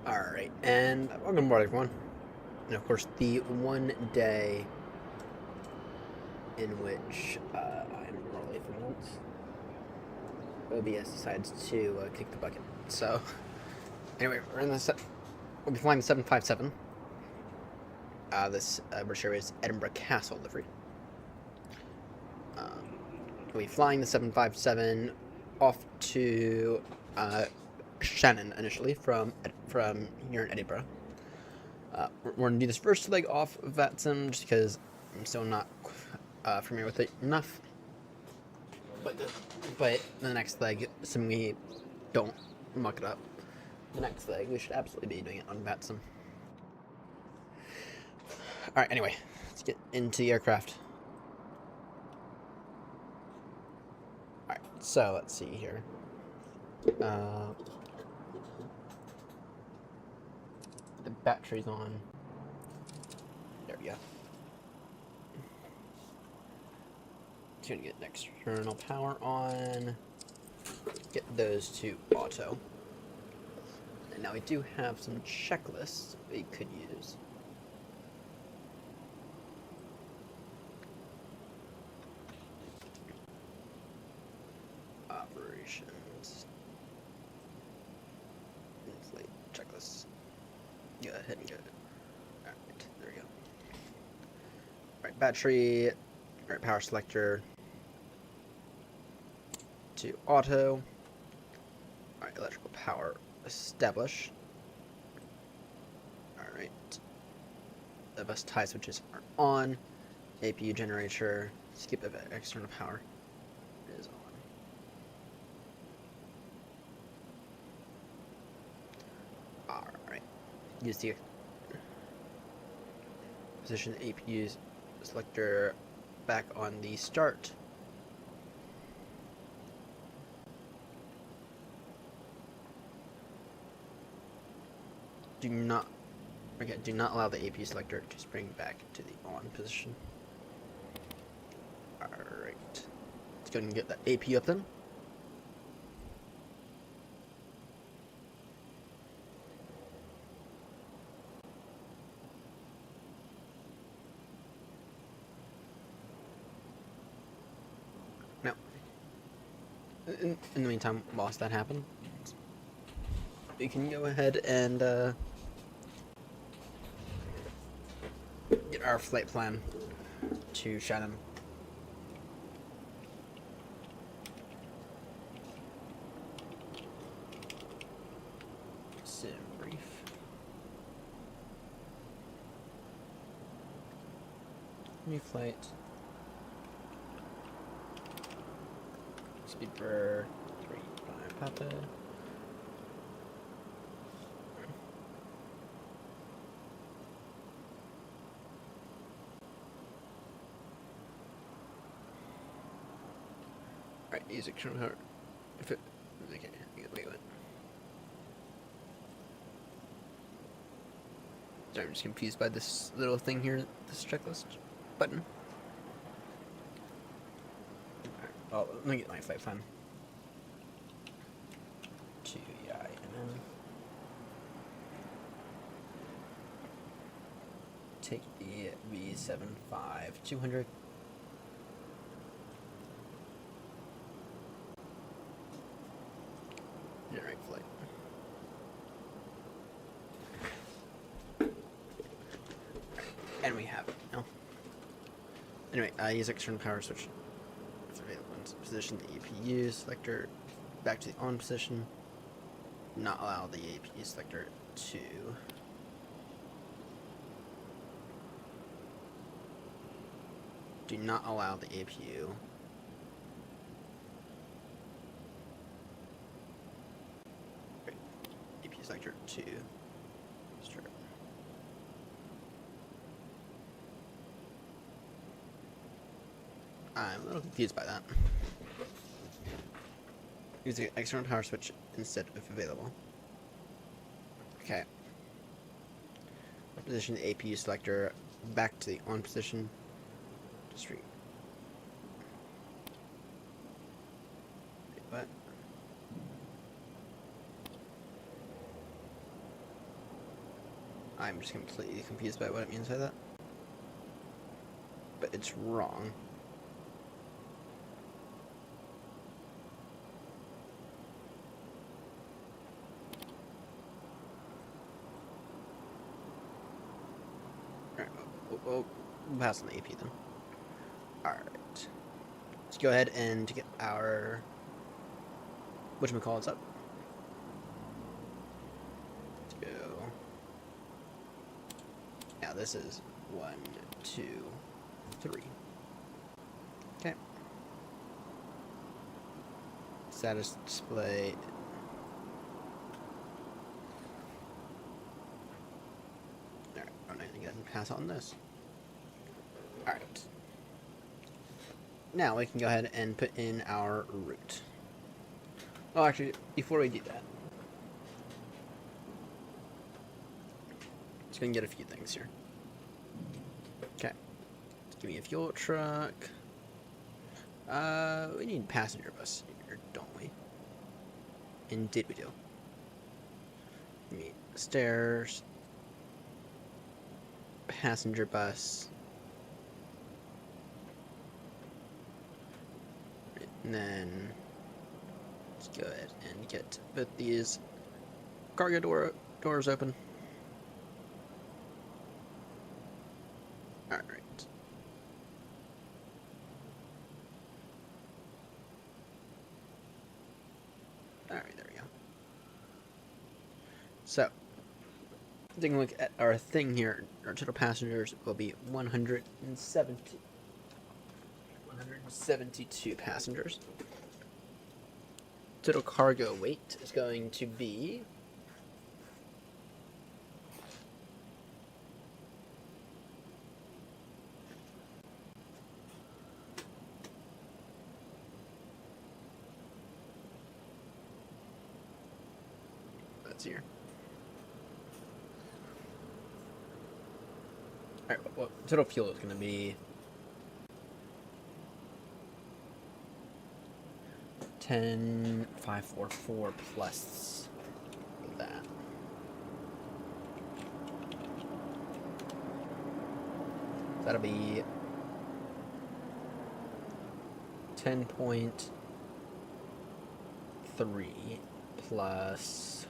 Alright, and welcome aboard everyone. And of course, the one day in which I'm early for once, OBS decides to kick the bucket. So, anyway, we'll be flying the 757. This British Airways Edinburgh Castle livery. We'll be flying the 757 off to Shannon initially from here in Edinburgh. We're going to do this first leg off of VATSIM just because I'm still not familiar with it enough. But the next leg, assuming we don't muck it up, the next leg we should absolutely be doing it on VATSIM. Alright, anyway, let's get into the aircraft. Alright, so let's see here. The battery's on. There we go. It's gonna get external power on. Get those to auto. And now we do have some checklists we could use. Operations. Inflate checklists. Go ahead and go. Alright, there we go. Alright, battery. Alright, power selector. To auto. Alright, electrical power establish. Alright. The bus tie switches are on. APU generator. Skip of external power is on. Alright. Use the position APU selector back on the start. Do not allow the APU selector to spring back to the on position. Alright. Let's go ahead and get that APU up then. Now, in the meantime, whilst that happened, we can go ahead and get our flight plan to Shannon. Sim brief. New flight. Speed for 3-5 Papa. Alright, use external power. If it. Okay, wait. Sorry, I'm just confused by this little thing here, this checklist button. Alright, well, let me get my flight plan. To INN. Take the V75-200. Generate flight. And we have it now. Anyway, use external power switch. If available, position the APU selector back to the on position. Not allow the APU selector to do not allow the APU selector to start. I'm a little confused by that. Use the external power switch instead if available. Okay. Position the APU selector back to the on position. Just read. What? I'm just completely confused by what it means by that. But it's wrong. Alright, we'll pass on the AP then. Alright. Let's go ahead and get our whatchamacallits up. Let's go. Now this is 1, 2, 3. Okay. Status display. Alright, I'm going to go ahead and pass on this. Alright. Now we can go ahead and put in our root. Oh, actually, before we do that, let's go and get a few things here. Okay. Let's give me a fuel truck. We need passenger bus here, don't we? Indeed we do. We need stairs. Passenger bus. And then let's go ahead and get both these cargo doors open. Alright. Alright, there we go. So, taking a look at our thing here, our total passengers will be 172 passengers. Total cargo weight is going to be here. Alright, well, total fuel is going to be 10,544 plus that. That'll be 10.3 plus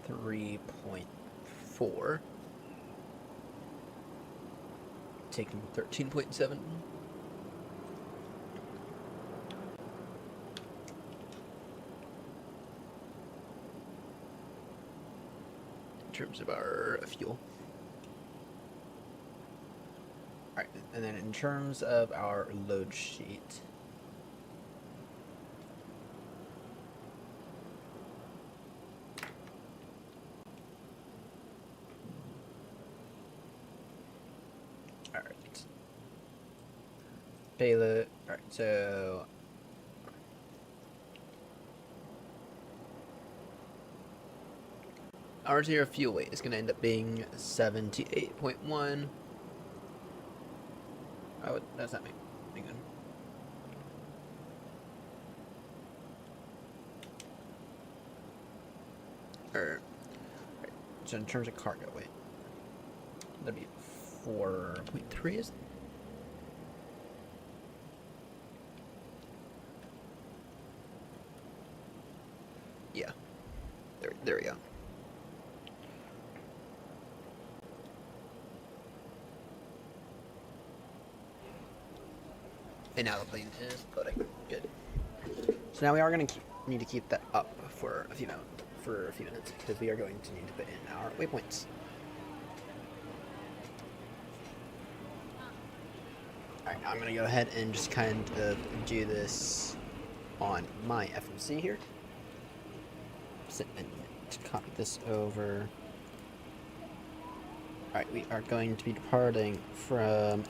3.4, taking 13.7. In terms of our fuel. Alright, and then in terms of our load sheet, payload. Alright, so our zero fuel weight is going to end up being 78.1. Oh, what does that make? Good. Right, so in terms of cargo weight, that'd be 4.3, is it? Yeah. There we go. And now the plane is floating. Good. So now we are going to need to keep that up for a few minutes because we are going to need to put in our waypoints. Alright, now I'm going to go ahead and just kind of do this on my FMC here. And copy this over. Alright, we are going to be departing from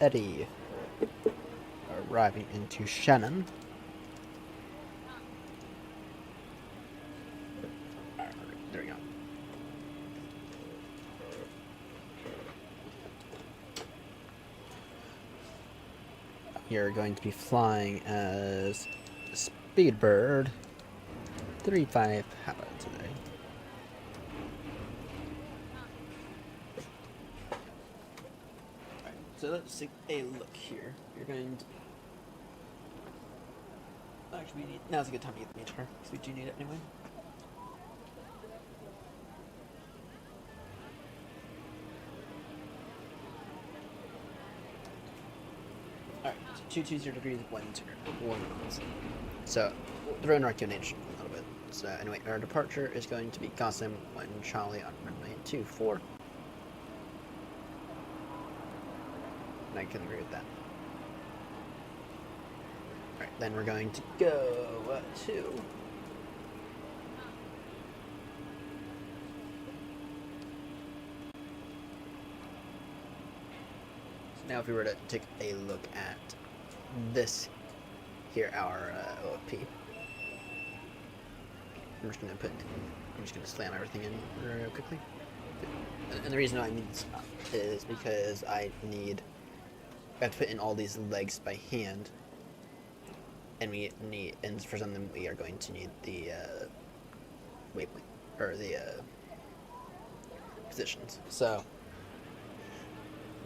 Eddie, arriving into Shannon. Alright, there we go. You're going to be flying as Speedbird 35 today. So let's take a look here. You're going to... Actually, now's a good time to get the guitar, because we do need it anyway. Alright, so 220 degrees, 1 knots. So, the road north QNH a little bit. So, anyway, our departure is going to be Gotham 1 Charlie on runway 24. And I can agree with that. Alright, then we're going to go to... So now if we were to take a look at this here, our OFP. I'm just gonna slam everything in real quickly. And the reason I need this is because I have to put in all these legs by hand. And for some of them we are going to need the waypoint, or the positions. So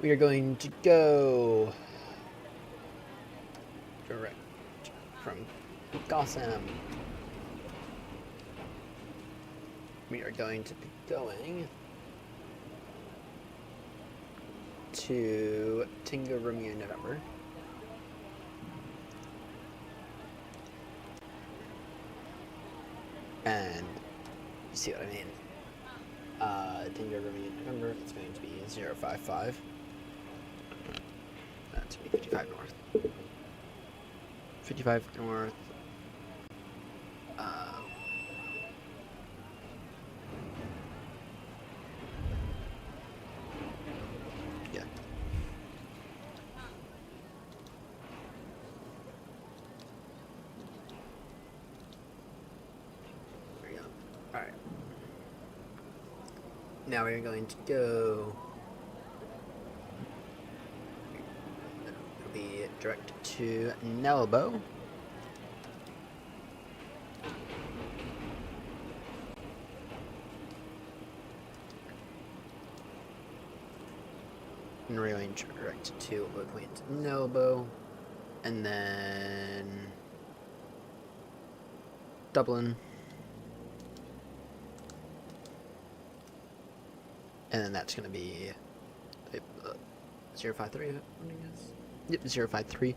we are going to go direct from Gotham. We are going to be going to Tango Romeo November. And you see what I mean. Tango Romeo November, it's going to be 055. That's going to be 55 north. 55 north. Yeah. There we go. Alright. Now we're going to go. It'll be direct to Nelbo. And we're going direct to waypoint Nelbo, and then Dublin, and then that's going to be 053, I guess. Yep, 053.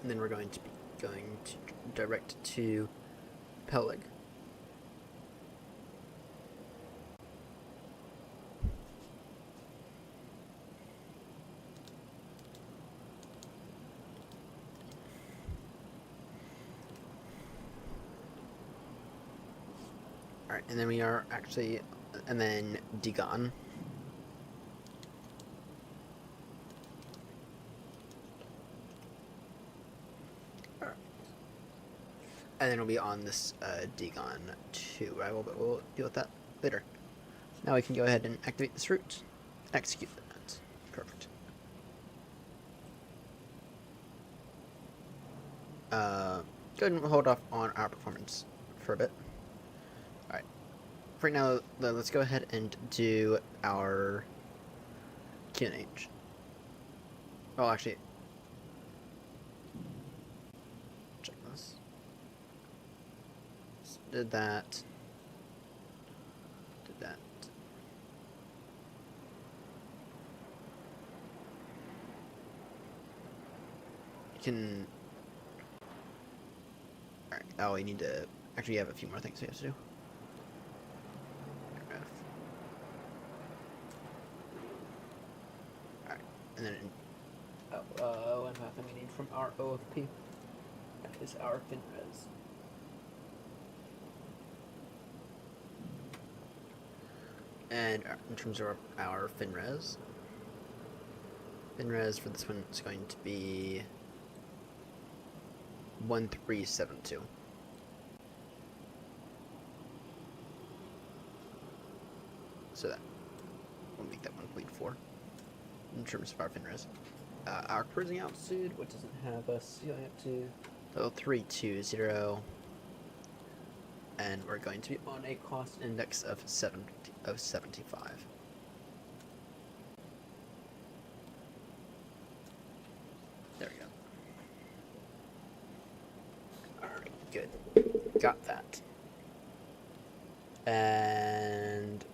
And then we're going to be going to direct to Peleg. Alright, and then we are actually, and then Dagon. Alright. And then we'll be on this Dagon too, right? We'll deal with that later. Now we can go ahead and activate this route. Execute that. Perfect. Go ahead and hold off on our performance for a bit. Alright. For now, let's go ahead and do our QNH. Oh, actually, check this. Did that. Did that. You can. Alright. Oh, we need to. Actually, you have a few more things we have to do. Alright. And then. One path we need from our OFP. That is our FinRes. And in terms of our FinRes for this one is going to be 1372. So that we'll make that 1.4 in terms of our FinRes. Our cruising altitude, what does it have us going up to? Oh, 320. and we're going to be on a cost index of 75. There we go. Alright, good. Got that. And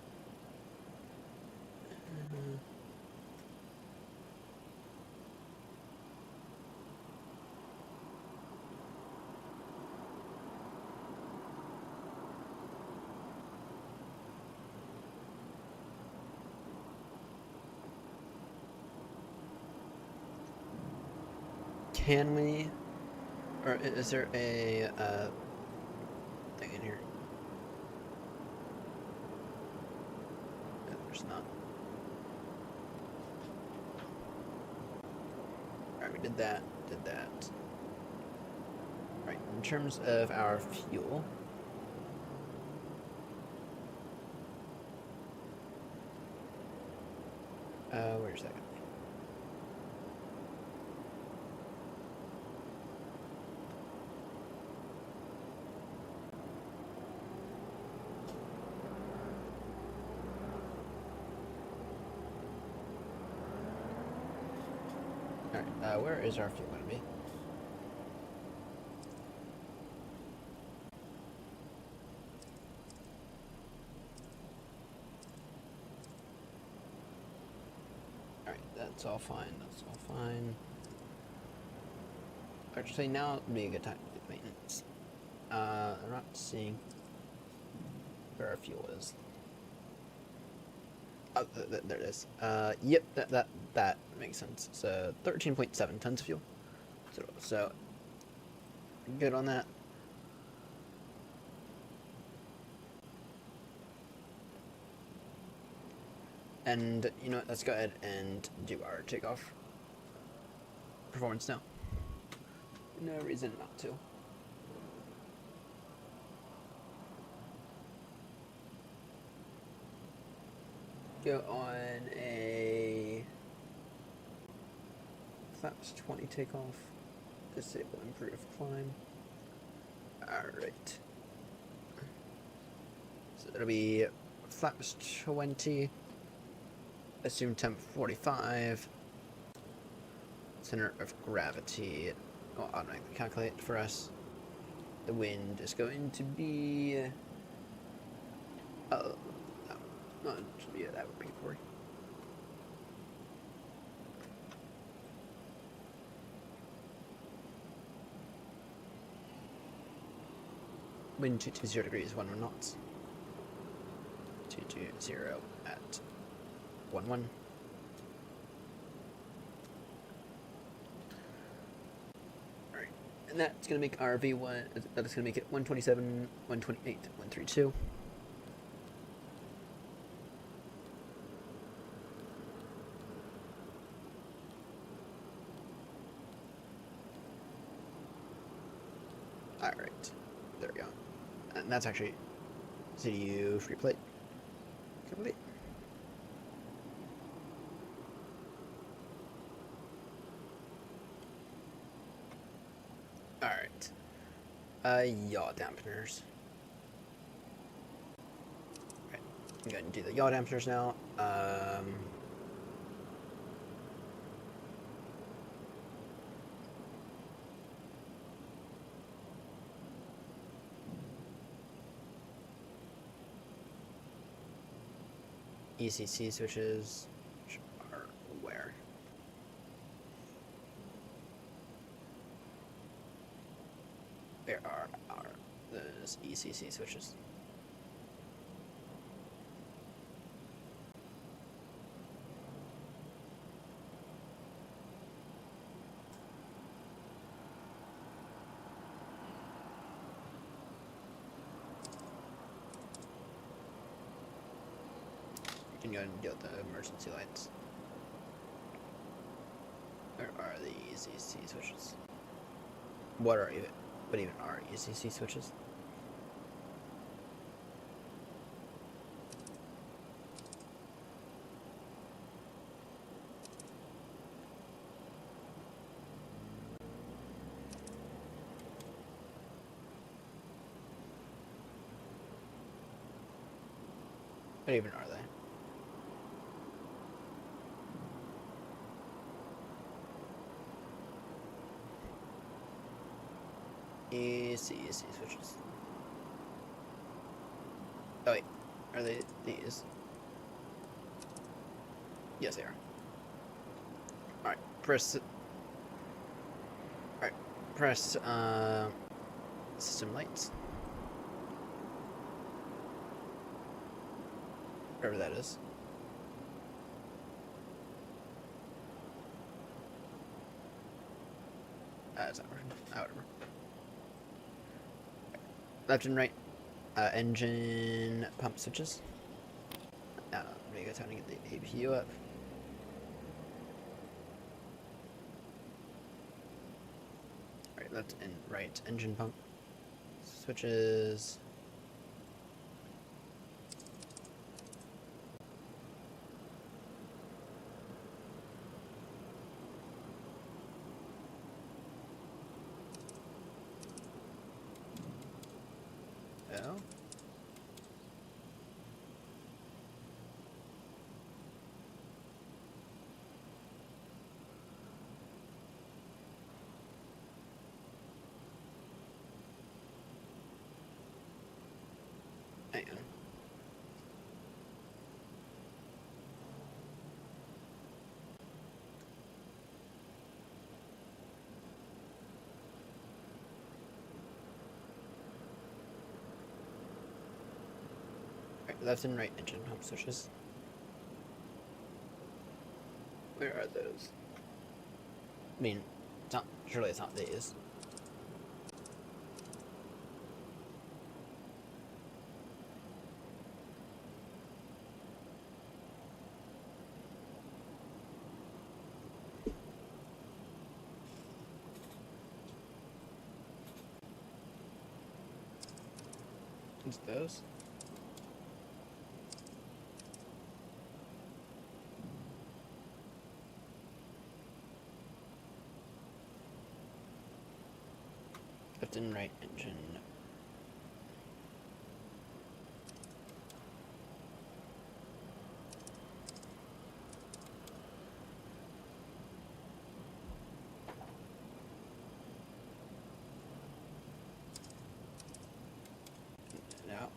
can we, or is there a thing in here? No, there's not. Alright, we did that, did that. Alright, in terms of our fuel, where's that going? Alright, where is our fuel going to be? Alright, that's all fine, that's all fine. Actually, now would be a good time to do maintenance. I'm not seeing where our fuel is. Oh, there it is. Yep, that makes sense. So 13.7 tons of fuel. So good on that. And you know what? Let's go ahead and do our takeoff performance now. No reason not to. Go on a flaps 20 takeoff. Disable improve climb. Alright. So it'll be flaps 20. Assume temp 45. Center of gravity. Will automatically calculate for us. The wind is going to be. Oh. No, yeah, that would be for. Wind 220 degrees, 1 knots. 220 at 11. Alright, and that's going to make our V1, that's going to make it 127, 128, 132. Alright, there we go. And that's actually CDU free plate. Complete. Alright. Yaw dampeners. Alright, I'm going to do the yaw dampeners now. ECC switches, which are where? Where are those ECC switches? You can go and deal with the emergency lights. Where are the ECC switches? What even are ECC switches? What even are they? EC switches. Oh wait, are they these? Yes, they are. Alright, press. Alright, press system lights. Whatever that is. It's not working. Whatever. Left and right engine pump switches. Maybe go time to get the APU up. Alright, left and right engine pump switches. Oh. Hang on. Right, left and right engine pump switches. Where are those? I mean, it's not. Surely it's not these. It's those. Left and right engine. No,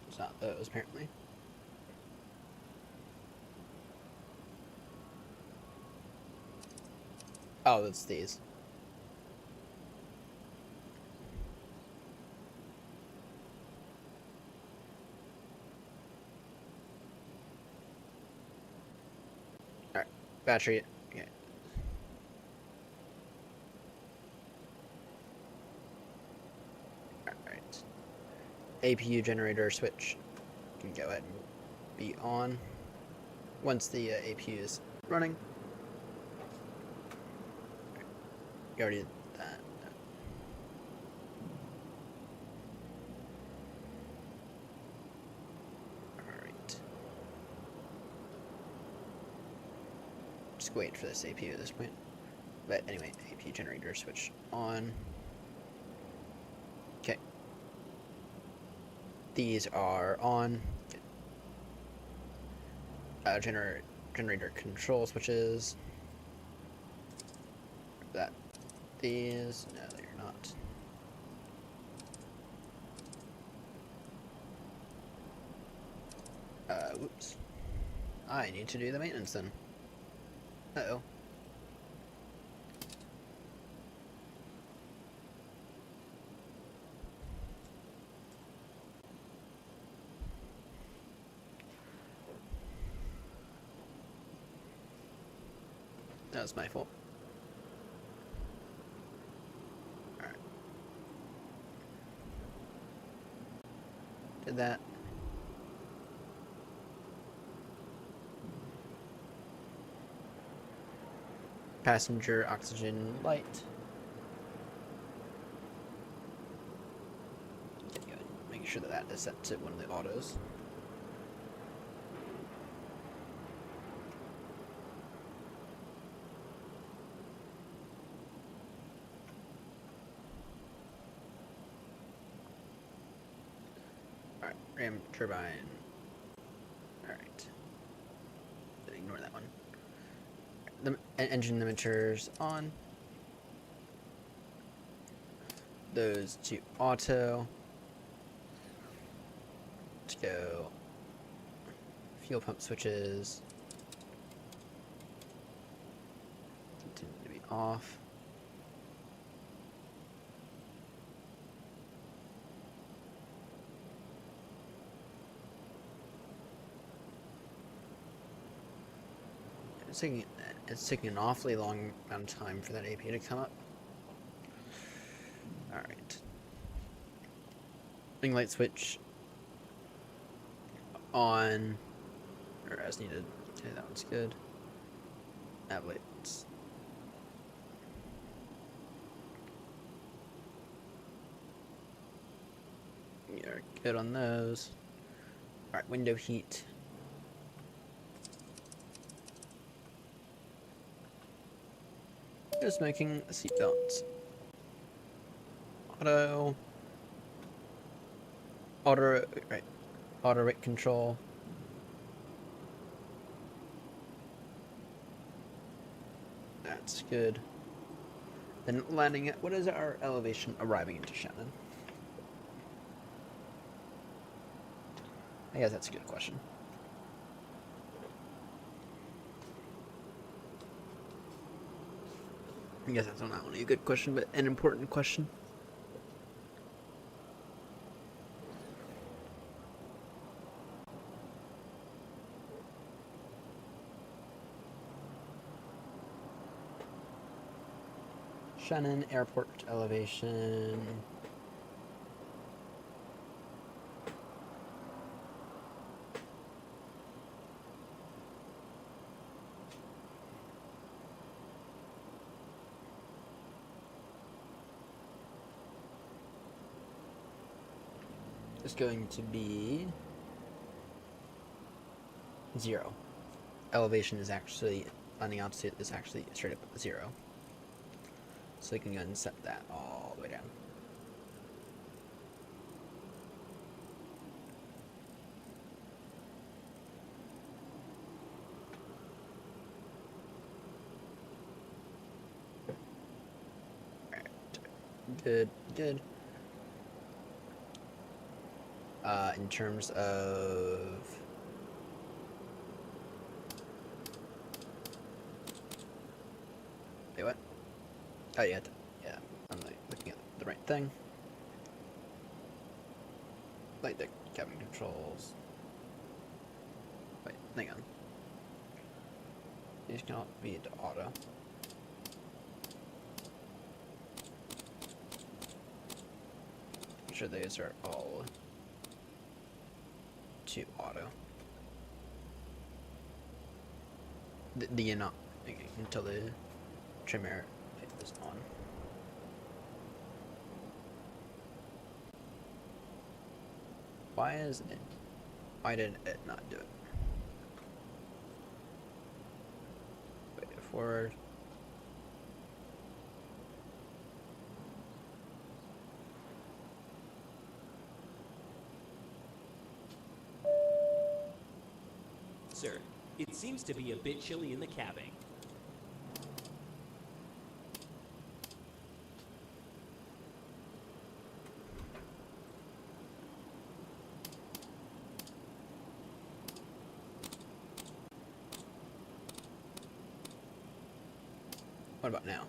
it's not those apparently. Oh, it's these. Alright, battery. Okay. Alright. APU generator switch can go ahead and be on once the APU is running. You already did that. Alright. Just wait for this APU at this point. But anyway, APU generator switch on. Okay. These are on. Generator control switches. That. These. No, they're not. Whoops. I need to do the maintenance then. Uh-oh. That was my fault. Alright. Did that. Passenger oxygen light. Make sure that is set to one of the autos. Alright, ram turbine. ignore that one. The engine limiters on. Those to auto. To go. Fuel pump switches. Continue to be off. It's taking an awfully long amount of time for that AP to come up. Alright. Ring light switch on, or as needed. Okay, that one's good. Nav lights. You're good on those. Alright, window heat. Just making seatbelts. Auto, right, auto rate control. That's good. Then landing at, what is our elevation arriving into Shannon? I guess that's a good question. I guess that's not only a good question, but an important question. Shannon Airport elevation. Is going to be 0. Elevation is actually, on the altitude, is actually straight up 0. So we can go ahead and set that all the way down. Alright. Good, good. In terms of wait, what? Oh yeah, yeah. I'm like looking at the right thing. Like the cabin controls. Wait, hang on. These cannot be into auto. I'm sure these are all to auto. The not until the trim air is on. Why did it not do it? Wait, forward. Sir, it seems to be a bit chilly in the cabin. What about now?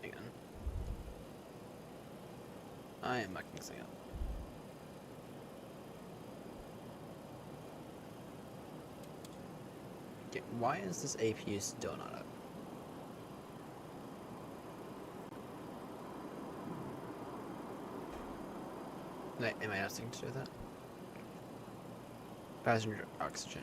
Hang on. I am mucking this thing up. Okay, why is this APU still not up? Am I asking to do that? Passenger oxygen.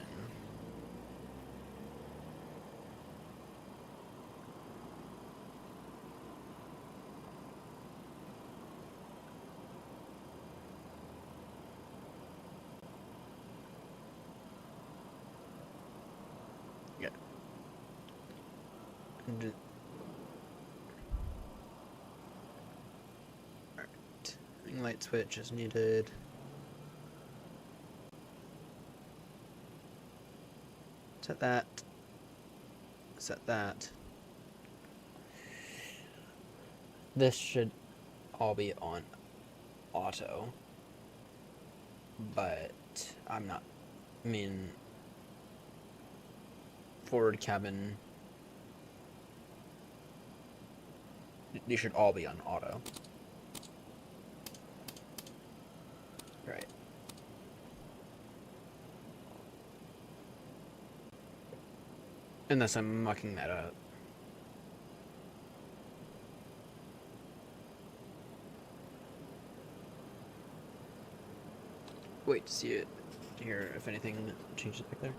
Yeah. Light switch is needed. Set that. Set that. This should all be on auto. But I'm not. I mean, forward cabin. These should all be on auto. Right. Unless I'm mucking that up. Wait to see it here if anything changes back there.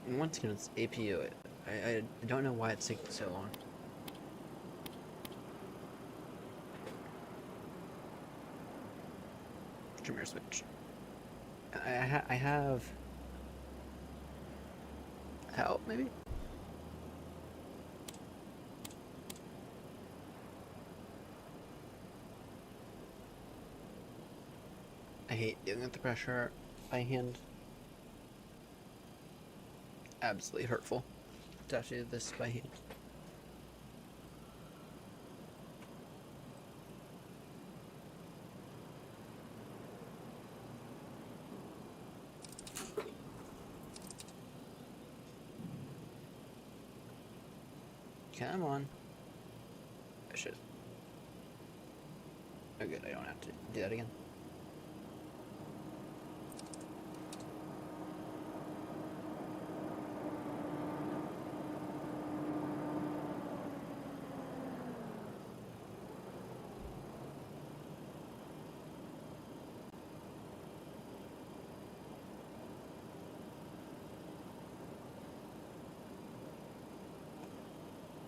And once again, it's APU. I don't know why it's taking so long. Premiere switch. I have help maybe. I hate dealing with the pressure by hand. Absolutely hurtful to have to do this by hand. Come on. I should. Oh good, I don't have to do that again.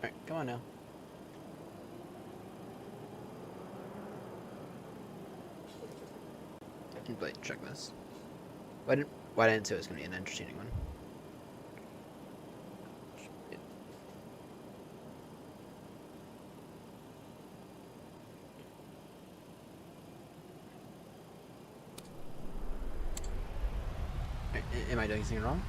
Alright, come on now. Wait, check this. Why didn't say it was gonna be an entertaining one? Am I doing something wrong?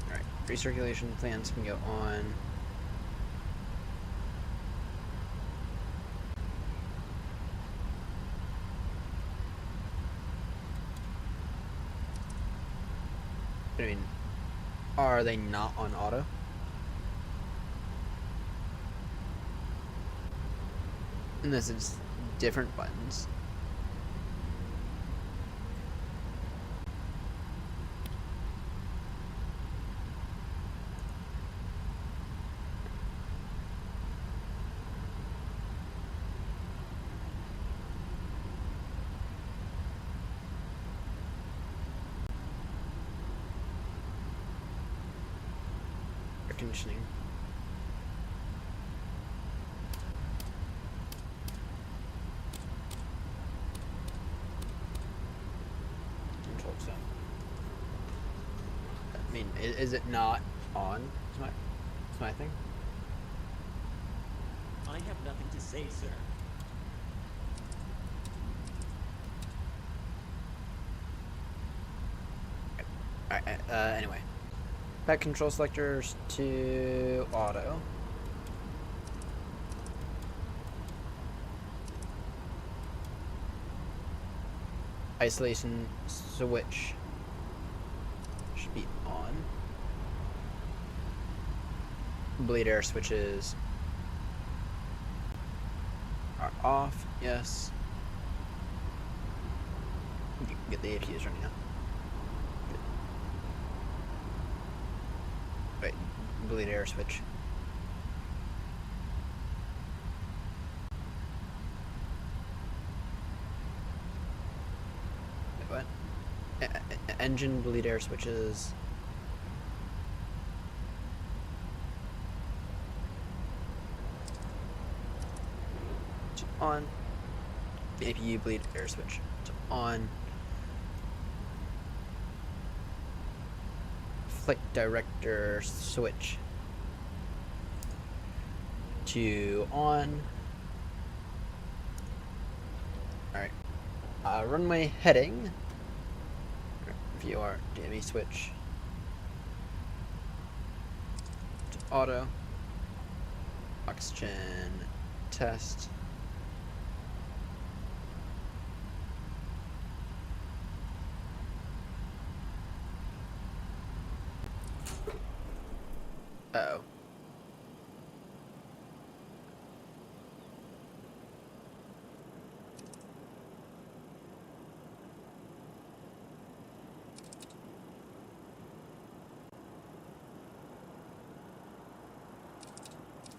Alright, recirculation plans can go on. I mean, are they not on auto? And this is different buttons. Air conditioning. I mean, is it not on? Is my thing? I have nothing to say, sir. Alright, anyway. Back control selectors to auto. Isolation switch should be on. Bleed air switches are off, yes. Get the APUs running now. Right, bleed air switch. Wait, what? Engine bleed air switches. On. The APU bleed air switch. So on. flight director switch to on. Alright. Runway heading. VOR DME switch to auto. Oxygen test. Uh-oh.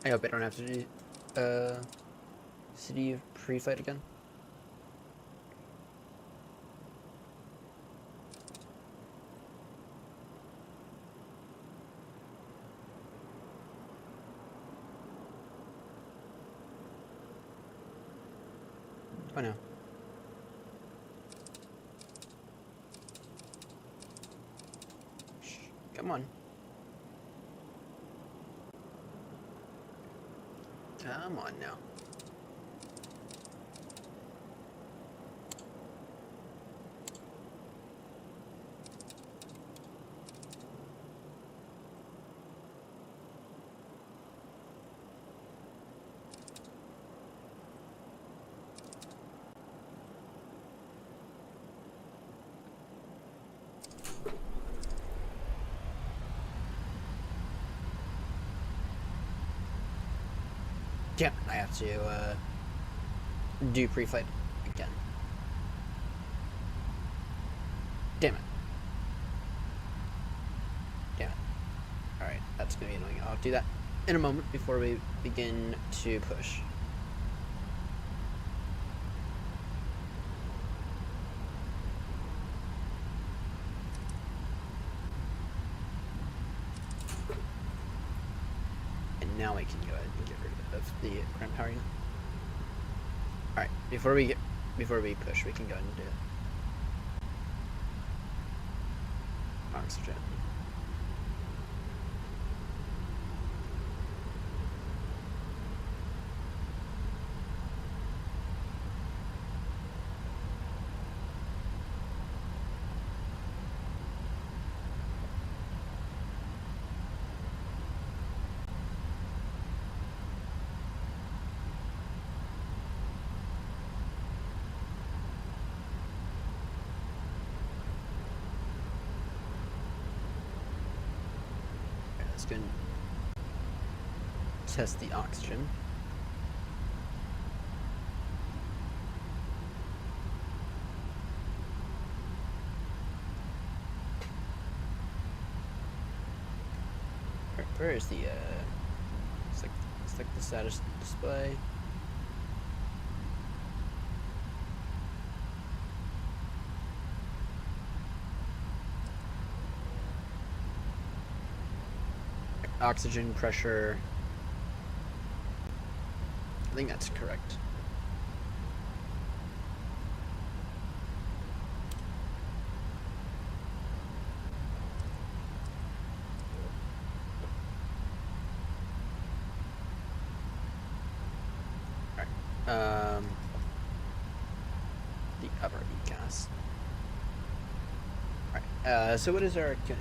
I hope I don't have to do city pre-flight again. Oh no. Shh, come on. Come on now. Damn, I have to do pre-flight again. Damn it. Damn it. Alright, that's gonna be annoying. I'll do that in a moment before we begin to push. And now I can go ahead and get rid of the ground power unit. Alright, before we push, we can go ahead and do it. Oxygen. Let's go and test the oxygen. Where is the it's like the status display. Oxygen pressure. I think that's correct. Alright. The upper gas. Alright, so what is our QNH?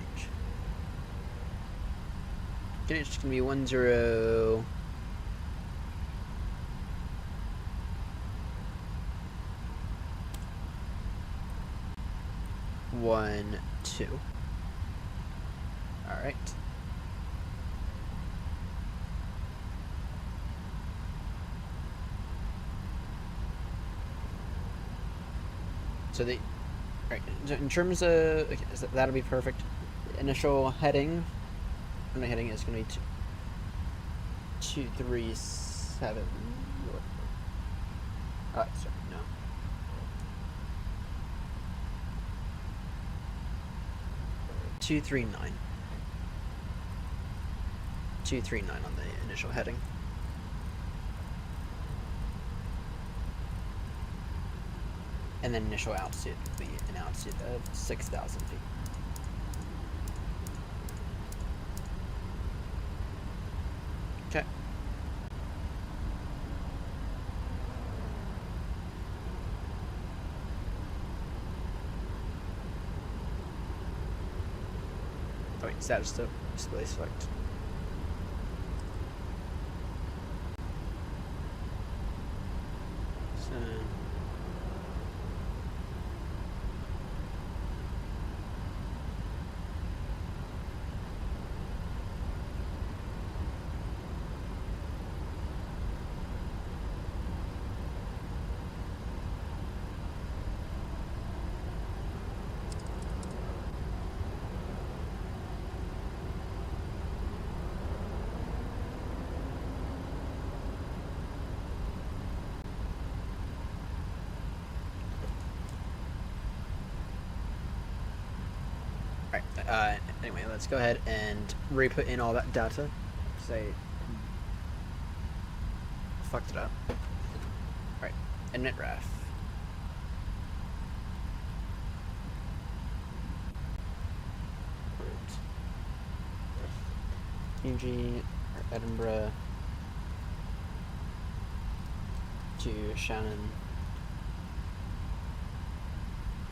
It's gonna be 10 1 2. All right. So the right in terms of okay, that'll be perfect. The initial heading. My heading is going to be 237. Sorry, no. 239. 239 on the initial heading. And then initial altitude will be an altitude of 6,000 feet. Okay. Oh wait, status to display select. So alright, anyway, let's go ahead and re-put in all that data. Say, fucked it up. Alright, admit ref. UG, or Edinburgh, to Shannon,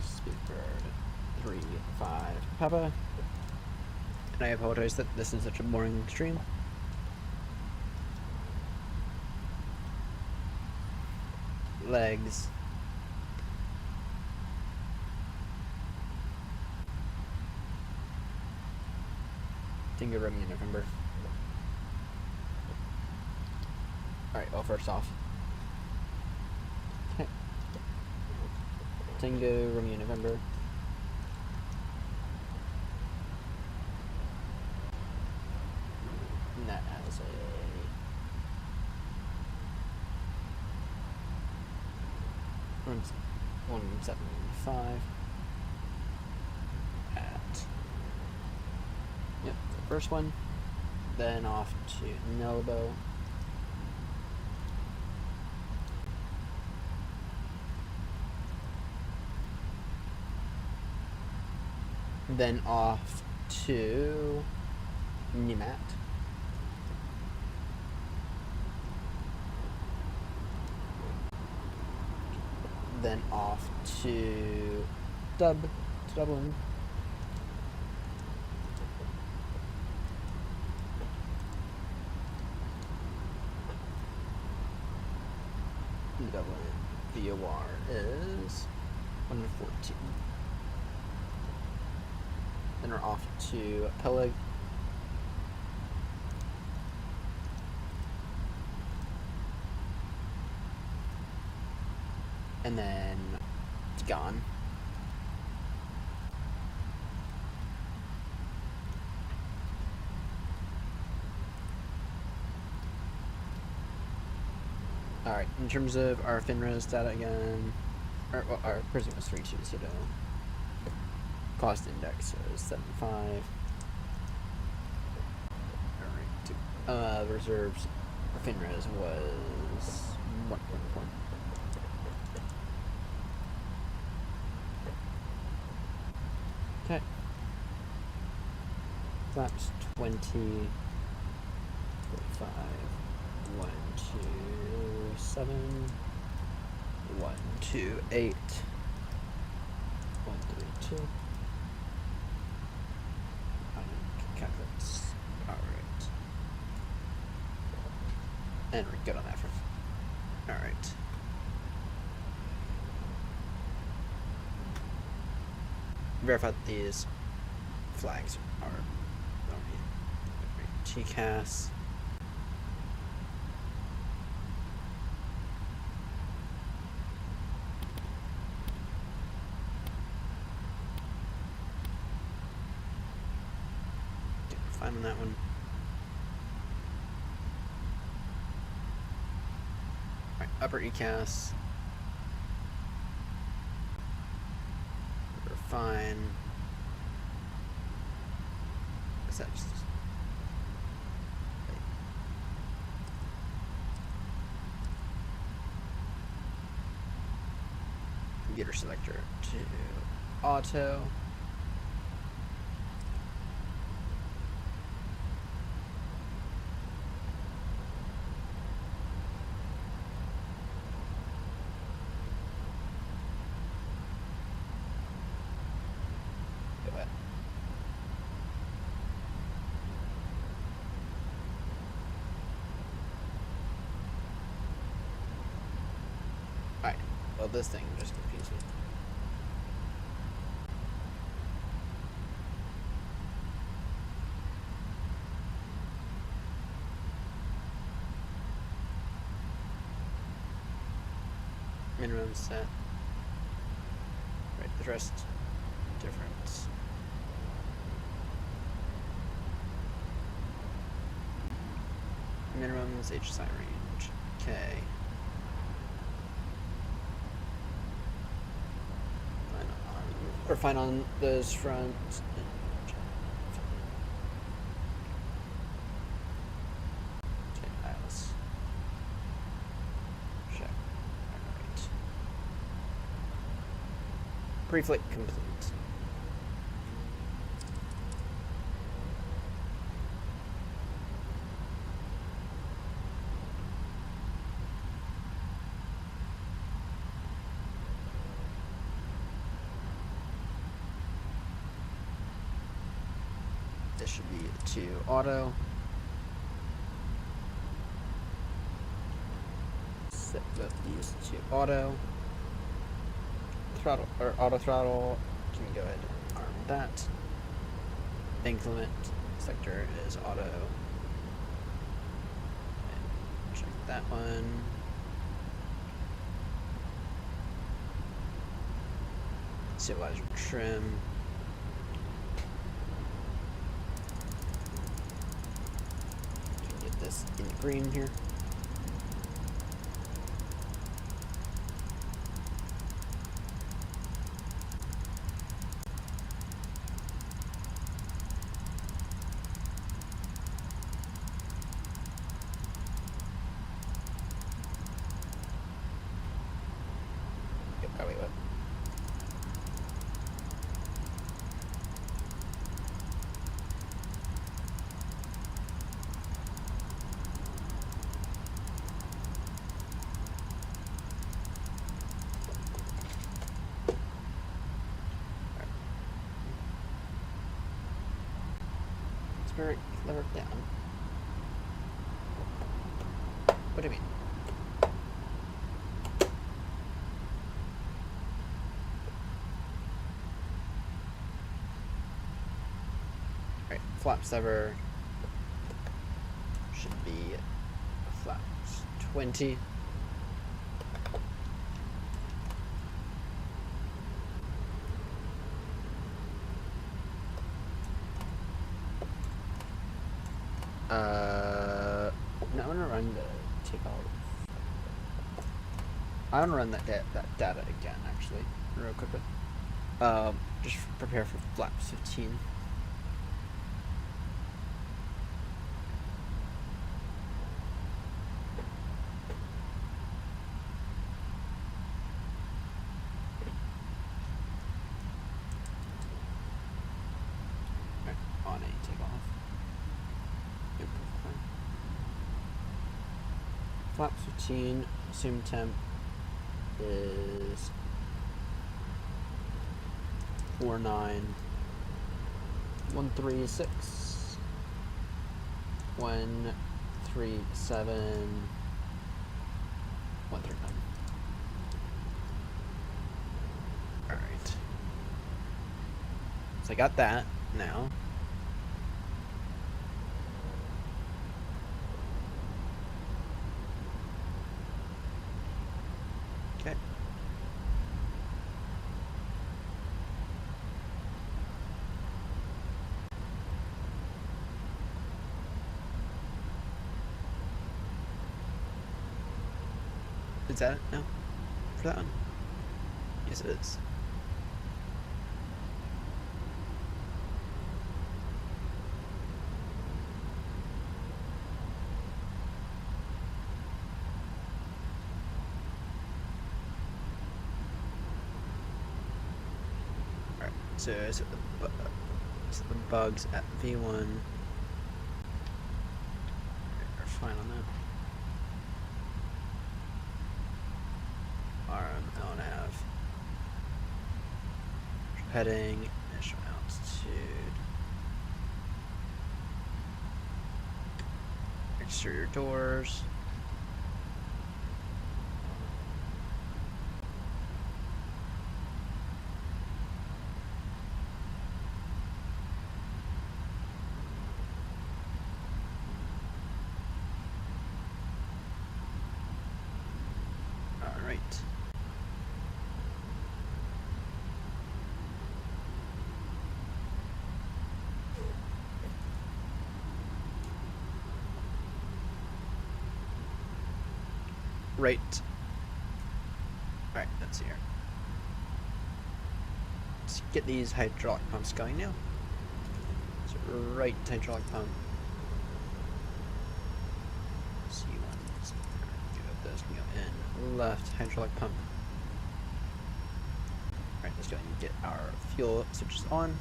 Speedbird, 3, 5, Papa. And I apologize that this is such a boring stream. Legs. Tingo Romeo November. Alright, well, first off. Okay. Tingo Romeo November. And that has a 175 at, yep, the first one, then off to Nelbo, then off to Nimat, then off to Dublin, Dublin VOR is 114. Then we're off to Peleg. And then it's gone. Alright, in terms of our FINRAS data again, our prison was 320. Cost index is 75. Alright, reserves for FINRAS was 1.4. Okay. Flaps 20, 45, 1, 2, 7, 1, 2, 8, 1, 3, 2. Calculates. Alright. And we're good on that front. Alright. Verify that these flags are TCAS. Fine on that one. Alright, upper ECAS. We're fine. Is that just... Computer selector to auto. Oh, this thing just confused me. Minimum set. Right, the rest different. Minimums, HSI range. Okay. We're fine on those fronts. Okay, IOS. Check. Alright. Pre-flight complete. This should be to auto. Set both these to auto. Throttle or auto throttle. Can we go ahead and arm that? Inclement sector is auto. And check that one. Stabilizer trim. Get this in green here. Oh, wait, what? Spirit lever down. What do you mean? Alright, flaps lever should be flaps 20. No, I'm gonna run the takeoff. I want to run that data again, actually, real quickly. Just prepare for flaps 15. Right, on a takeoff. Yep, fine. Flaps 15, assume temp is 49136 137 139. All right. So I got that now. Okay. Is that it now? For that one? Yes, it is. Alright, so is it the bugs at V1? We're fine on that. LNAV. Heading, initial altitude. Exterior doors. Right. Right. Alright, that's here. Let's get these hydraulic pumps going now. So right hydraulic pump. C1. Those can go in. Left hydraulic pump. Alright, let's go ahead and get our fuel switches on.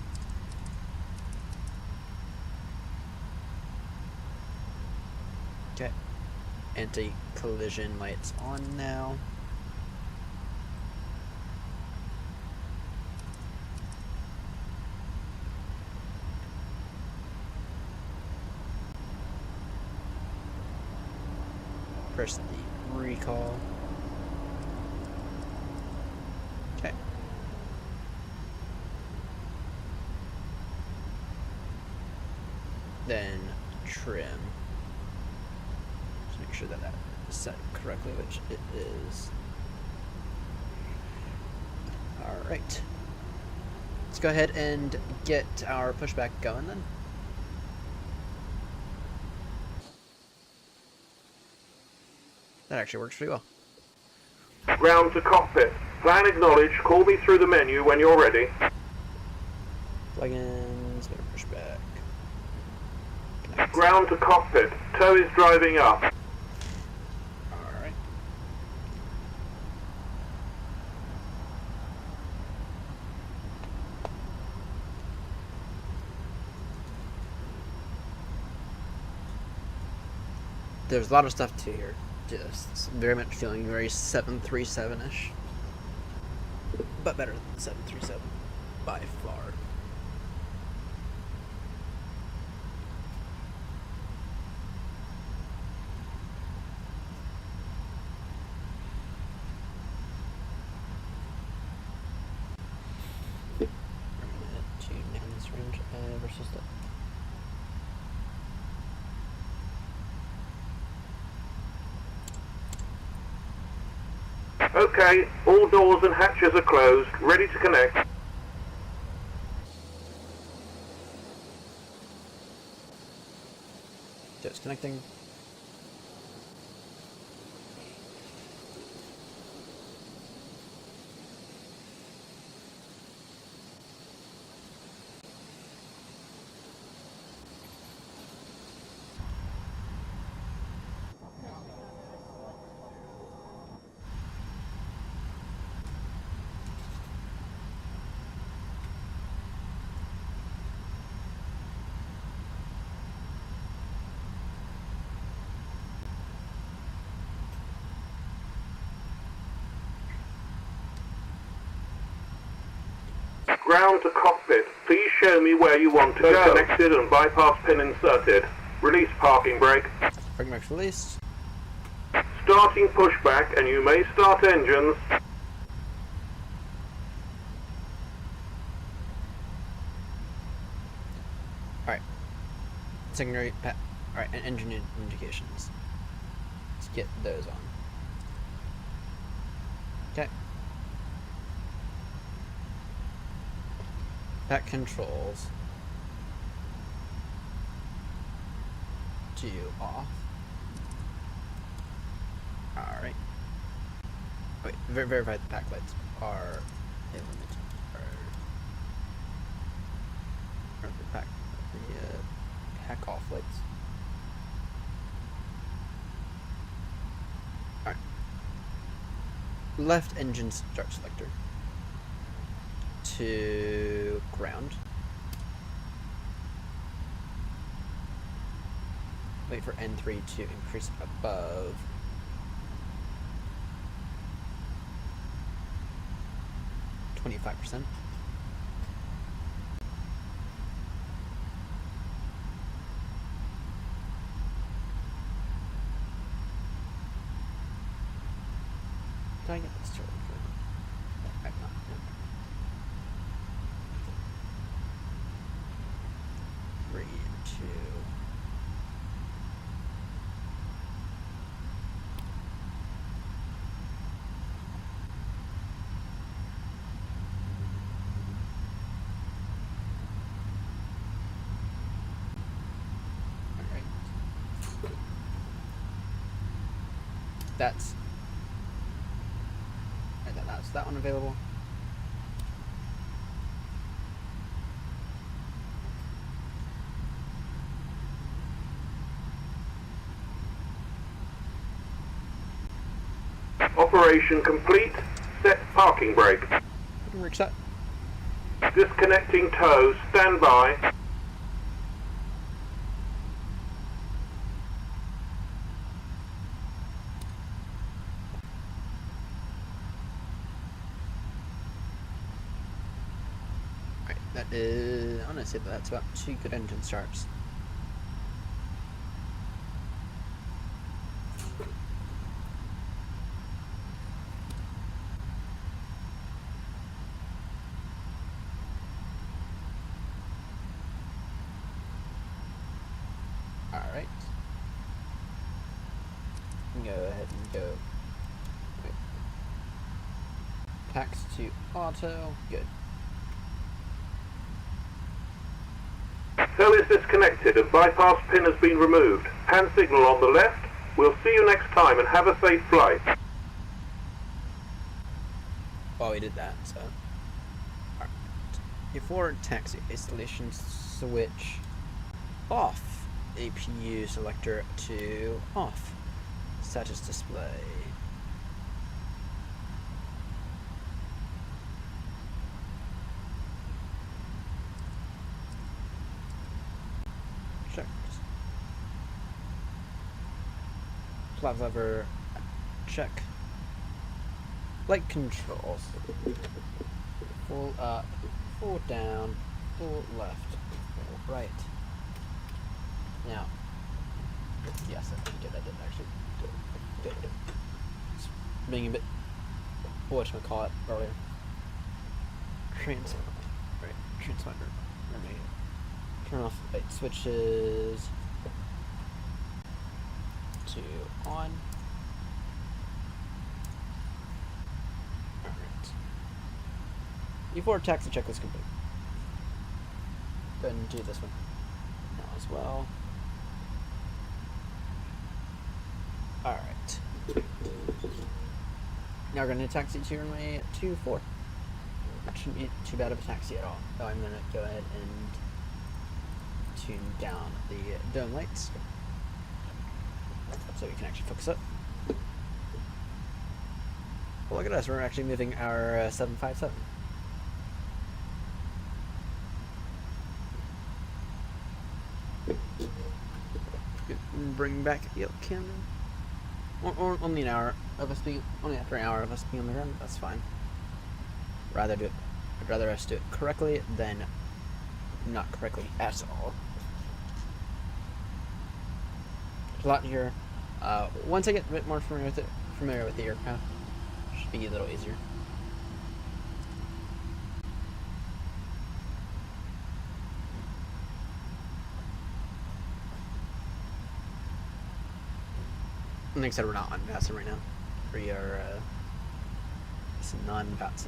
Okay. Anti-collision lights on now. Press the recall. Okay. Then trim. Just make sure that that is set correctly, which it is. Alright. Let's go ahead and get our pushback going then. That actually works pretty well. Ground to cockpit. Plan acknowledged. Call me through the menu when you're ready. Plugins, better pushback. Connect. Ground to cockpit. Tow is driving up. Alright. There's a lot of stuff to here. Just very much feeling very 737-ish. But better than 737 by far. To Nicholas range versus the Okay, all doors and hatches are closed. Ready to connect. just connecting. Ground to cockpit. Please show me where you want to go. Connected and bypass pin inserted. Release parking brake. Parking brake's released. Starting pushback, and you may start engines. Alright. Secondary alright, and engine indications. Let's get those on. Okay. Pack controls. To off. Alright. Wait, verify the pack lights are implemented. Or the pack off lights. Alright. Left engine start selector. To ground. Wait for N3 to increase above 25%. Did I get this totally good? I'm not. No. 3 and 2. that's that one available. Operation complete. Set parking brake. Reset. Disconnecting tow. Stand by. Alright, that is... I'm gonna say that's about 2 good engine starts. Alright. Go ahead and go. Wait. Tax to auto. Good. Cell is disconnected and bypass pin has been removed. Hand signal on the left. We'll see you next time and have a safe flight. Well, we did that, so. Alright. Before taxi installation, switch off. APU selector to off. Status display. Checked. Flag lever. Check. Light controls. Full up, full down, full left, full right. Now, yes, I did actually. It's being a bit, whatchamacallit earlier. Transponder. Right, transponder. Let me turn off light switches to on. Alright. Before taxi check is complete. Go ahead and do this one now as well. Alright. Now we're going to taxi to runway 24. That shouldn't be too bad of a taxi at all. So I'm going to go ahead and tune down the dome lights so we can actually focus up. Well, look at us, we're actually moving our 757. Bring back the camera. Or only an hour of us being, only after an hour of us being on the ground. That's fine. I'd rather us do it correctly than not correctly at all. There's a lot here. Once I get a bit more familiar with the aircraft, it should be a little easier. Like I said, we're not on Vatson right now. We are it's non-Vatson.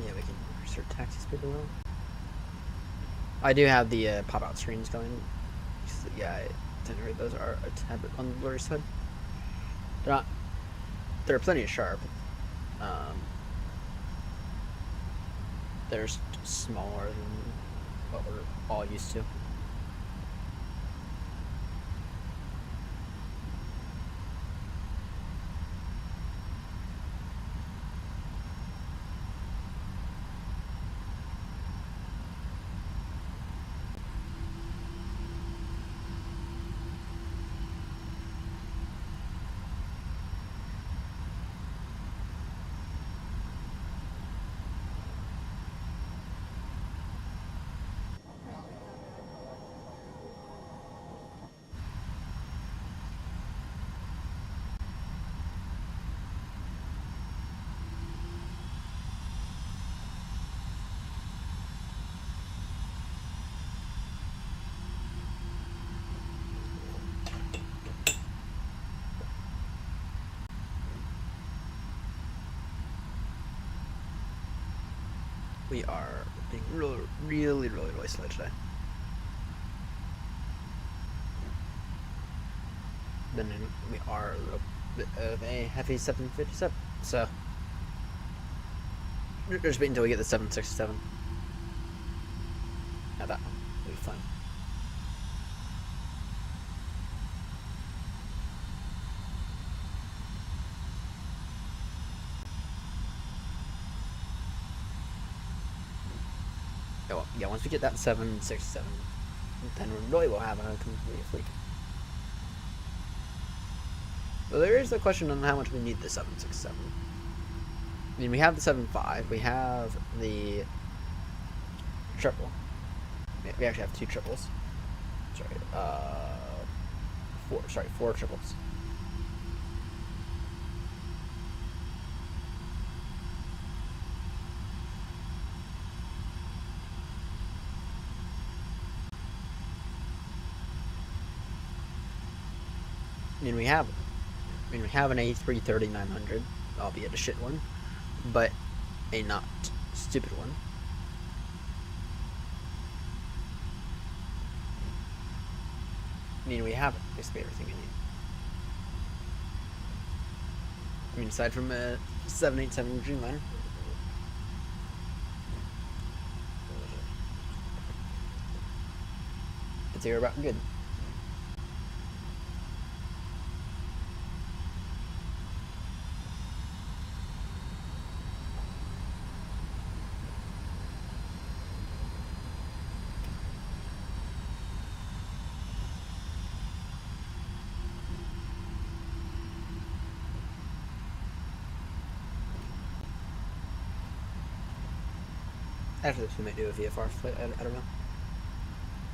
Yeah, we can restart taxi speed a little. I do have the pop-out screens going. Yeah, I tend to read those are a tad bit on the blurry side. They're not. They're plenty sharp. They're just smaller than what we're all used to. We are being really slow today. Then we are a little bit of a heavy 757, so just wait until we get the 767. Now that one will be fun. Oh, well, yeah, once we get that 767, then we really will have a complete fleet. Well, there is the question on how much we need the 767. I mean, we have the 75, we have the triple. We actually have two triples. Four triples. I mean, we have an A330-900, albeit a shit one, but a not stupid one. I mean, we have basically everything we need. I mean, aside from a 787 Dreamliner. I'd say we're about good. After this, we might do a VFR flight. I don't know.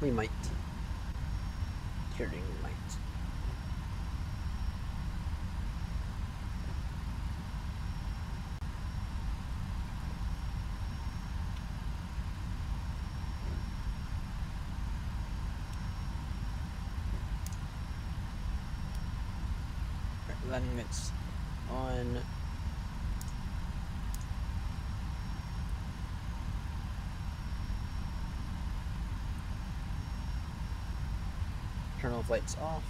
We might. Hearing might. Right, landing mitts on. Turn all lights off.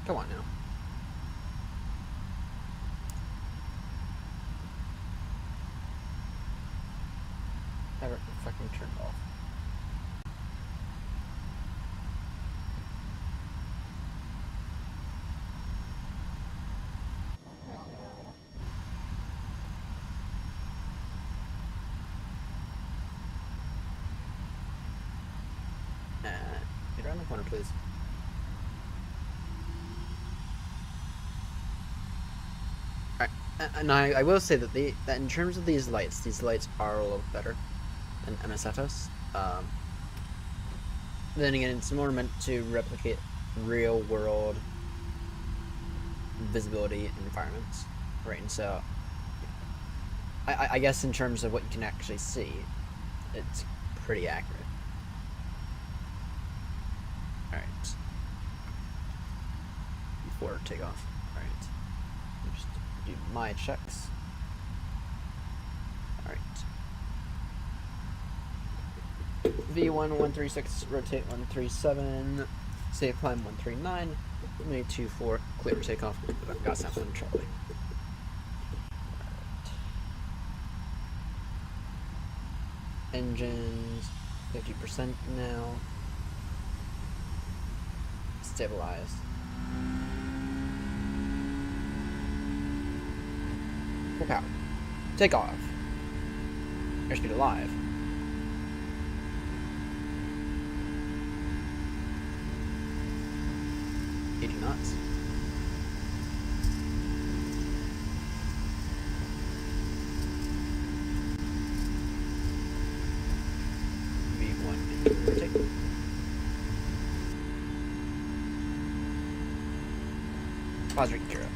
Come on now. Have it fucking turned off. Get around the corner, please. And I will say that that in terms of these lights are a little better than MSFS. Then again, it's more meant to replicate real world visibility environments, right? And so, I guess in terms of what you can actually see, it's pretty accurate. All right. Before takeoff. All right. Just do my checks. Alright. V1 136, rotate 137, save climb 139, eliminate 24, clear takeoff. Got something Charlie. Engines 50% now. Stabilized. Full power. Take off. Airspeed alive. Knots. Positive Kira.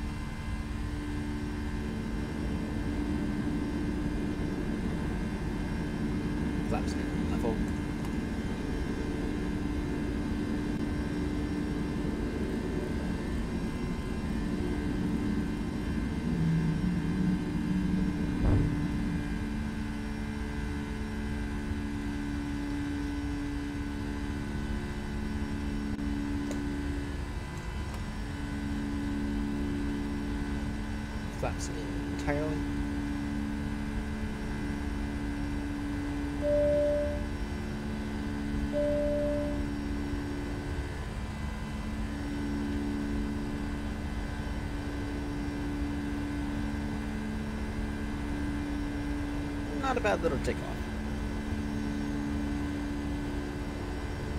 Flaps level. Flaps entirely. Not a bad little takeoff.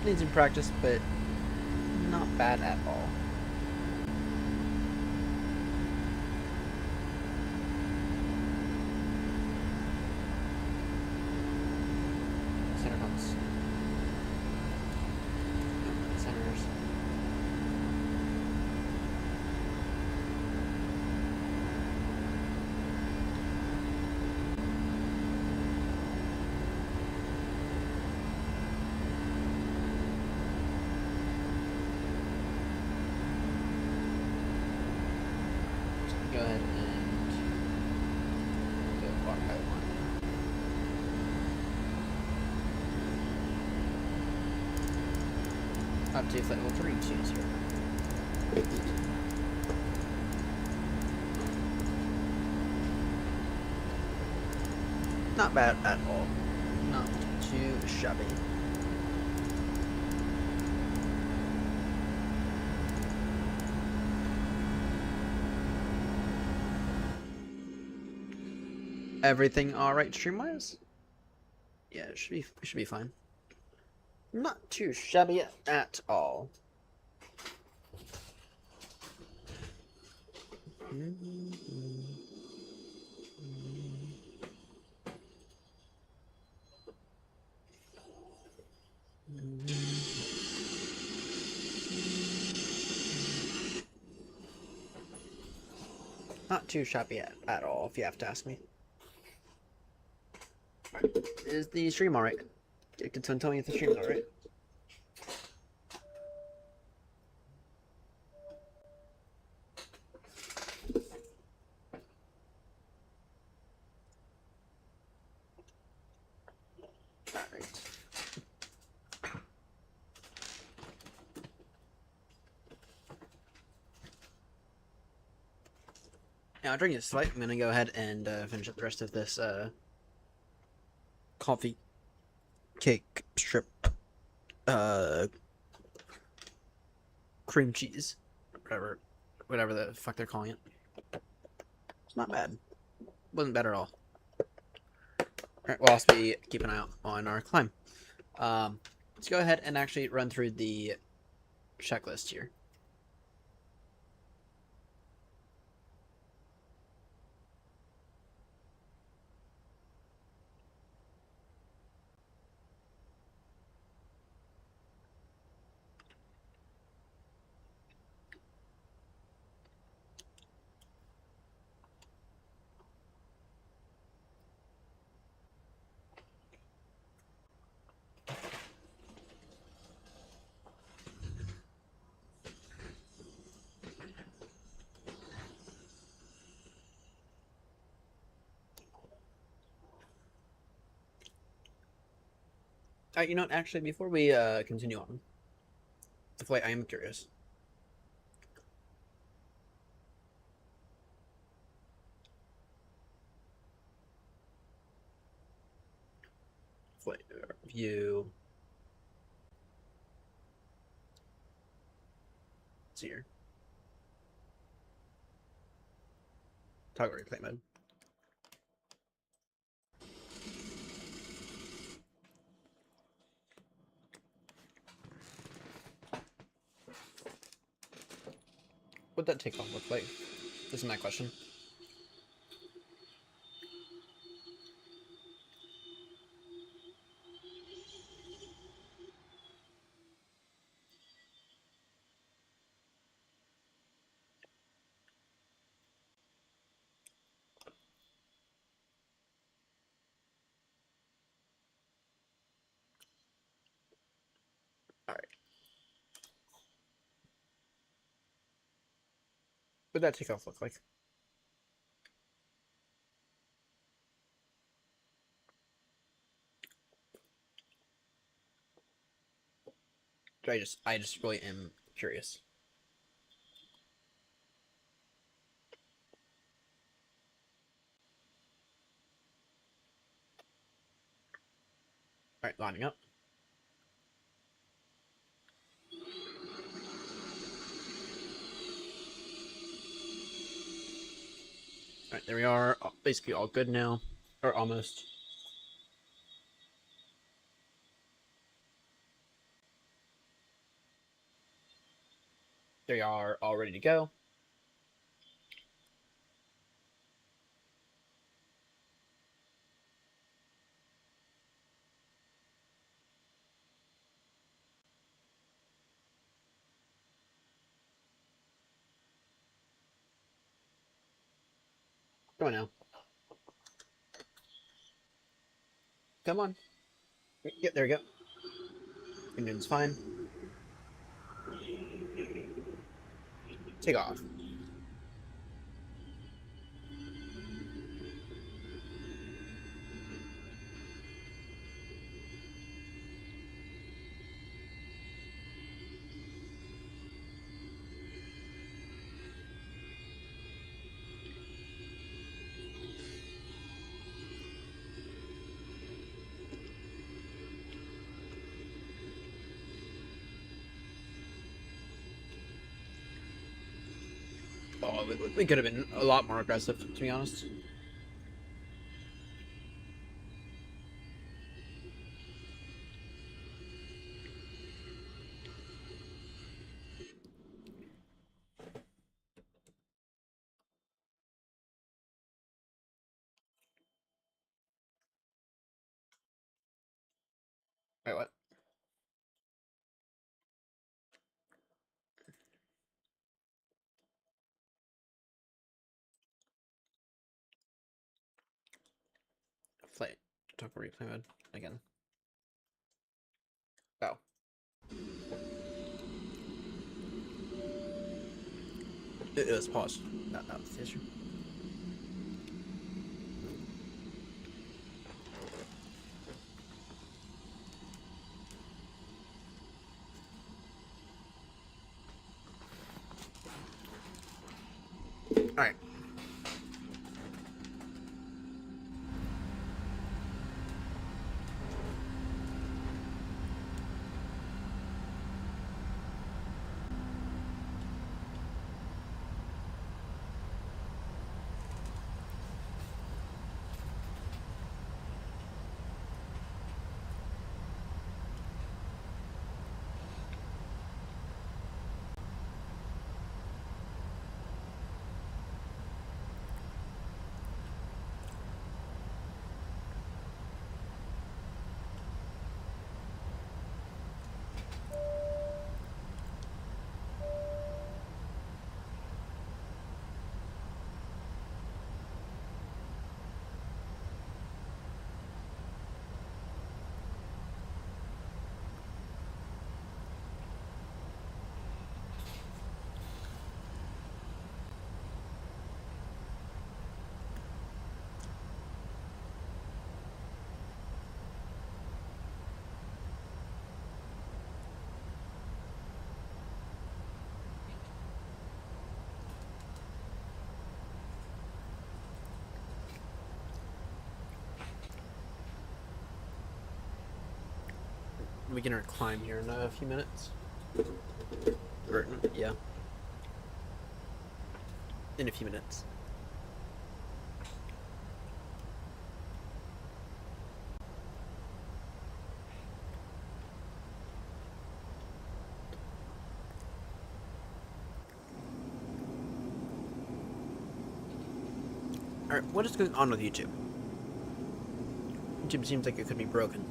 Needs some practice, but not bad at all. Center humps. Centers. Go ahead and go walk by one. Up to flight level 3 choose here. Not bad at all. Not too shabby. Everything alright stream-wise? Yeah, it should be fine. Not too shabby at all. Not too shabby at all, if you have to ask me. Is the stream alright? Can someone tell me if the stream's alright? Alright. Now, during this flight, I'm going to go ahead and finish up the rest of this coffee cake strip cream cheese, whatever the fuck they're calling it. It's not bad. Wasn't bad at all. Alright, we'll also be keeping an eye out on our climb. Let's go ahead and actually run through the checklist here. You know what, actually, before we continue on the flight, I am curious. Flight view. Let's see here. Toggle replay mode. What'd that takeoff look like? This is my question. What that takeoff look like? I just really am curious. All right, lining up. All right, there we are. Basically all good now, or almost. There you are, all ready to go. Come on now. Come on. Yep, there we go. Engine's fine. Take off. Oh, we could have been a lot more aggressive, to be honest. Wait, what? Flight. Talk replay mode again. Oh. It was paused. That was the issue. Alright. We can climb here in a few minutes. Or, yeah. In a few minutes. Alright, what is going on with YouTube? YouTube seems like it could be broken.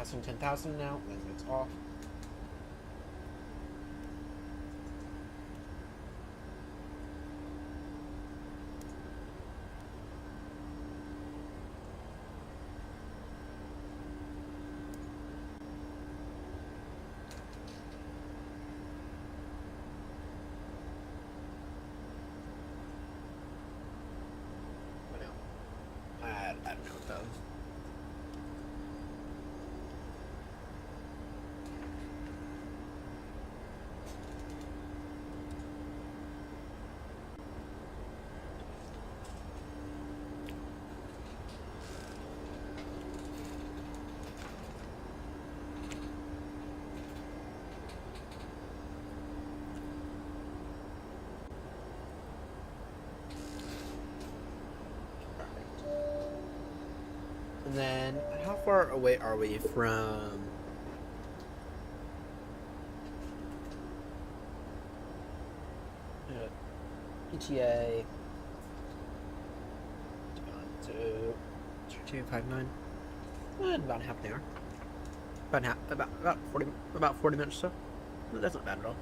less than 10,000 now, then it's off. I don't know what that was. And then, how far away are we from ETA? 259. About half an hour. About 40 minutes or so. That's not bad at all.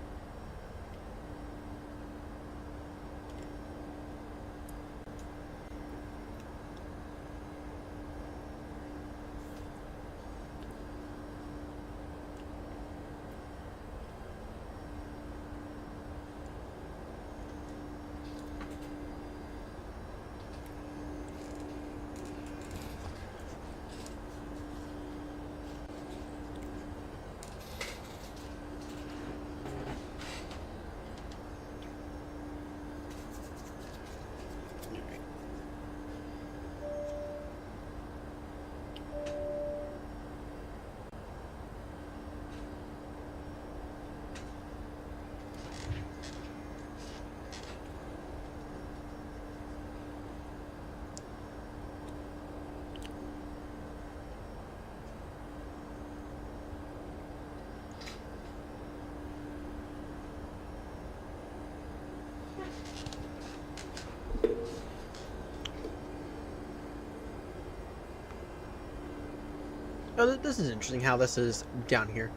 Oh, this is interesting how this is down here.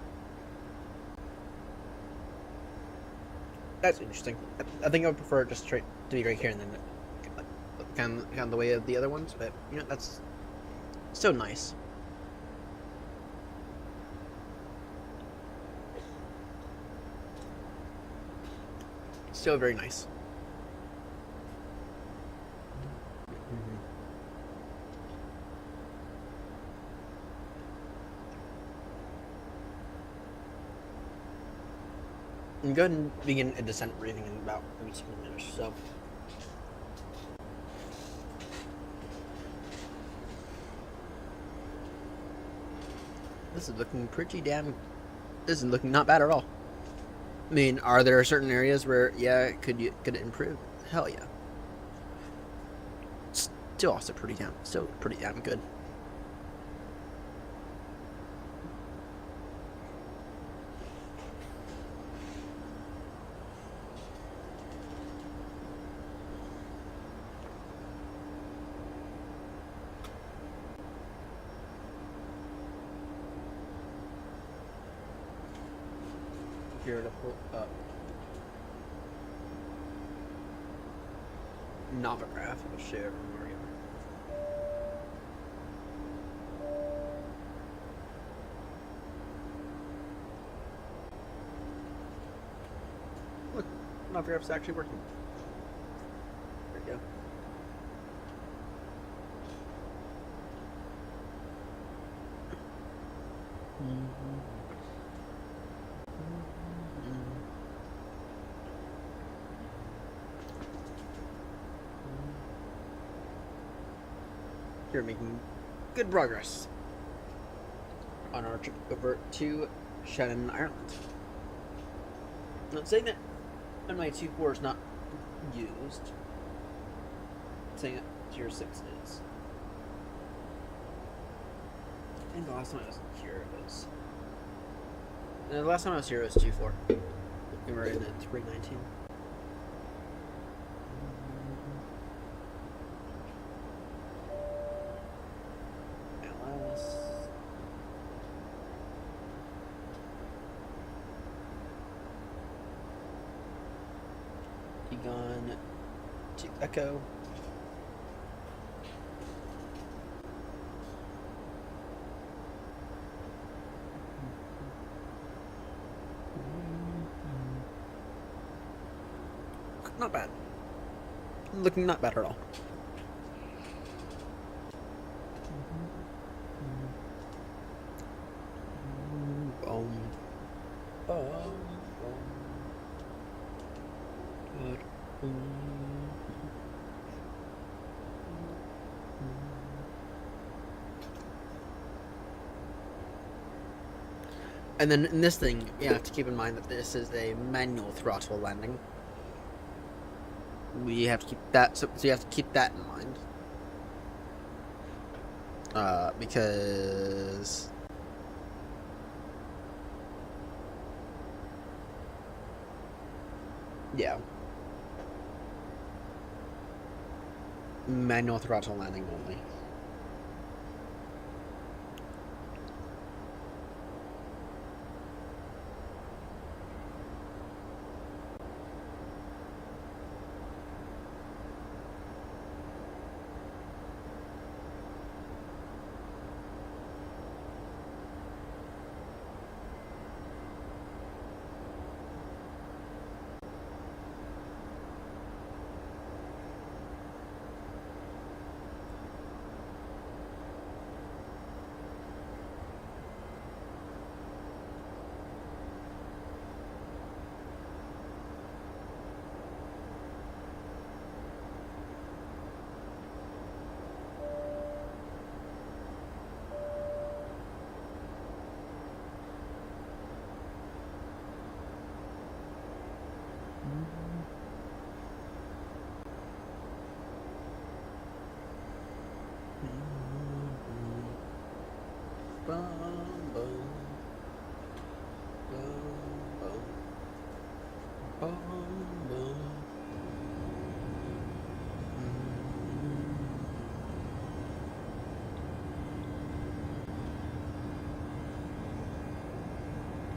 That's interesting. I think I would prefer just straight to be right here and then kind of the way of the other ones, but you know, that's so nice. Still very nice. And go ahead and begin a descent briefing in about maybe 2 minutes or so. This is looking pretty damn. This is looking not bad at all. I mean, are there certain areas where could it improve? Hell yeah. Still also pretty damn good. Here to pull up Novograph. I'll share where you are. Look, Novograph's actually working. There you go. You're making good progress on our trip over to Shannon, Ireland. Not saying that MI24 is not used. Saying that Tier 6 is. I think the last time I was here it was. No, the last time I was here it was 2-4. We were in the 319. begun to echo. Not bad. Looking not bad at all. And then in this thing, you have to keep in mind that this is a manual throttle landing. We have to keep that, so you have to keep that in mind. Because yeah, manual throttle landing only.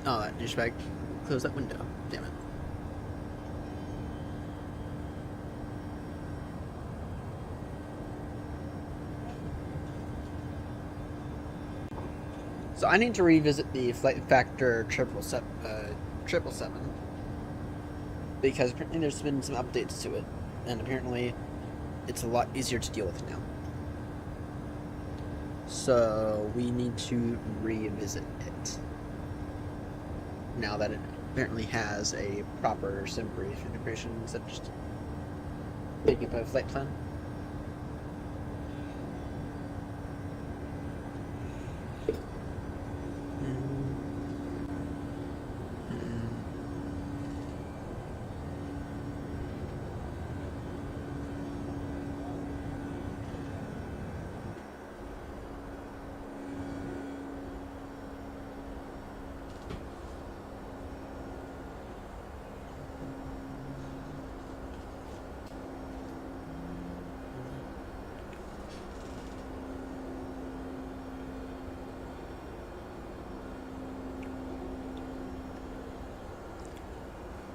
Oh, that douchebag closed that window. Damn it. So I need to revisit the Flight Factor 777 because apparently there's been some updates to it, and apparently it's a lot easier to deal with now. So we need to revisit it now that it apparently has a proper SimBrief integration instead of just picking up a flight plan.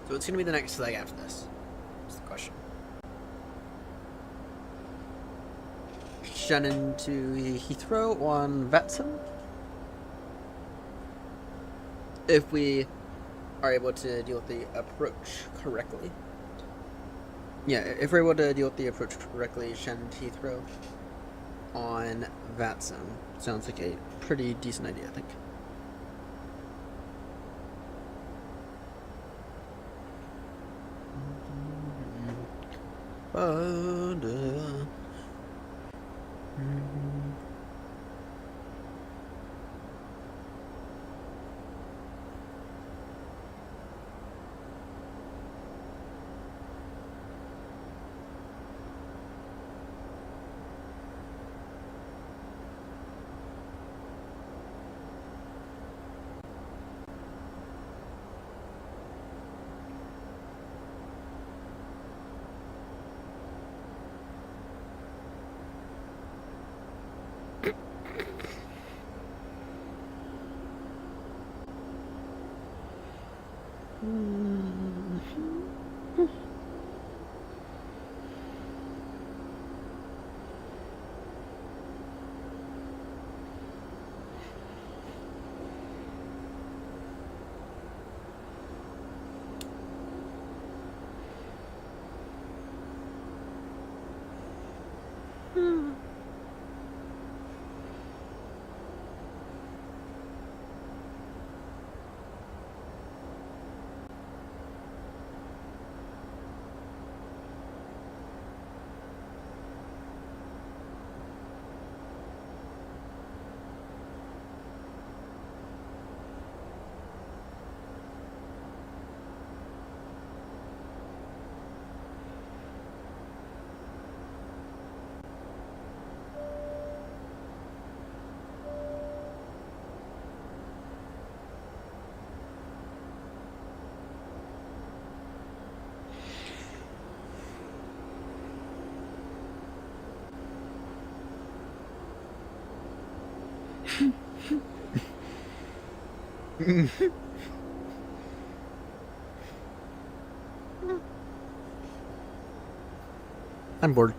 So what's going to be the next leg after this? That's the question. Shannon to Heathrow on Vatson. If we are able to deal with the approach correctly. Yeah, if we're able to deal with the approach correctly, Shannon to Heathrow on Vatson. Sounds like a pretty decent idea, I think. I'm bored.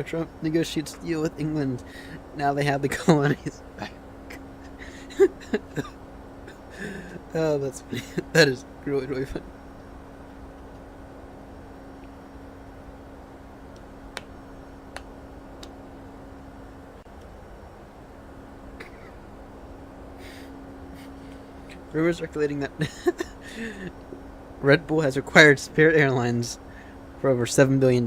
Trump negotiates deal with England. Now they have the colonies back. Oh, that's funny. That is really, really funny. Rumors circulating that Red Bull has acquired Spirit Airlines for over $7 billion.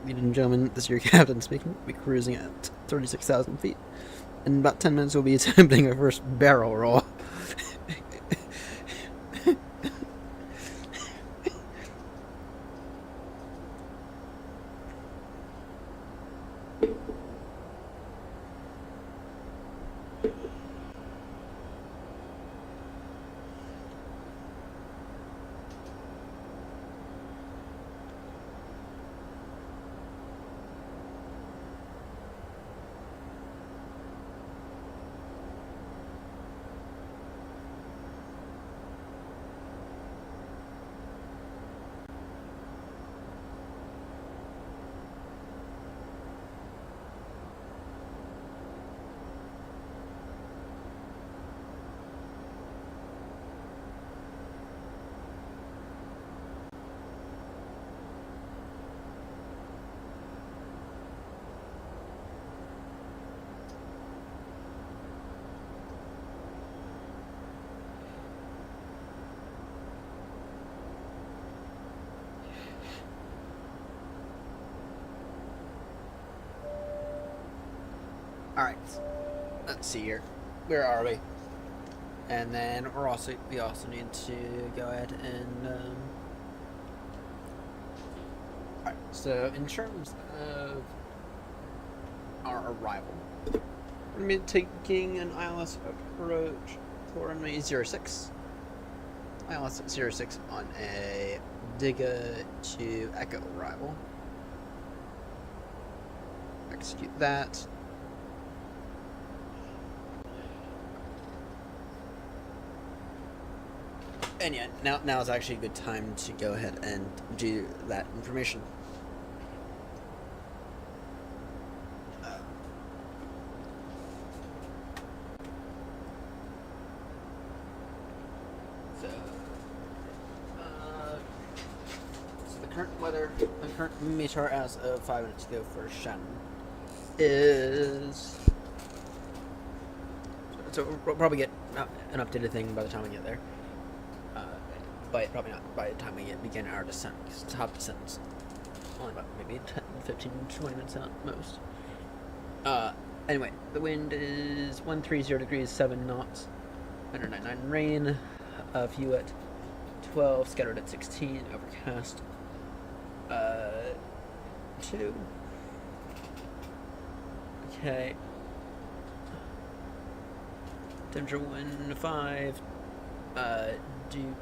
Ladies and gentlemen, this is your captain speaking. We'll be cruising at 36,000 feet. In about 10 minutes, we'll be attempting our first barrel roll. Alright, let's see here. Where are we? And then we also need to go ahead and alright, so in terms of our arrival, we're gonna be taking an ILS approach for runway 06. ILS 06 on a Digga to Echo arrival. Execute that. And yeah, now is actually a good time to go ahead and do that information. So the current weather, the current meteor as of 5 minutes ago for Shannon is. So we'll probably get an updated thing by the time we get there. But probably not by the time we begin our descent, because top descent's only about maybe 10, 15, 20 minutes at most. Anyway, the wind is 130 degrees, 7 knots. 199 rain. View at 12, scattered at 16, overcast 2. Okay. Temperature 1.5. Dew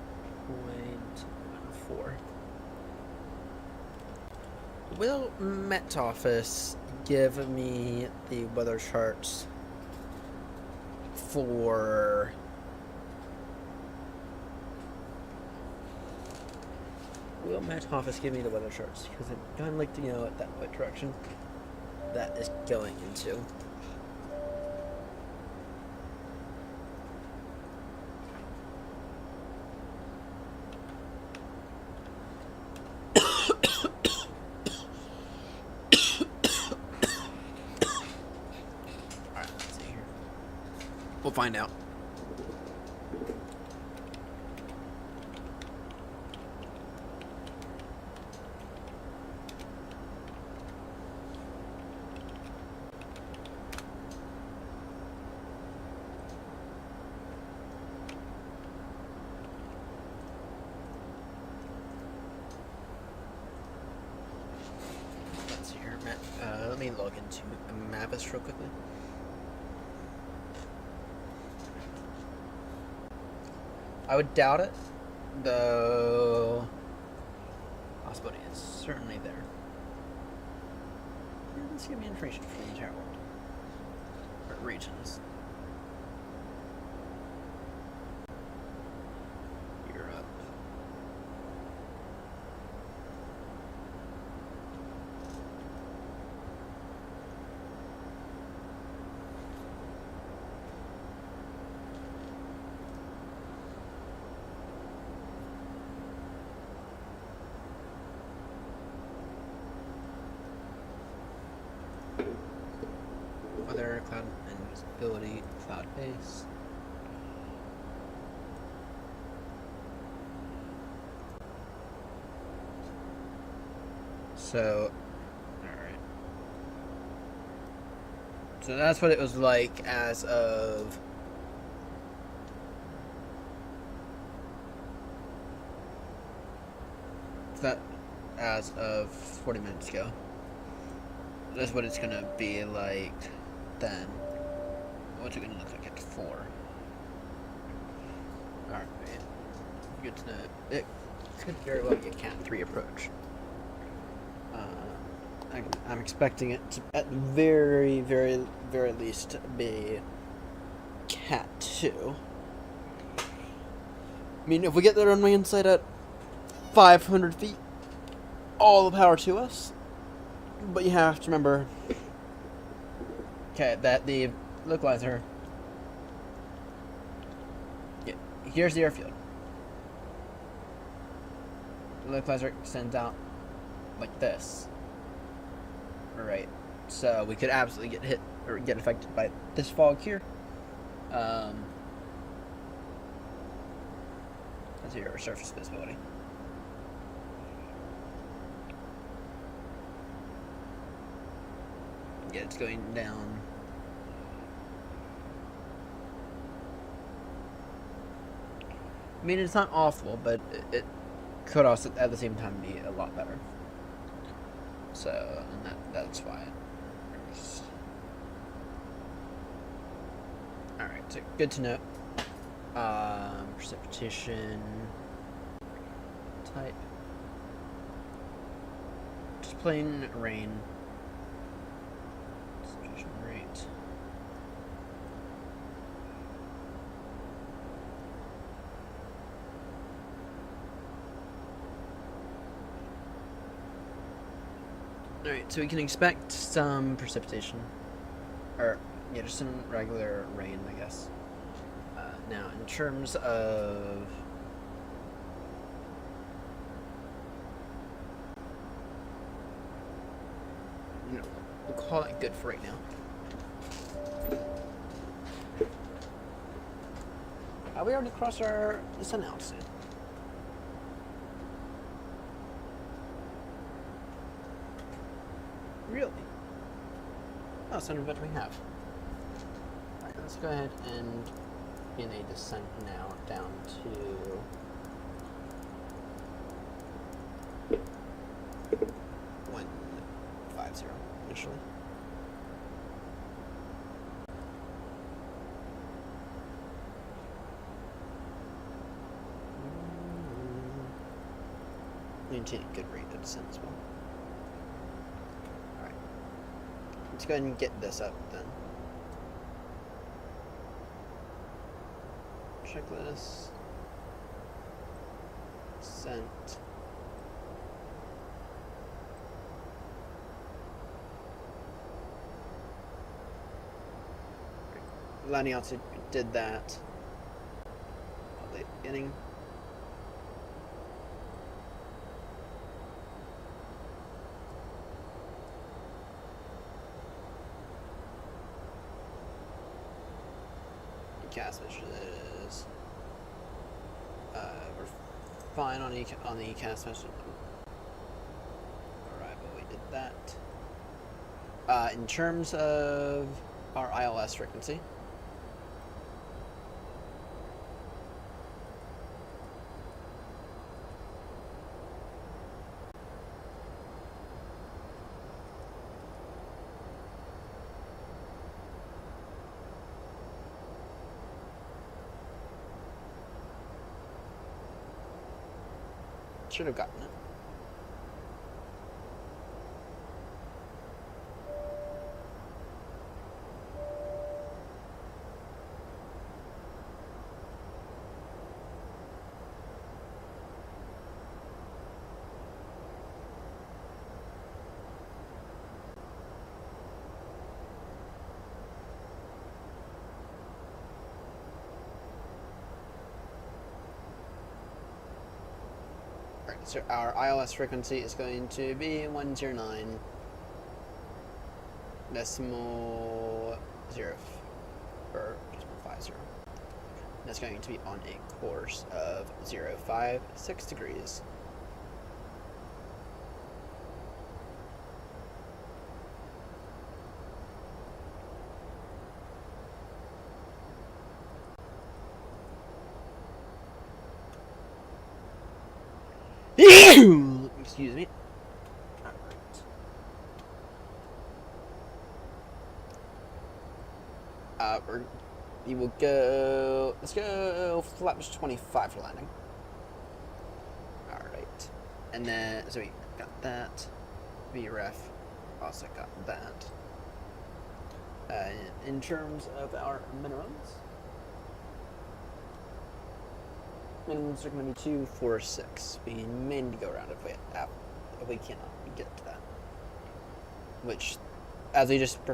point 1.4. Will Met Office give me the weather charts for Will Met Office give me the weather charts? Because I'd kind of like to know what direction that is going into. Alright, let's see here. We'll find out. Let me log into Mavis real quickly. I would doubt it, though. Possibility is certainly there. Let's give me information for the entire world or regions. Europe. Weather, cloud and visibility, cloud base. So, alright. So that's what it was like as of that as of 40 minutes ago. That's what it's gonna be like then. What's it gonna look like at 4? Alright, good to know. It could very well be a Cat 3 approach. I'm expecting it to, at the very, very, very least, be Cat 2. I mean, if we get the runway inside at 500 feet, all the power to us. But you have to remember, okay, that the localizer. Yeah, here's the airfield. The localizer extends out like this. Right, so we could absolutely get hit or get affected by this fog here. That's your surface visibility. Yeah, it's going down. I mean, it's not awful, but it could also at the same time be a lot better. So, and that's why. Alright, so good to know. Precipitation type. Just plain rain. Precipitation rate. Alright, so we can expect some precipitation. Or, yeah, just some regular rain, I guess. Now, in terms of... No, we'll call it good for right now. We already crossed our descent altitude. Really? Oh, so what we have. Alright, let's go ahead and in a descent now down to 150 initially. Maintain a good rate of descent as well. Alright. Let's go ahead and get this up then. Checklist. Sent. Landing altitude, we did that at the beginning. Cast messages. We're fine on the cast message. Arrival, we did that. In terms of our ILS frequency, should have gotten it. So our ILS frequency is going to be 109 decimal 0 or decimal 50. That's going to be on a course of 056 degrees. Excuse me. We will go. Let's go flaps 25 for landing. All right, and then so we got that. VREF also got that. In terms of our minimums. Minimums are going to be 246. We may need to go around if we cannot get to that. Which, as we just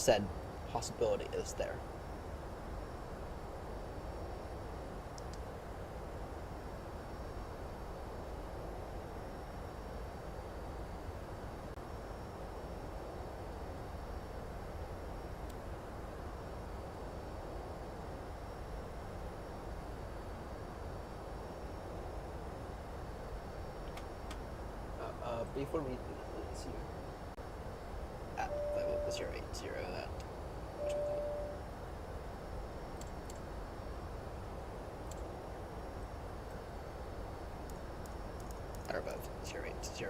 said, possibility is there. Before we do this here, at level 080, that which we call it, or above 080.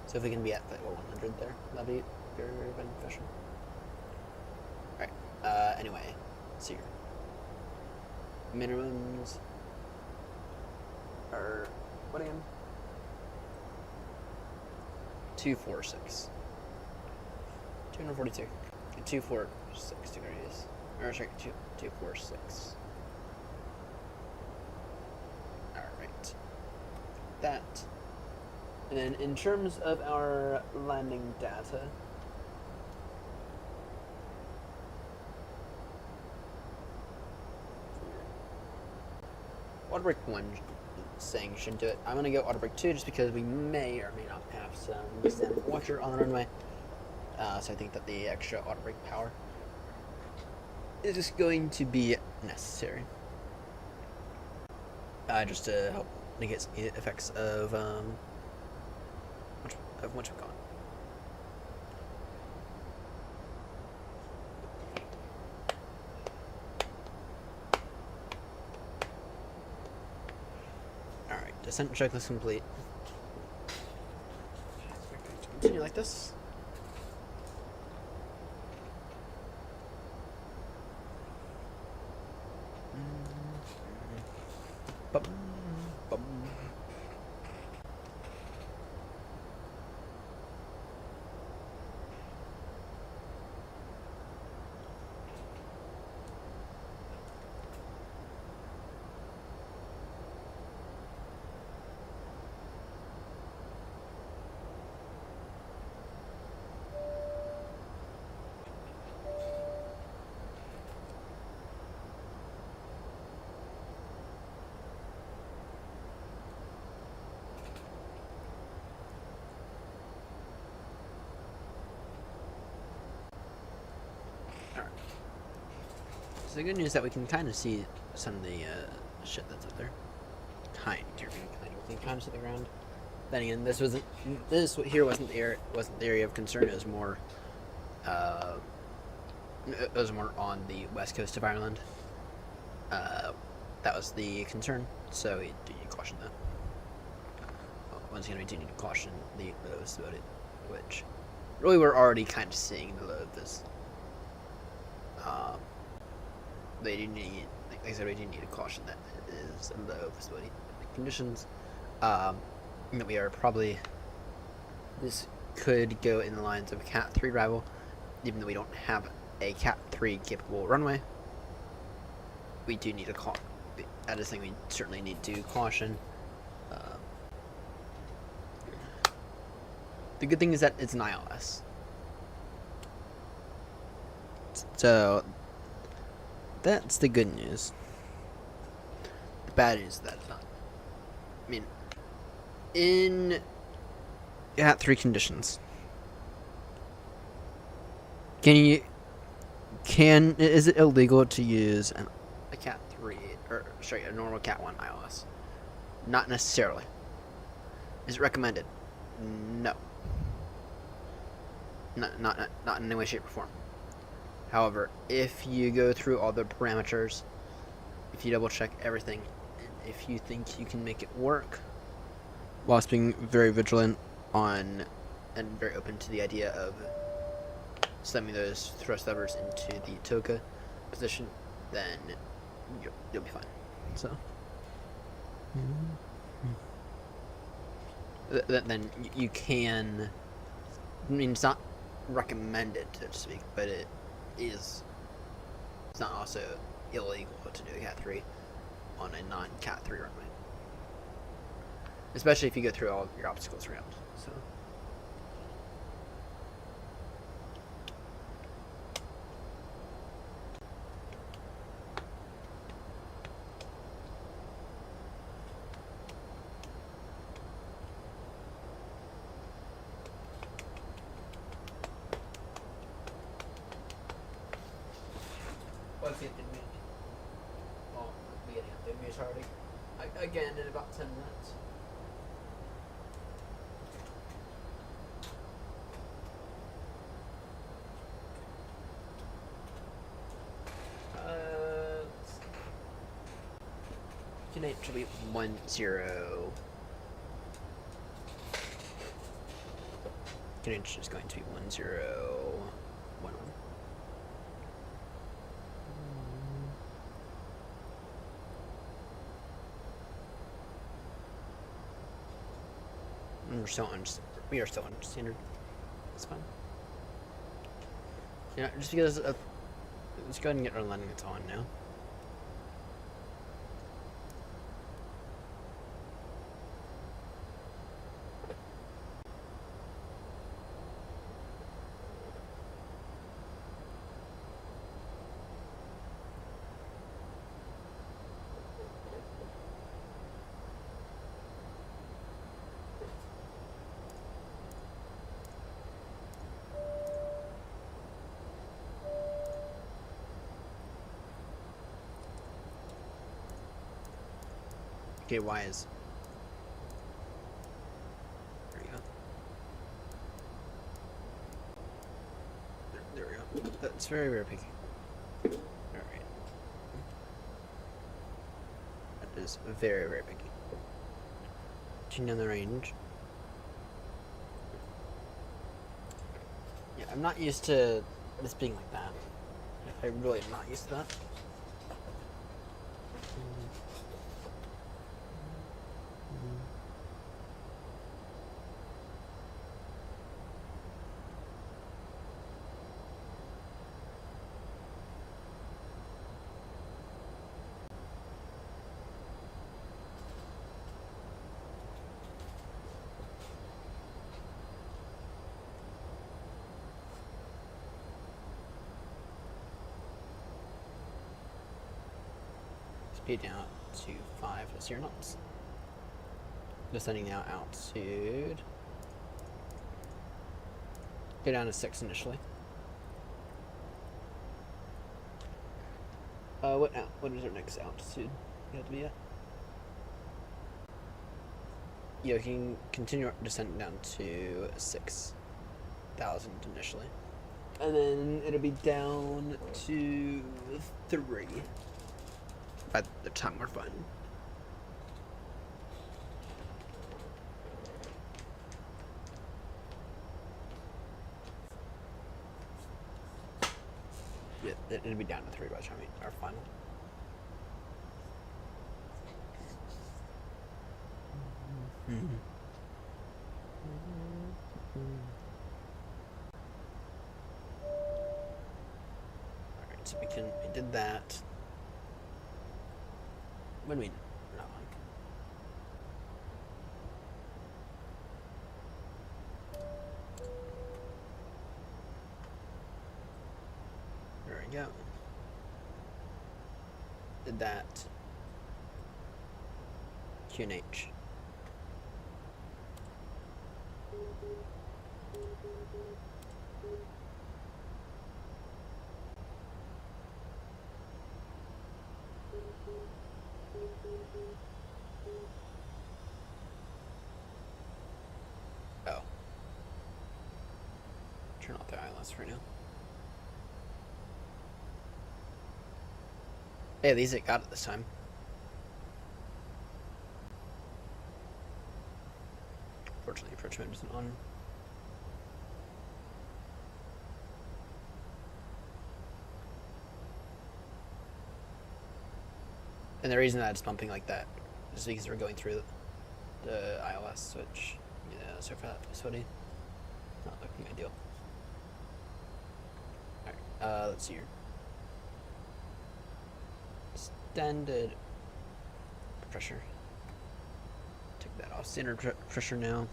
So if we can be at level 100 there, that'd be very, very beneficial. All right. Anyway, so here, minimums are what again? 246. 242. 246 degrees. Or sorry, 246. Alright. That. And then in terms of our landing data, auto break 1 saying should do it. I'm going to go auto break 2 just because we may or may not have some standard watcher on the runway. So I think that the extra auto brake power is just going to be necessary. Just to help negate the effects of what we've gone. Descent checklist complete. Continue like this. Bum, bum. So the good news is that we can kind of see some of the shit that's up there. We can kind of see the ground. Then again, this here wasn't the area of concern. It was more on the west coast of Ireland. That was the concern, so we do need to caution that. Once again, we do need to caution the lows about it, which really we're already kind of seeing the low of this. They do need, like I said, we do need to caution that it is low visibility conditions. That we are probably, this could go in the lines of a Cat 3 rival, even though we don't have a Cat 3 capable runway. We do need to caution. That is something we certainly need to caution. The good thing is that it's an ILS. So that's the good news. The bad news is that it's not. I mean, in Cat 3 conditions, is it illegal to use a Cat 3 or sorry, a normal Cat 1 ILS? Not necessarily. Is it recommended? No. Not in any way, shape, or form. However, if you go through all the parameters, if you double check everything, and if you think you can make it work, whilst being very vigilant on and very open to the idea of slamming those thrust levers into the toka position, then you'll be fine. So, then you can. I mean, it's not recommended, so to speak, but it's not also illegal to do a Cat 3 on a non-Cat 3 runway. Especially if you go through all of your obstacles around. So. Again, in about 10 minutes. Can actually 1-0. Can is going to be 1-0-1-1. We are still on standard. It's fine. Yeah, just because let's go ahead and get our landing. It's on now. Okay, why is... There we go. There we go. That's very, very picky. Alright. That is very, very picky. pushing down the range. Yeah, I'm not used to this being like that. I really am not used to that. Speed down to 5 0 knots. Descending now altitude. Go down to 6 initially. What is our next altitude you have to be at? Yeah, we can continue descending down to 6,000 initially. And then it'll be down to 3 by the time we're fine. Yeah, it'll be down to 3 by the time we are final. Alright, so we did that. When we not on. There we go. Did that. QNH. Oh. Turn off the ILS for now. Hey, at least it got it this time. Fortunately, approach mode isn't on. And the reason that it's bumping like that is because we're going through the ILS switch. Yeah, so for that facility, not looking ideal. Alright, let's see here. Standard pressure. Take that off. Standard pressure now.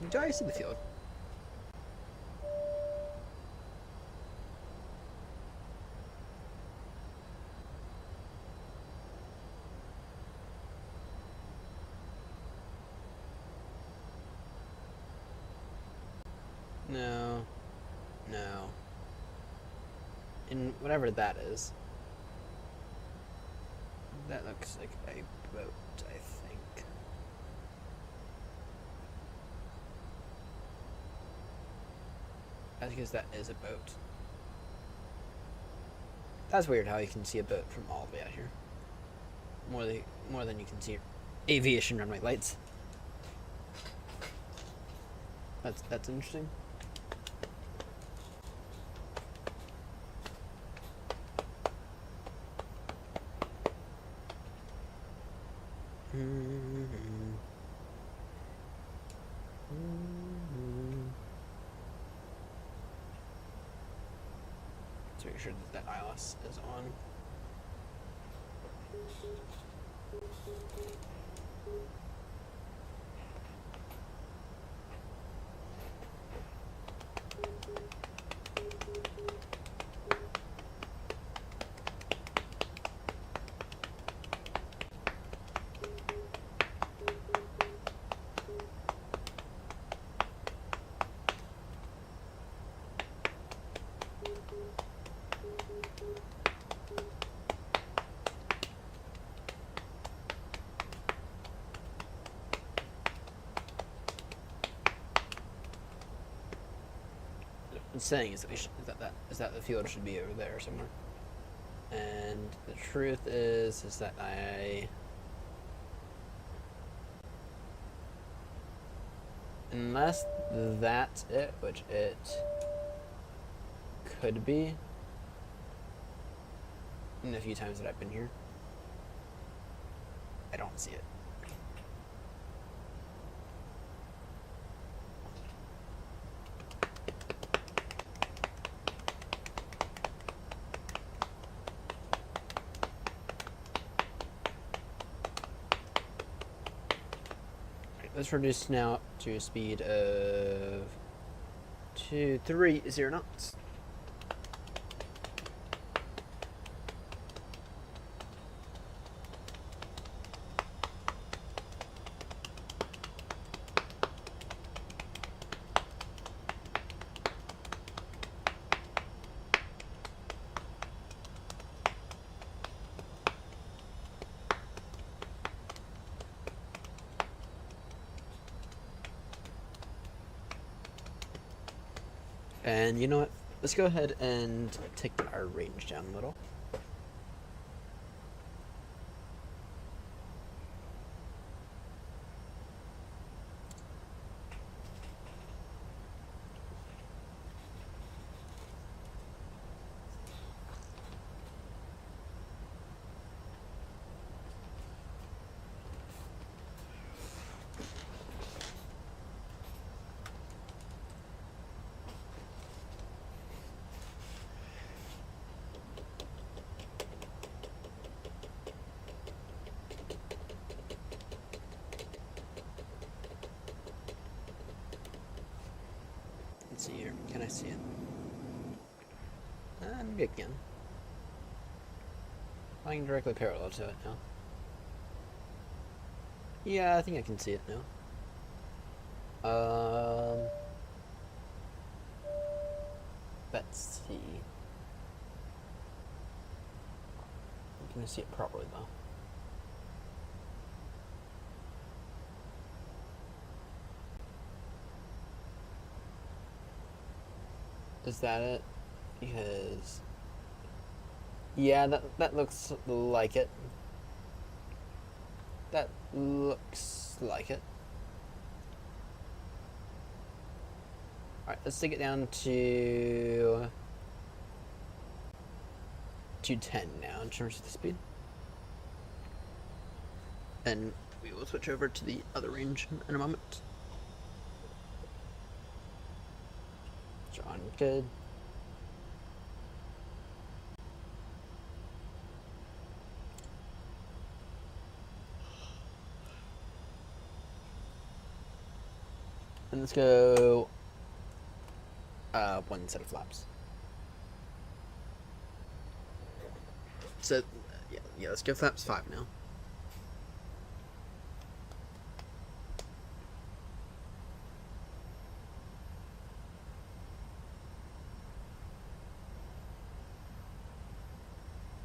Do I see the field? No. No. And whatever that is. That looks like a boat, I think. That's because that is a boat. That's weird how you can see a boat from all the way out here. More than you can see aviation runway lights. That's interesting. So make sure that ILS is on. saying is that that the field should be over there somewhere. And the truth is that unless that's it, which it could be in the few times that I've been here, I don't see it. Let's reduce now to a speed of 230 knots. And you know what? Let's go ahead and take our range down a little. Let's see here. Can I see it? Maybe I can. Flying directly parallel to it now. Yeah, I think I can see it now. Let's see. I'm gonna see it properly though. Is that it? Because yeah, that looks like it. That looks like it. Alright, let's take it down to 210 now in terms of the speed. And we will switch over to the other range in a moment. John, good. And let's go one set of flaps. So yeah, let's go flaps 5 now.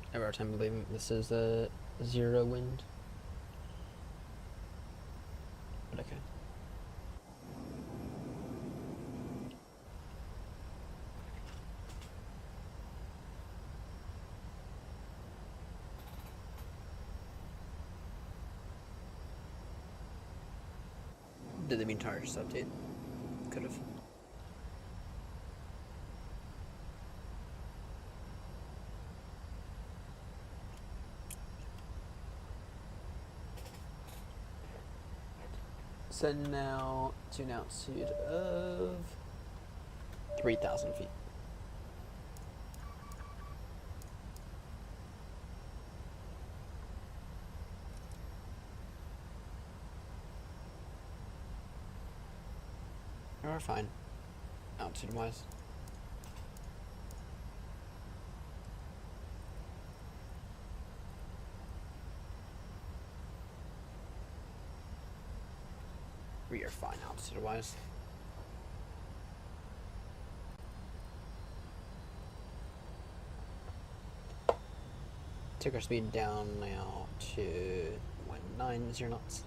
I have a hard time believing this is a 0 wind. But okay. Did they mean tire just update? Could have. So now to an altitude of 3,000 feet. We're fine, altitude-wise. We are fine, altitude-wise. Take our speed down now to 190 knots.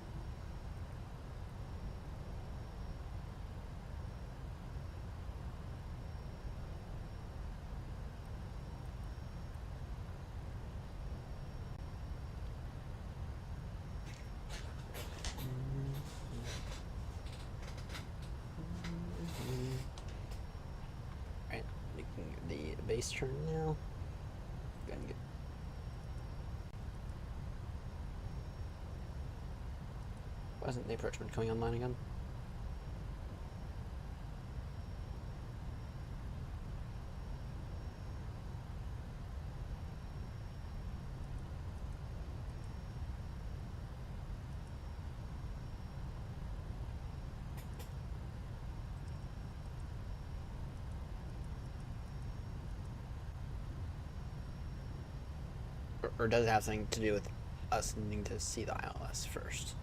base turn now. Go ahead and get. Why isn't the approachment coming online again? Or does it have something to do with us needing to see the ILS first?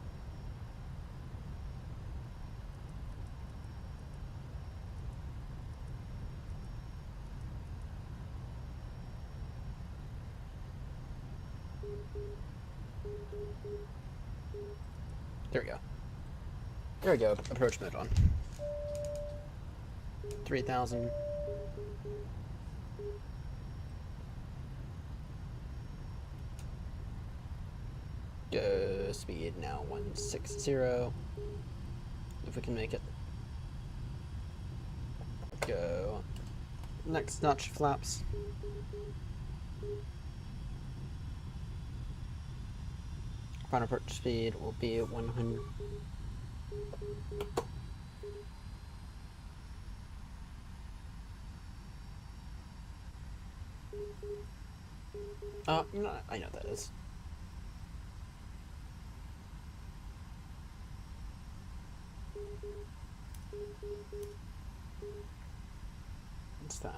There we go. There we go. Approach mode on. 3,000. Go speed now 160. If we can make it. Go. Next notch flaps. Final approach speed will be 100. You know, I know what that is. What's that?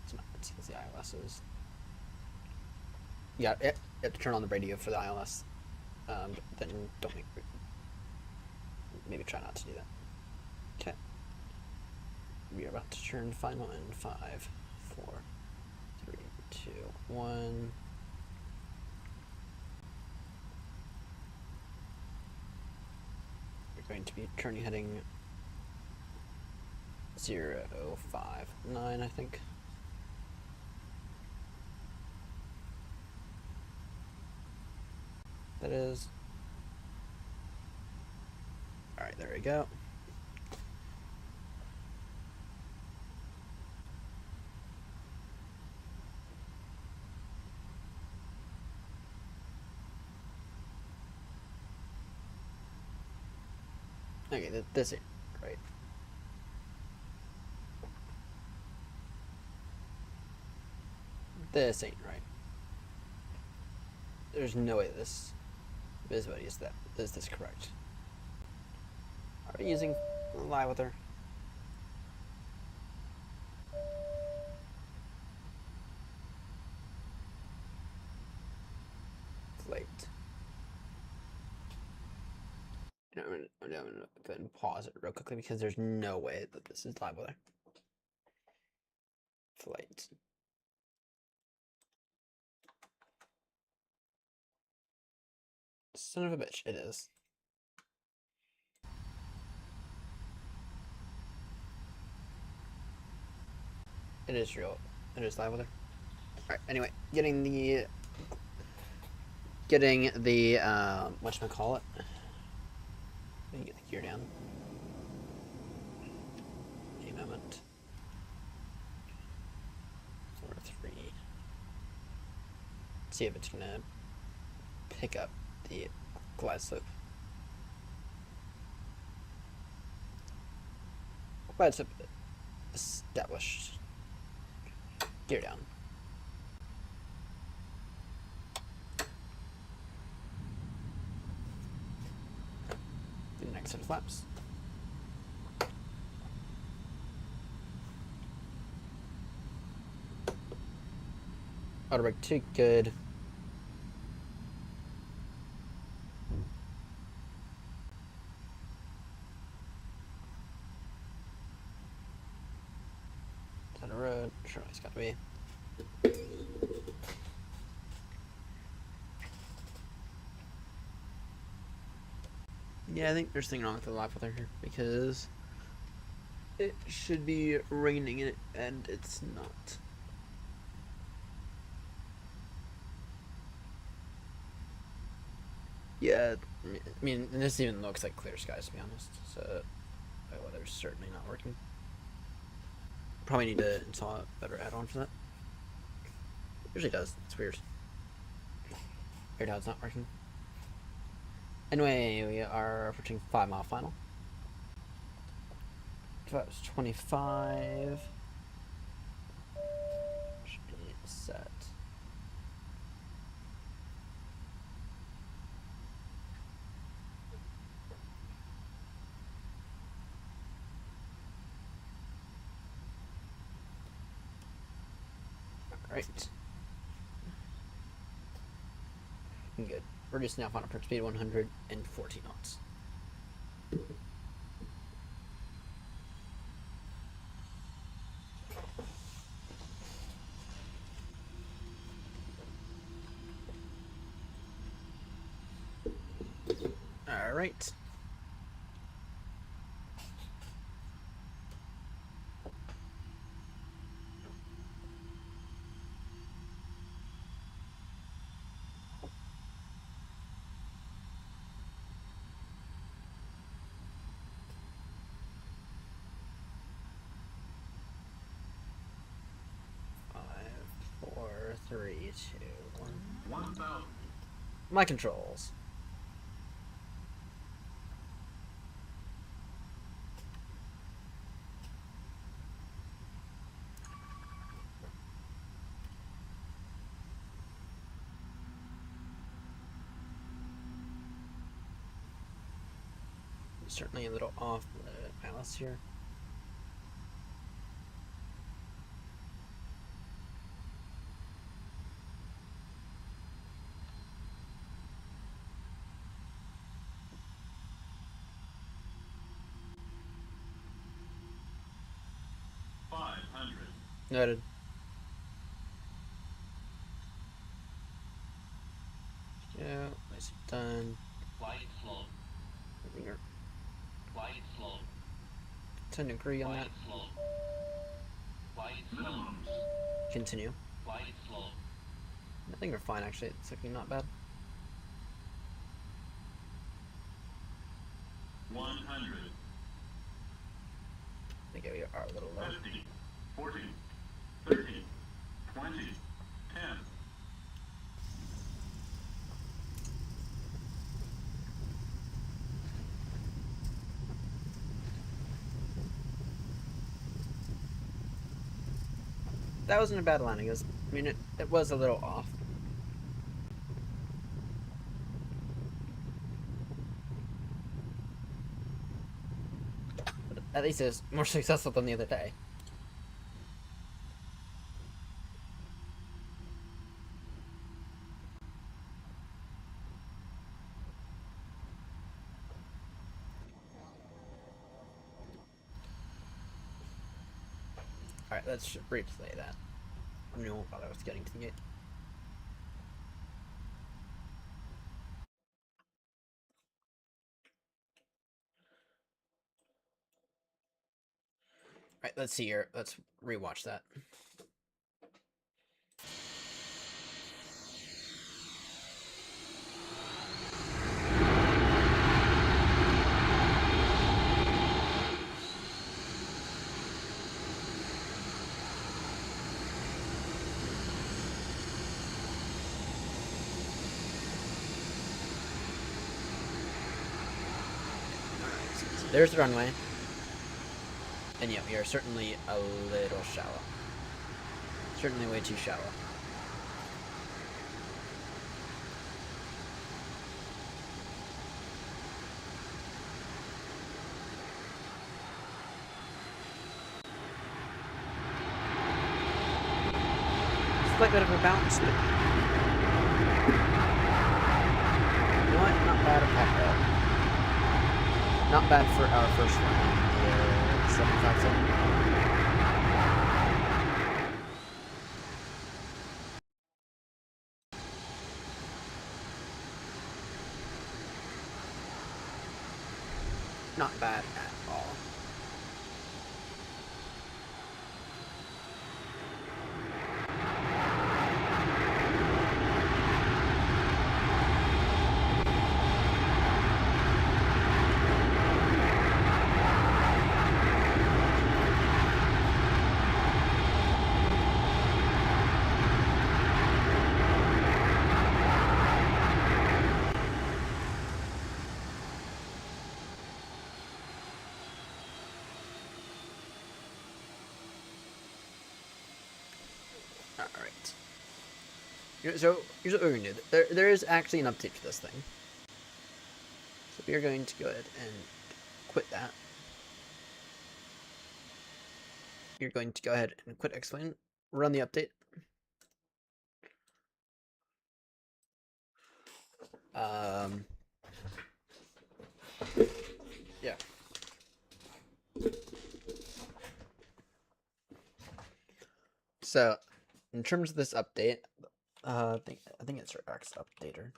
It's not. It's the ILS is. Yeah, you have to turn on the radio for the ILS. Then don't make. Maybe try not to do that. Okay. We are about to turn final in 5, 4, 3, 2, 1. We're going to be turning heading 059, I think. That is. Alright, there we go. Okay, this ain't right. This ain't right. There's no way this visibility is this correct. Are we using live with her? Late. I'm gonna go ahead and pause it real quickly because there's no way that this is live with her. Flight. Son of a bitch, it is. It is real. It is live with her. Alright, anyway, getting the whatchamacallit. Let me get the gear down. A moment. 4, 3. See if it's gonna pick up the glide slope. Glide slope established. Gear down. The next set of flaps. Auto brake 2, good. Is that a road? Sure, it's got to be. Yeah, I think there's something wrong with the live with her here because it should be raining in it and it's not. Yeah, I mean, this even looks like clear skies to be honest, so the weather's certainly not working. Probably need to install a better add-on for that. Usually does. It's weird. Weird how it's not working. Anyway, we are approaching 5 mile final. So that was 25. Should be set. Alright. Good. We're just now final approach speed 140 knots. Alright. Five, four, three, two, one. 1,000. My controls. Certainly a little off the balance here. Noted. Yeah, nice done. Flight slow. Ringer. Flight slow. Tend to agree on that. Slow. Flight slow. Continue. Flight slow. I think we're fine actually. It's looking not bad. 100. I think we are a little low. 50. 40. 30. 20. 10. That wasn't a bad landing. I mean, it was a little off. But at least it was more successful than the other day. Alright, let's replay that. I don't know what I was getting to the gate. Alright, let's see here. Let's rewatch that. So there's the runway. And yeah, we are certainly a little shallow. Certainly way too shallow. Slight bit of a bounce, but you know what? Not bad at that. Not bad for our first one. 757. Not bad at all. So here's what we're gonna do. There is actually an update to this thing. So we are going to go ahead and quit that. You're going to go ahead and quit Explain. Run the update. Yeah. So, in terms of this update, I think it's our X updater.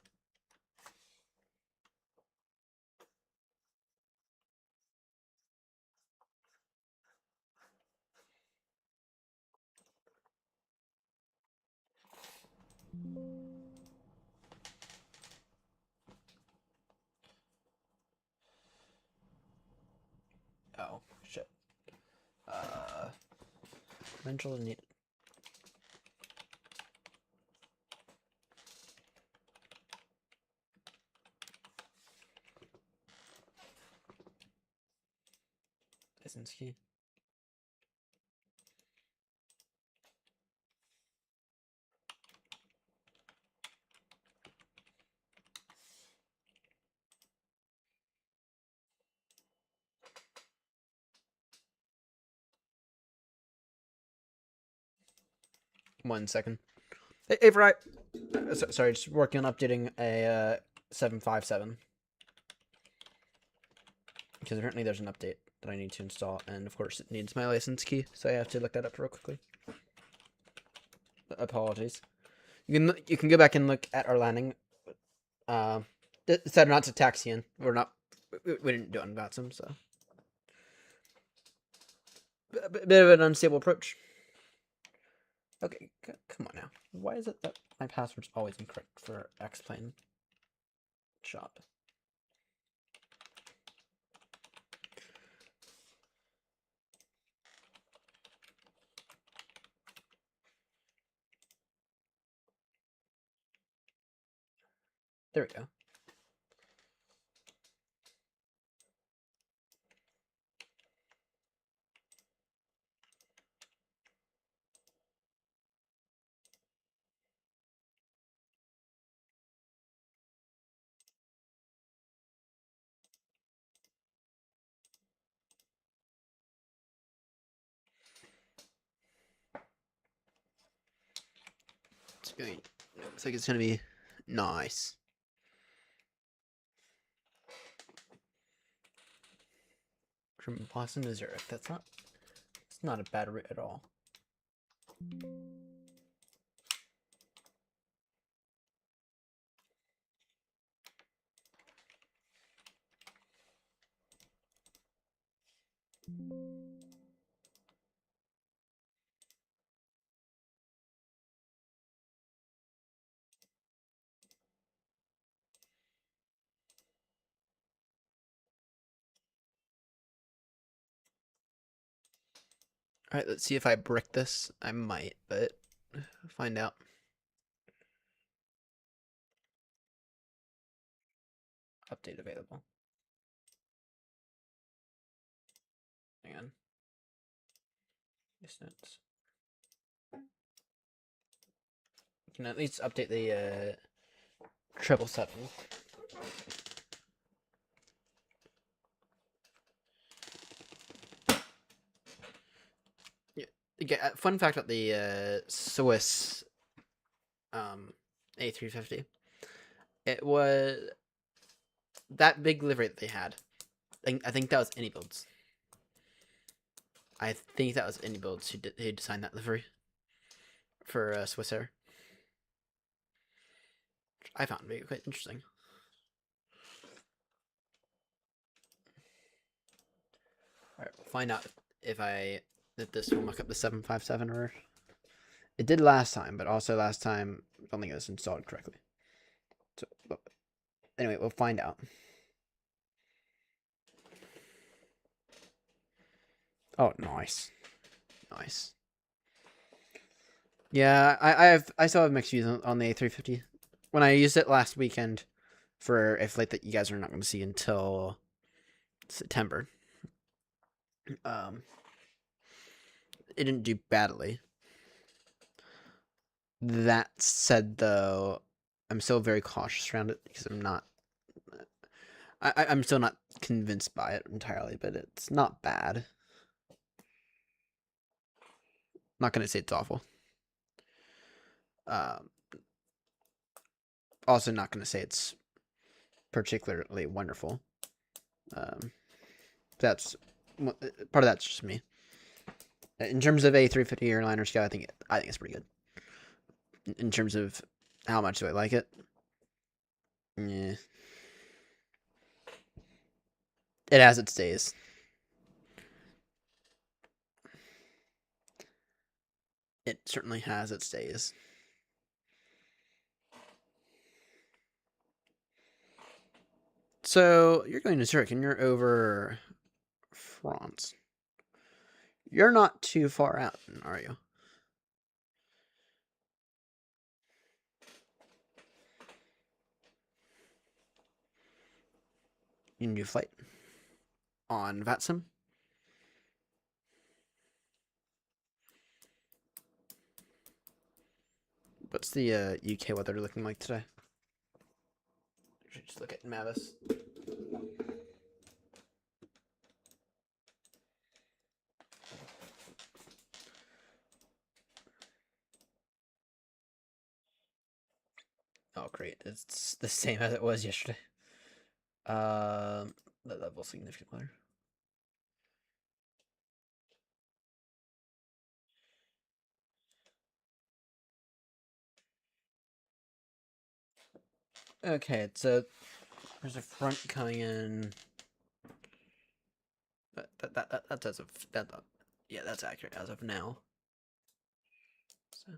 Oh shit. Credential needed. License key. One second. Hey, right. Sorry, just working on updating a 757. Because apparently there's an update that I need to install, and of course it needs my license key, so I have to look that up real quickly. Apologies. You can go back and look at our landing. Decided not to taxi in. We didn't do it on Vatsum, so bit of an unstable approach. Okay, come on now. Why is it that my password's always incorrect for X-Plane shop? There we go. Looks like it's gonna be nice. From Boston to Zurich. It's not a bad route at all. Alright, let's see if I brick this. I might, but find out. Update available. Hang on. Distance. You can at least update the 777. Yeah, fun fact about the Swiss A350. It was that big livery that they had. I think that was any builds. I think that was any builds who designed that livery for Swiss Air. I found it quite interesting. Alright, we'll find out if this will muck up the 757 or it did last time, but also last time I don't think it was installed correctly. So anyway, we'll find out. Oh, nice. Nice. Yeah, I still have mixed views on the A350. When I used it last weekend for a flight that you guys are not going to see until September, it didn't do badly. That said, though, I'm still very cautious around it because I'm not. I'm still not convinced by it entirely, but it's not bad. Not gonna say it's awful. Also, not gonna say it's particularly wonderful. That's part of that's just me. In terms of a 350 airliner scale, I think it's pretty good. In terms of how much do I like it? Yeah. It has its days. It certainly has its days. So, you're going to Zurich and you're over France. You're not too far out, are you? You can do flight on Vatsum. What's the UK weather looking like today? Should just look at Mavis. Oh, great! It's the same as it was yesterday. The level significant weather. Okay, so there's a front coming in. That's as of that. Yeah, that's accurate as of now. So.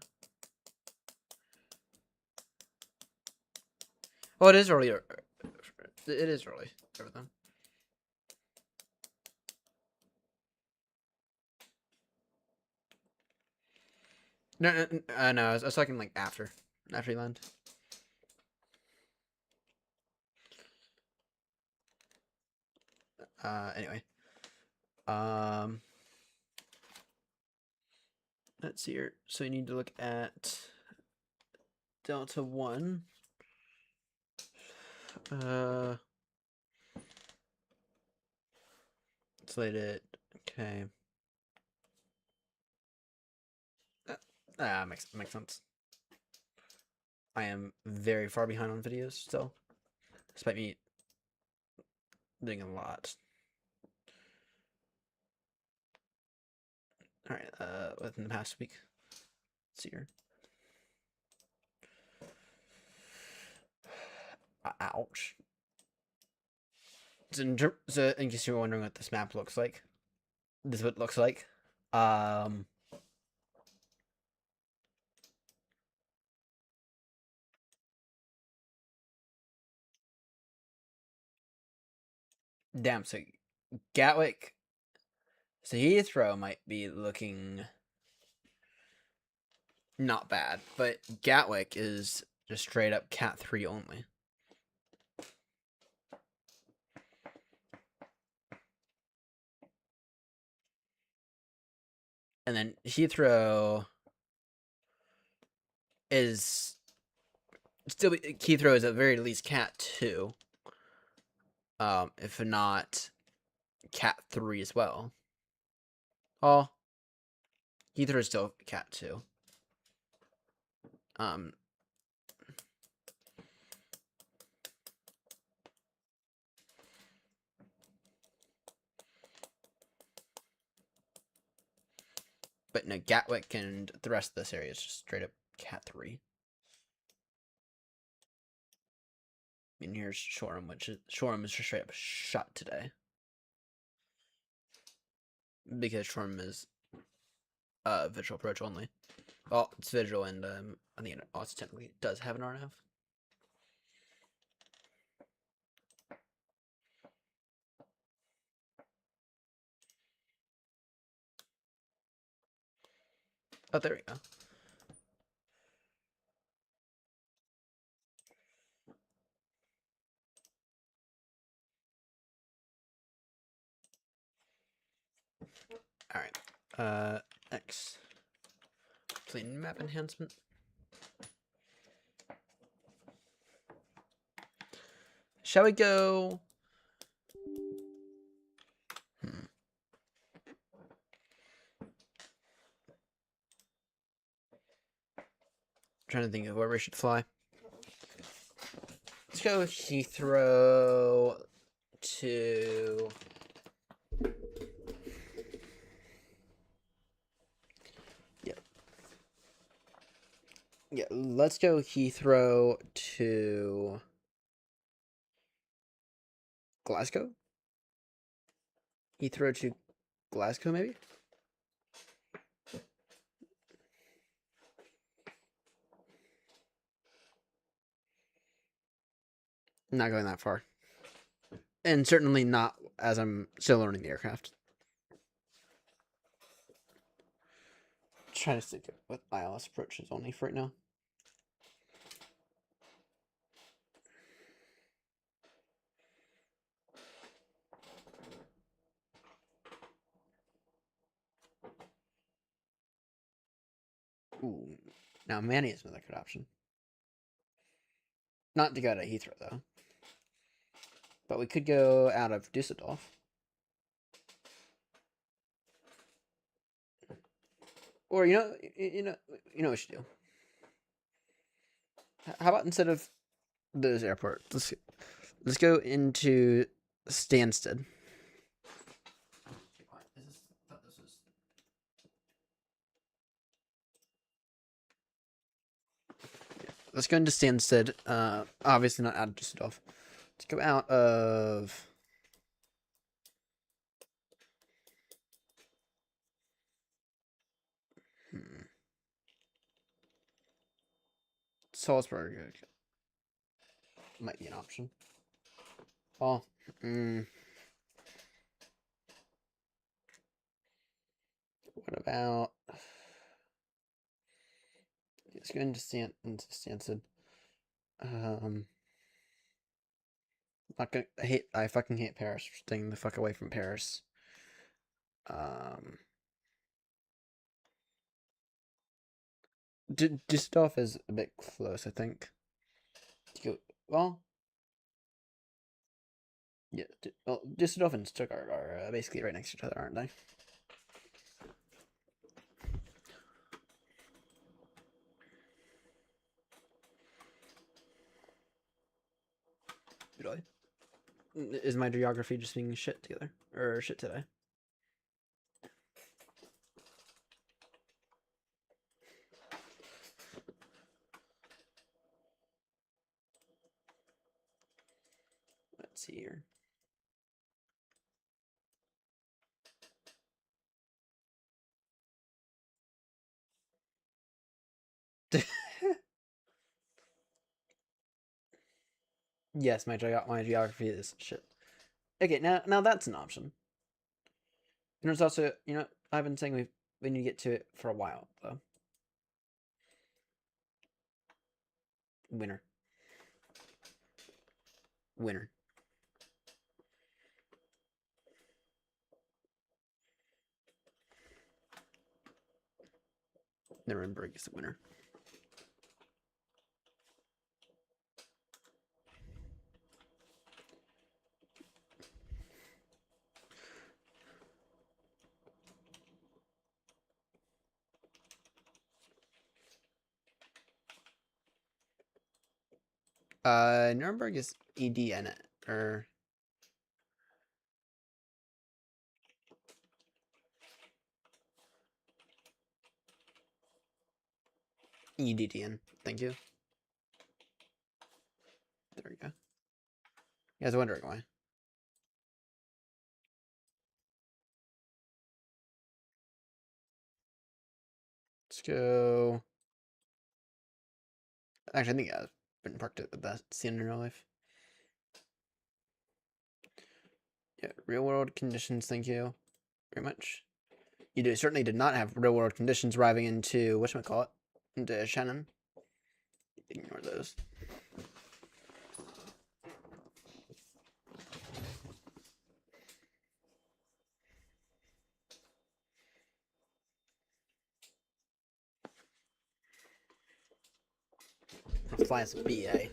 Oh, it is early. It is early for them. No. I was talking like after you land. Anyway. Let's see here. So you need to look at Delta 1. Slated. Okay. Makes sense. I am very far behind on videos still, despite me doing a lot. All right. Within the past week. Let's see here. Ouch. So in case you're wondering what this map looks like, this is what it looks like. Damn. So Gatwick. So Heathrow might be looking not bad, but Gatwick is just straight up Cat 3 only. And then Heathrow is still Heathrow is at very least Cat 2. If not Cat 3 as well. Oh, Heathrow is still Cat 2. But no, Gatwick and the rest of this area is just straight up Cat 3. I mean, here's Shoreham, Shoreham is just straight up shut today. Because Shoreham is visual approach only. Well, it's visual and I think it also technically does have an RNF. Oh, there we go. All right. Next, plane map enhancement. Shall we go? Trying to think of where we should fly. Let's go Heathrow to... Yeah, let's go Heathrow to Glasgow? Heathrow to Glasgow, maybe? Not going that far. And certainly not as I'm still learning the aircraft. Trying to stick with ILS approaches only for right now. Ooh, now Manny is another good option. Not to go to Heathrow though, but we could go out of Düsseldorf. Or you know what we should do. How about instead of those airports, let's go into Stansted. Let's go into Stansted. Obviously not out of Düsseldorf. Let's go out of... Salzburg might be an option. Oh, what about... Let's go into Stansted. Not gonna... I fucking hate Paris. Staying the fuck away from Paris. Düsseldorf is a bit close, I think. Well, yeah. Well, Düsseldorf and Stuttgart are basically right next to each other, aren't they? Really? Is my geography just being shit together or shit today? Let's see here. Yes, my geography is shit. Okay, now that's an option. And there's also, I've been saying we need to get to it for a while though. Winner. Nuremberg is the winner. Nuremberg is EDN or EDDN. Thank you. There we go. You guys are wondering why. Let's go. Actually, I think I've been parked at the best scene in real life. Yeah, real world conditions. Thank you very much. You certainly did not have real world conditions arriving into whatchamacallit, into Shannon. Ignore those. I'll fly as a BA.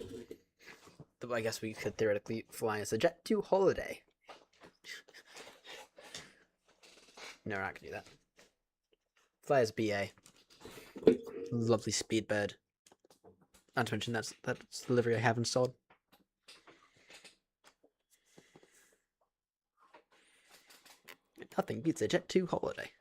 I guess we could theoretically fly as a Jet 2 Holiday. No, we're not gonna do that. Fly as BA. Lovely speed bird. Not to mention that's the livery I have installed. Nothing beats a Jet 2 Holiday.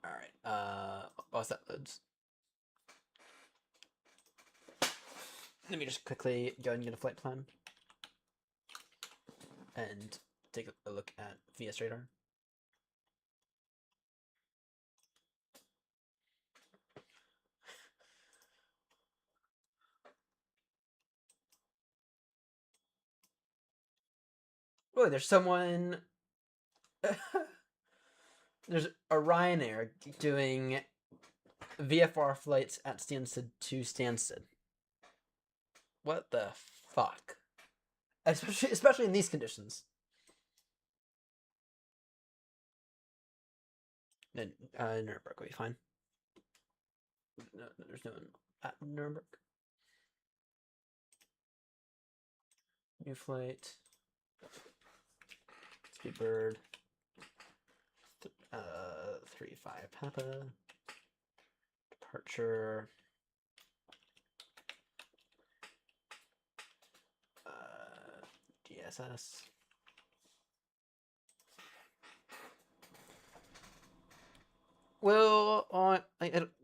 Alright, whilst that loads. Let me just quickly go and get a flight plan. And take a look at VS radar. Oh, there's someone. There's a Ryanair doing VFR flights at Stansted to Stansted. What the fuck? Especially in these conditions. Then Nuremberg will be fine. No, there's no one at Nuremberg. New flight. Speedbird. 3-5 Papa. Departure. DSS. Well,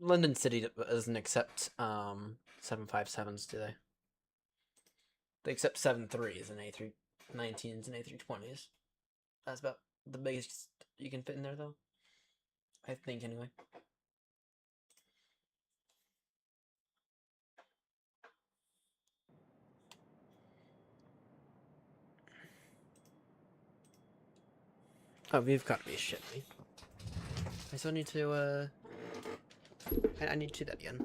London City doesn't accept 757s, do they? They accept 7.3s and A319s and A320s. That's about the biggest you can fit in there, though. I think, anyway. Oh, we've got to be shitting me. I still need to, I need to do that again.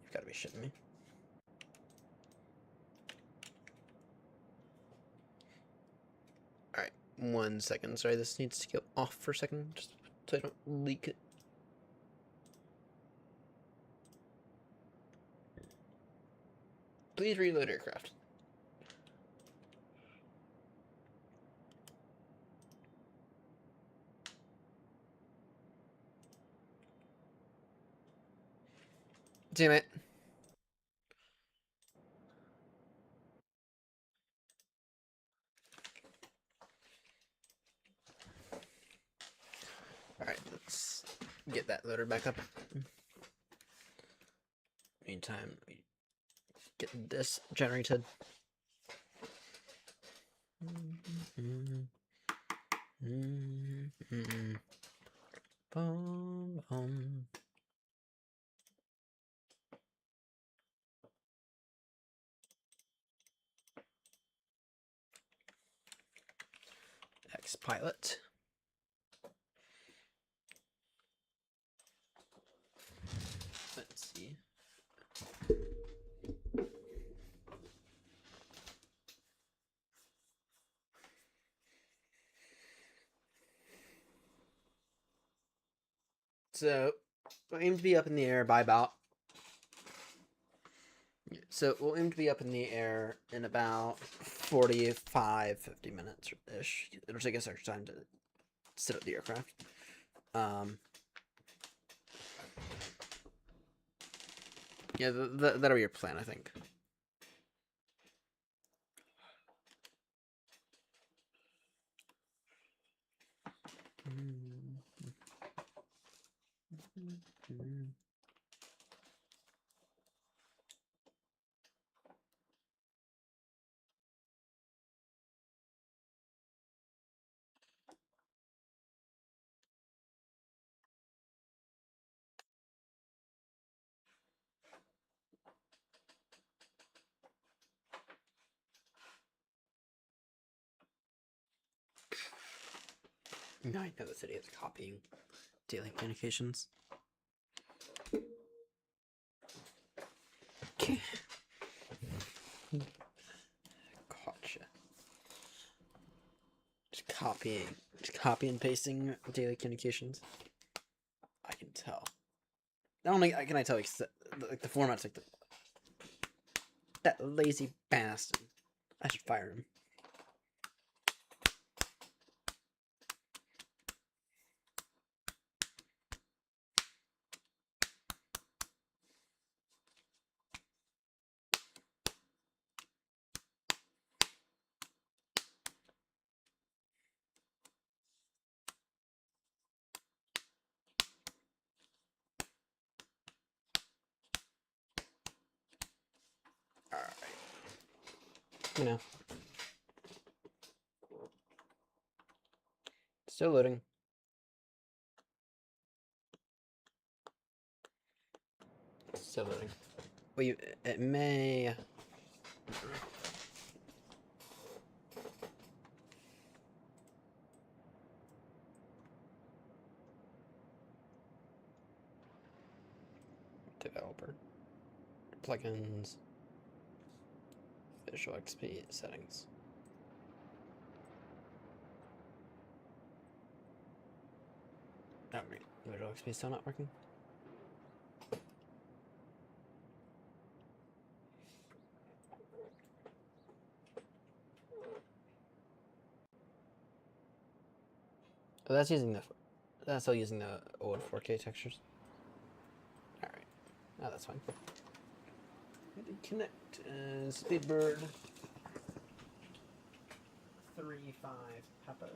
You've got to be shitting me. Alright, 1 second. Sorry, this needs to go off for a second, just so I don't leak it. Please reload aircraft. Damn it. Alright, let's get that loader back up. Meantime, we get this generated. Bum, bum. X-Pilot. Let's see. So, we'll aim to be up in the air by about... So, we'll aim to be up in the air in about 45, 50 minutes-ish. It'll take us extra time to set up the aircraft. Yeah, that'll be your plan, I think. No, I know this idiot's copying daily communications. Okay. Gotcha. copy and pasting daily communications. I can tell. Not only can I tell, like the format's like that lazy bastard. I should fire him. Alright. You know. Still loading. Still loading. Well, it may... Developer. Plugins. Visual XP settings. Oh, wait. Visual XP still not working? Oh, that's still using the old 4K textures. Alright. Oh, that's fine. Connect Speedbird 3.5 Papa.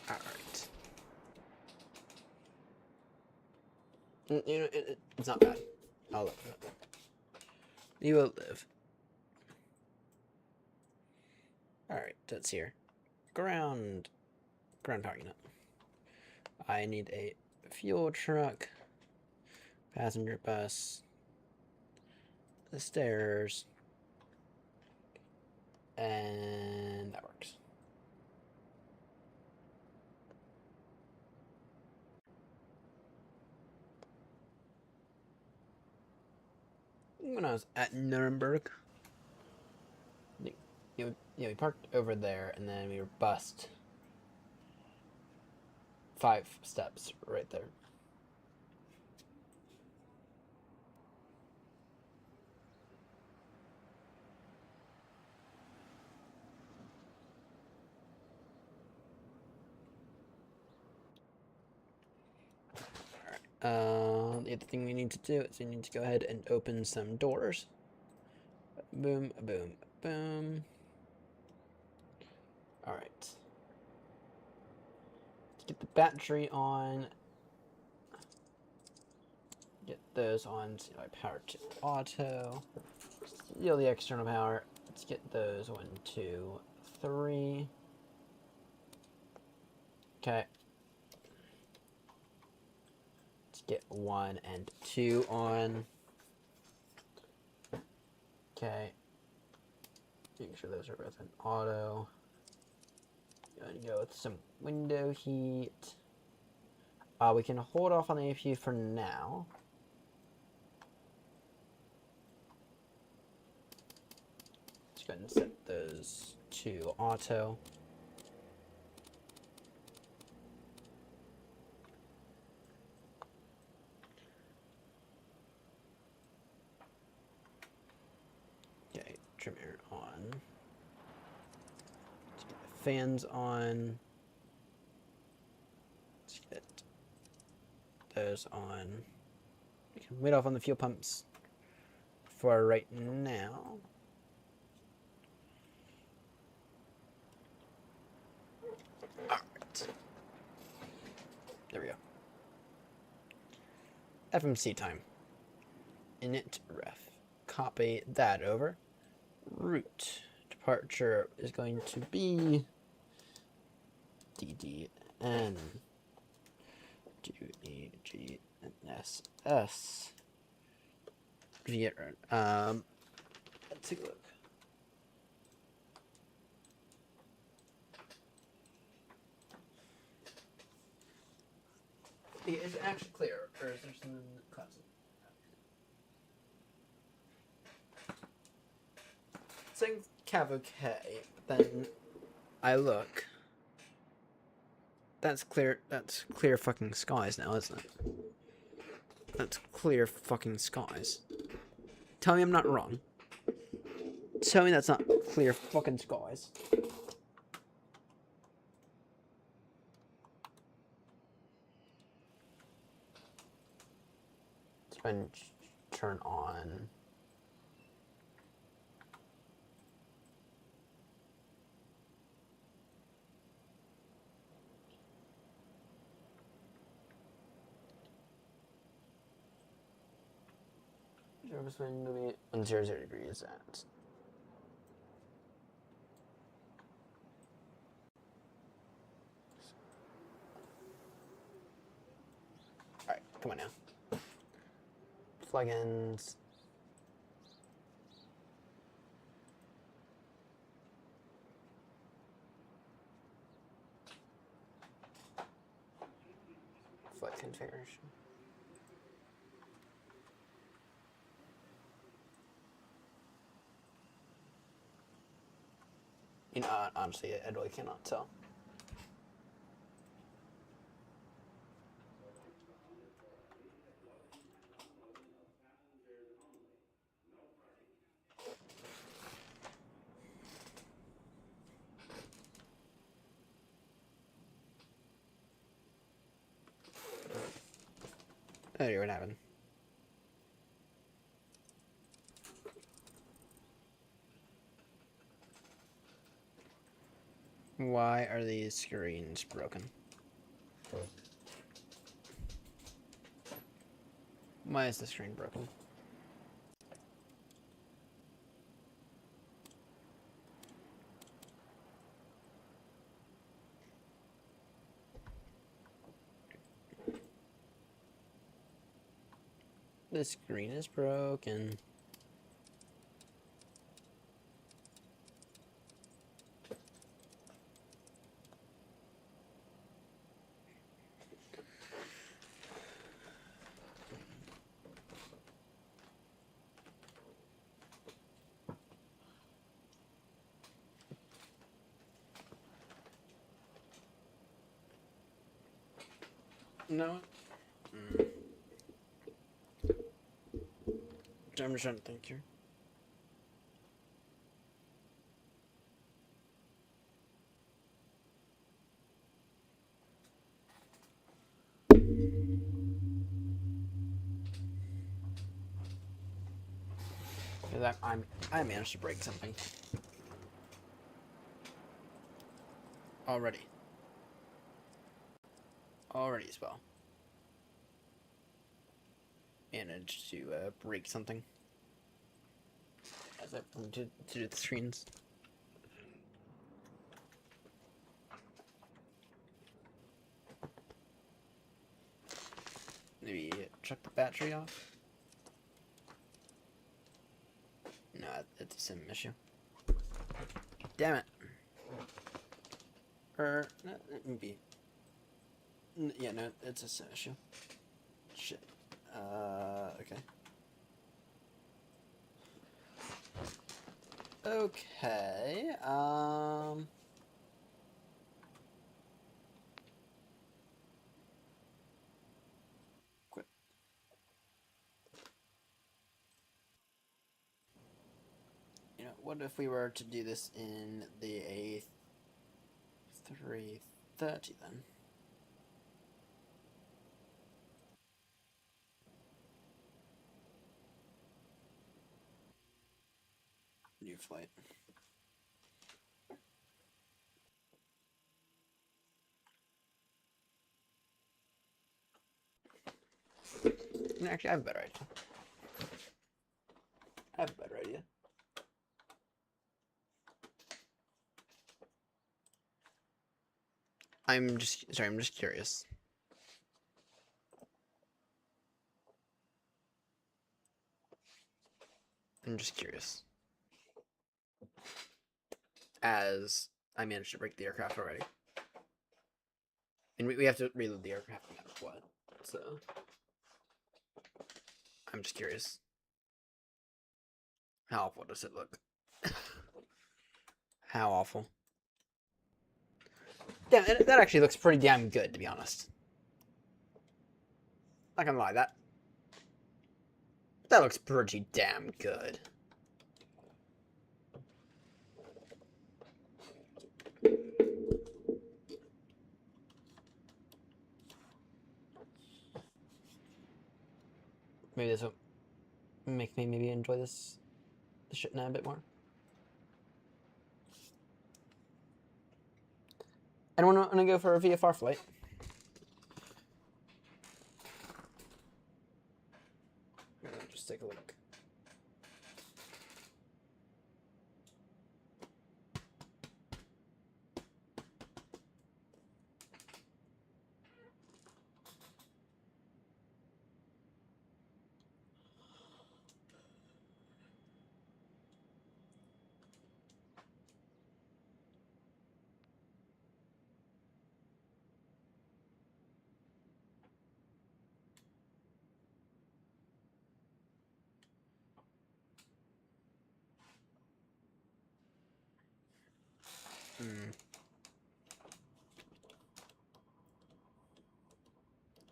Alright. You know, it's not bad. I'll live with it. You will live. Alright, that's here. Ground power unit. I need a fuel truck, passenger bus, the stairs, and that works. When I was at Nuremberg, we parked over there, and then we were bused 5 steps right there. Alright, the other thing we need to do is we need to go ahead and open some doors. Boom, boom, boom. Alright. Get the battery on. Get those on. See if I power to auto. Steal the external power. Let's get those 1, 2, 3. Okay. Let's get 1 and 2 on. Okay. Make sure those are both in auto. Going to go with some window heat. We can hold off on the APU for now. Let's go ahead and set those to auto. Okay, trim air on. Let's get the fans on. Let's get those on. We can wait off on the fuel pumps for right now. Alright. There we go. FMC time. Init ref. Copy that over. Route departure is going to be DDN GNSS. Let's take a look. Is it actually clear, or is there something cloudy? It's saying Cav okay, but then I look. That's clear fucking skies now, isn't it? That's clear fucking skies. Tell me I'm not wrong. Tell me that's not clear fucking skies. Spin turn on. Spin will be on 0 degrees at. Alright, come on now. Plugins. Flight configuration. You know, honestly, I really cannot tell. Oh, what happened? Why are these screens broken? Why is the screen broken? The screen is broken. No. I'm just trying to think here. Because I managed to break something. Already as well. Managed to break something. As I to do the screens. Maybe check the battery off. No, it's a sim issue. Damn it. Or maybe. Yeah, no, it's a sim issue. Shit. Okay. Okay. Quit. You know, what if we were to do this in the A330 then? New flight. Actually, I have a better idea. I'm just curious. As I managed to break the aircraft already. And we have to reload the aircraft no matter what. So I'm just curious. How awful does it look? How awful. Damn, that actually looks pretty damn good, to be honest. Not gonna lie, that looks pretty damn good. Maybe this will make me maybe enjoy this shit now a bit more. Anyone want to go for a VFR flight? Just take a look.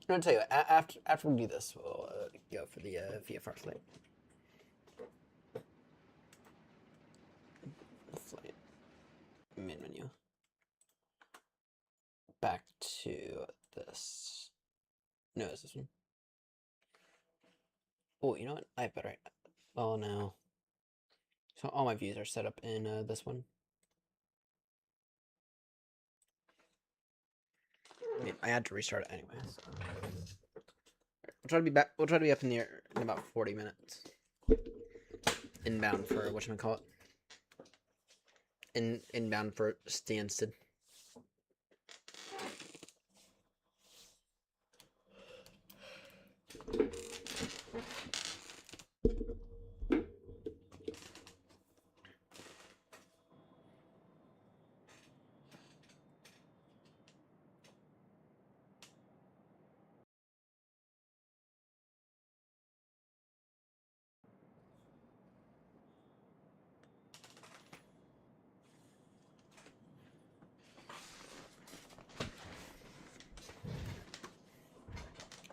I'm gonna tell you, after we do this, we'll go for the VFR flight. Flight. Main menu. Back to this. No, it's this one. Oh, you know what? I better. Oh no. So all my views are set up in this one. I mean, I had to restart it anyway. So. We'll try to be back. We'll try to be up in the air in about 40 minutes. Inbound for whatchamacallit. Inbound for Stansted.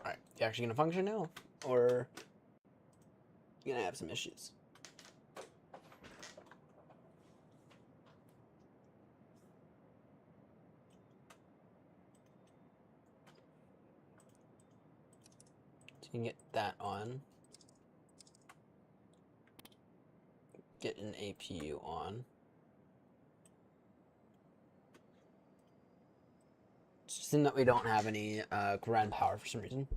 Alright, you actually gonna function now? Or you gonna have some issues? So you can get that on. Get an APU on. It's just in that we don't have any ground power for some reason.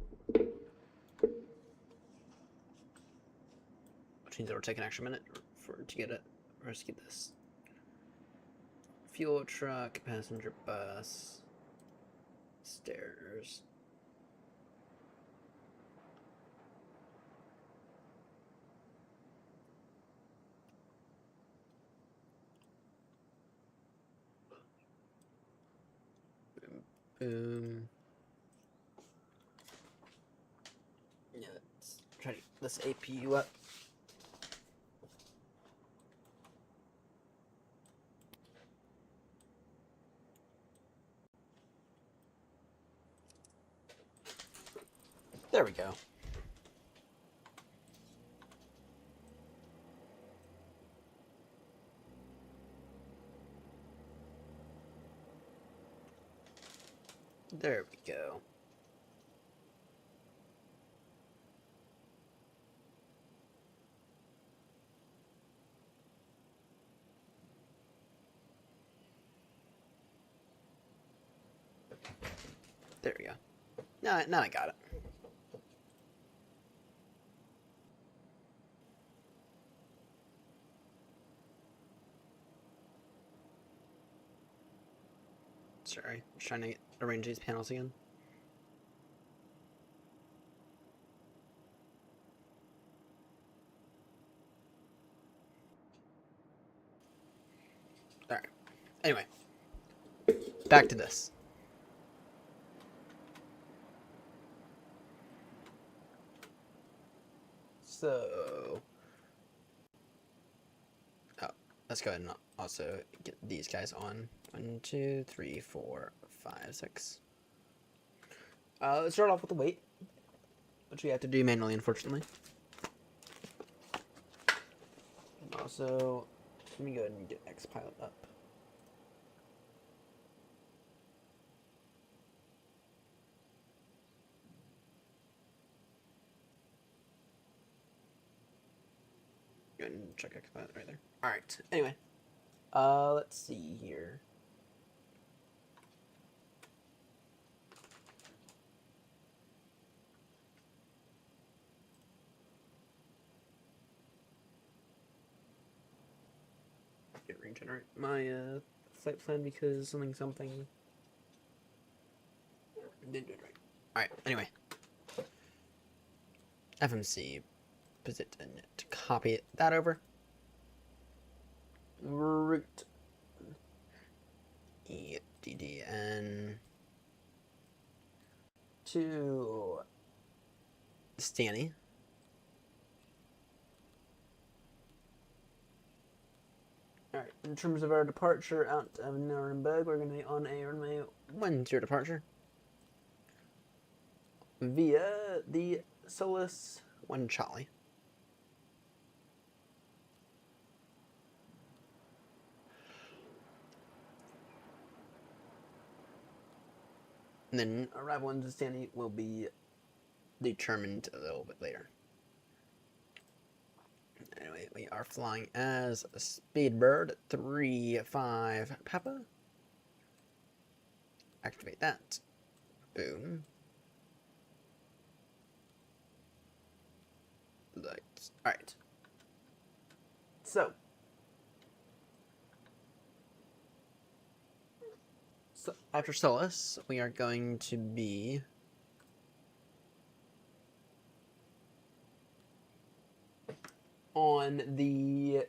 Which means it'll take an extra minute to get it. Or to get this. Fuel truck, passenger bus, stairs. Boom. Yeah, let's try to get this APU up. There we go. There we go. There we go. Now I got it. Sorry, I'm trying to arrange these panels again. Alright. Anyway. Back to this. So, oh, let's go ahead and also get these guys on. 1, 2, 3, 4, 5, 6. Let's start off with the weight, which we have to do manually, unfortunately. And also, let me go ahead and get X-Pilot up. Go ahead and check X-Pilot right there. Alright, anyway. Let's see here. Regenerate my flight plan because something didn't do it right. Alright, anyway. FMC position to copy that over. Route EDDN to Stanny. Alright, in terms of our departure out of Nuremberg, we're going to be on a runway 10 departure via the Solus 1 Charlie. And then arrival into Stanley will be determined a little bit later. Anyway, we are flying as Speedbird 35 Papa. Activate that. Boom. Lights. Alright. So after Solus, we are going to be on the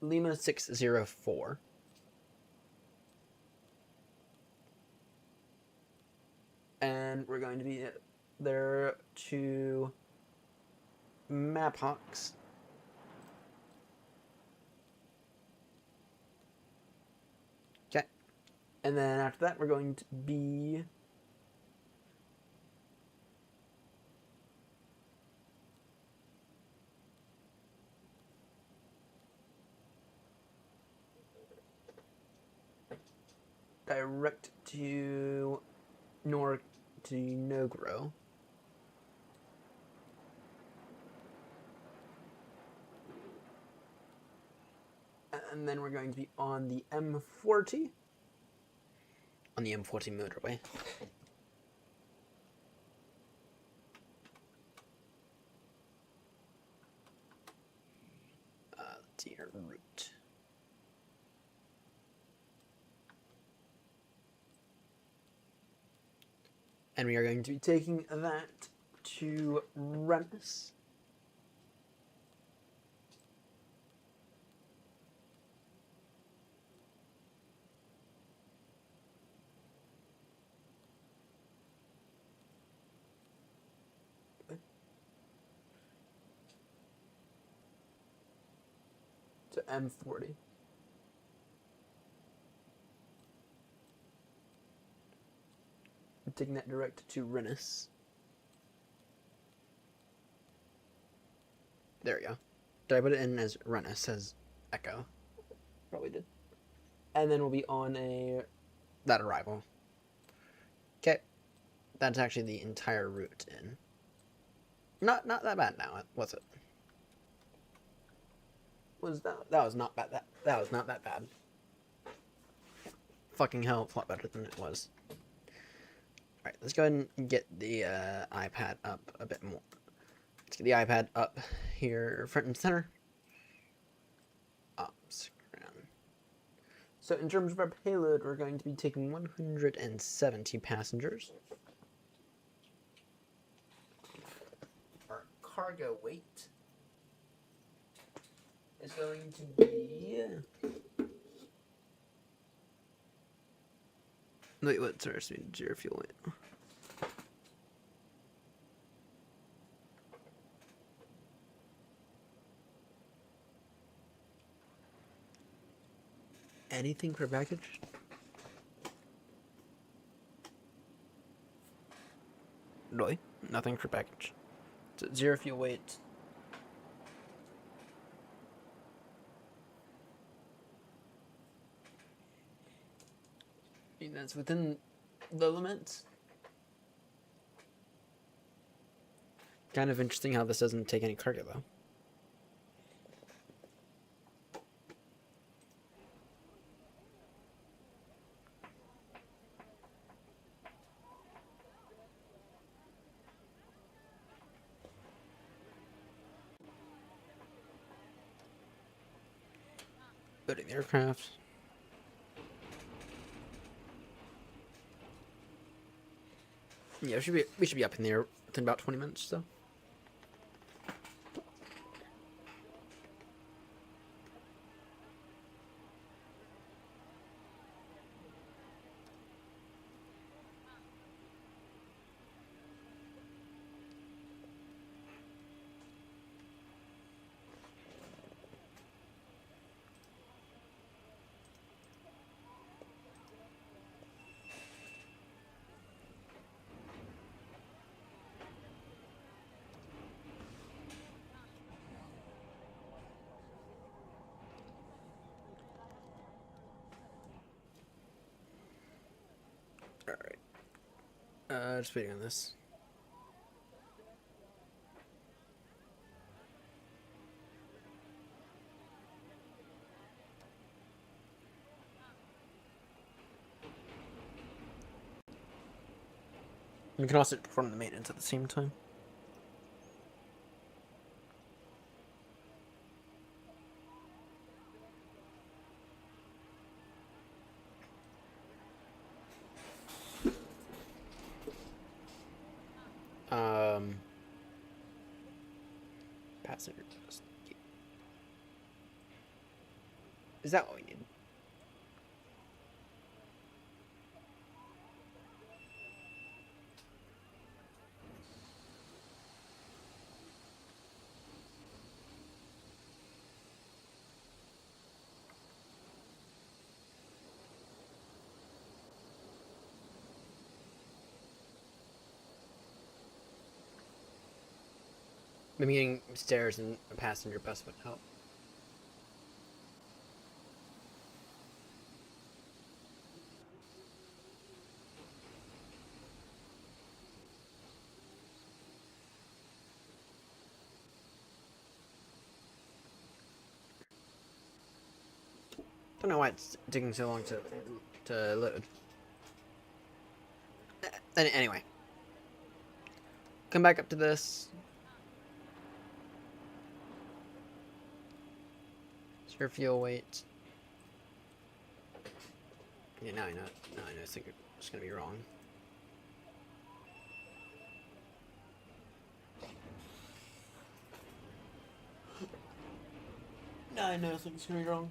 Lima 604. And we're going to be there to Maphawks. Okay. And then after that, we're going to be direct to Nogro. And then we're going to be on the M40. On the M40 motorway. Let's see our route. And we are going to be taking that to Rennes. To M40. I'm taking that direct to Rennes. There we go. Did I put it in as Rennes as Echo? Probably did. And then we'll be on that arrival. Okay. That's actually the entire route in. Not that bad now, was it? That was not bad. That was not that bad. Fucking hell, a lot better than it was. Alright, let's go ahead and get the iPad up a bit more. Let's get the iPad up here, front and center. So in terms of our payload, we're going to be taking 170 passengers. Our cargo weight is going to be... Wait, what's our zero fuel weight? anything per package? Really? Nothing per package. So 0 fuel weight. I mean, that's within the limits. Kind of interesting how this doesn't take any cargo, though. Loading the aircraft. Yeah, we should be up in the air within about 20 minutes, though. Alright. Just waiting on this. We can also perform the maintenance at the same time. Passenger test. Is that what we need? Maybe getting stairs and a passenger bus would help. Don't know why it's taking so long to load. Anyway, come back up to this. It's your fuel weight. Yeah, now I know. Now I know. I think it's gonna be wrong. Now I know. I think it's gonna be wrong.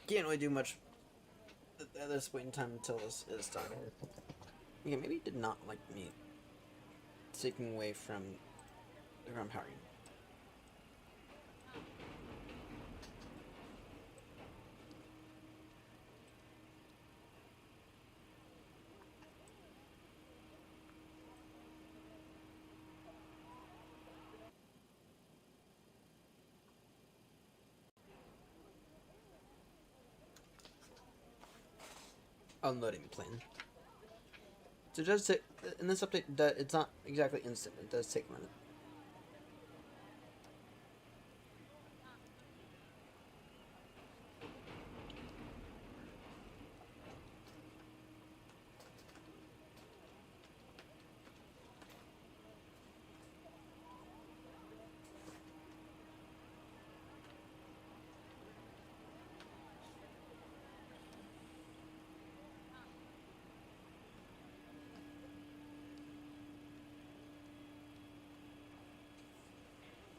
Can't really do much at this point in time until this is done. Yeah, maybe it did not like me taking away from the ground power unit. Unloading the plane. So it does take, in this update, it's not exactly instant. It does take a minute.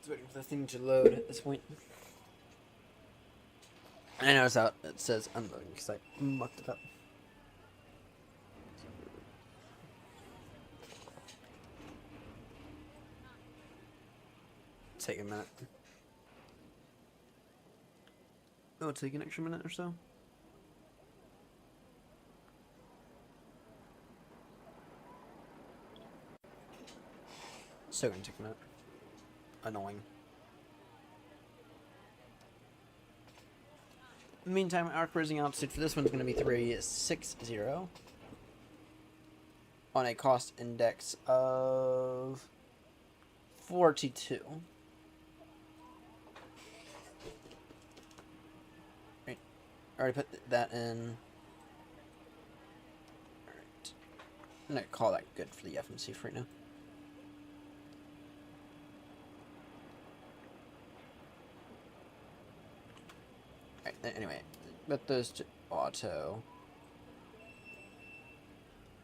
Just waiting for the thing to load at this point. I know it's out. It says unloading because I mucked it up. take a minute. It'll take an extra minute or so. Still gonna take a minute. Annoying. In the meantime, our cruising altitude for this one's going to be 360 on a cost index of 42. Right. Already put that in. Alright. I'm going to call that good for the FMC for right now. Anyway, put those to auto.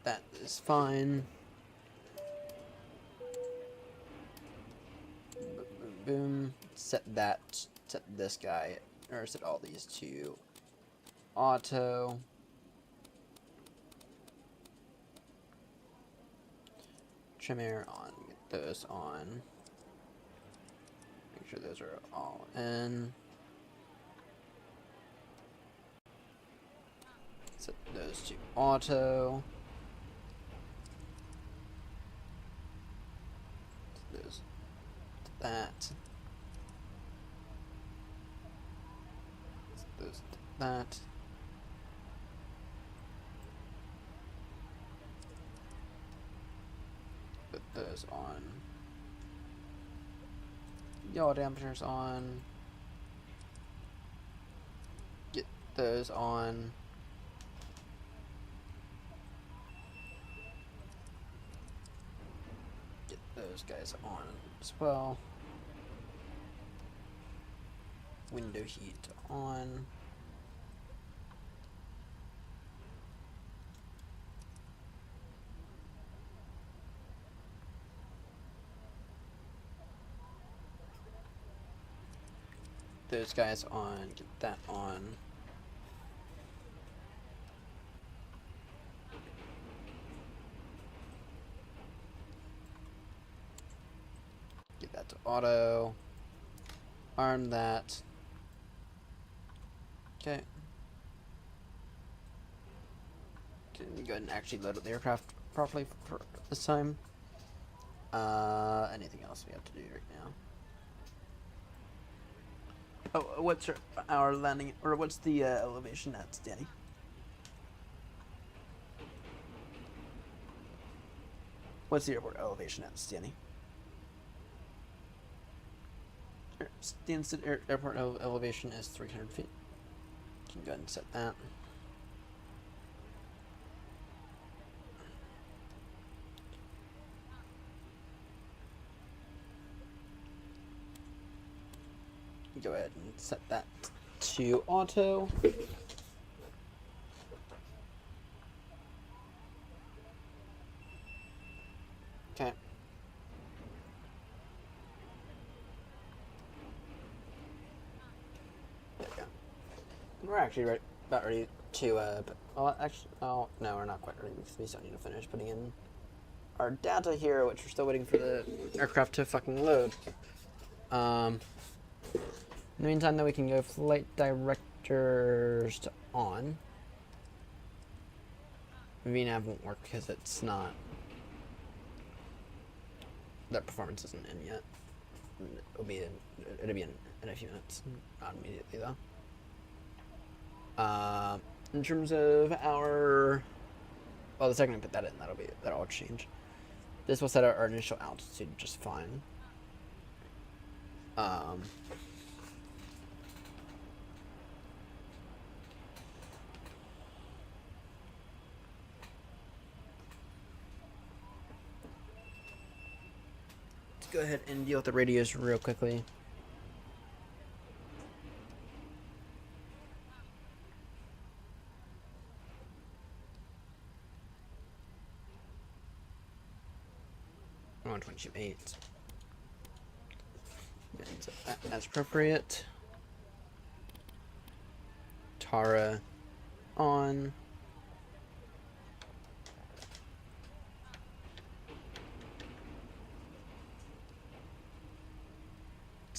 That is fine. Boom, boom, boom. Set this guy, or set all these to auto. Trim air on, get those on. Make sure those are all in. Set those to auto. Set those to that. Set those to that. Put those on. Yaw dampeners on. Get those on. Those guys on as well. Window heat on. Those guys on, get that on. Get that to auto. Arm that. Okay. Can you go ahead and actually load up the aircraft properly for this time? Anything else we have to do right now? Oh, what's our landing, or what's the elevation at, Danny? What's the airport elevation at, Danny? Stansted airport elevation is 300 feet. You can go ahead and set that. Go ahead and set that to auto. Okay. There we go. We're actually about ready to, well, actually, oh, no, we're not quite ready because we still need to finish putting in our data here, which we're still waiting for the aircraft to fucking load. In the meantime, though, we can go flight directors to on. VNAV won't work because it's not. That performance isn't in yet. It'll be in a few minutes, not immediately though. In terms of our, well, the second we put that in, that'll change. This will set our initial altitude just fine. Go ahead and deal with the radios real quickly. On 22.8. As appropriate. Tara on.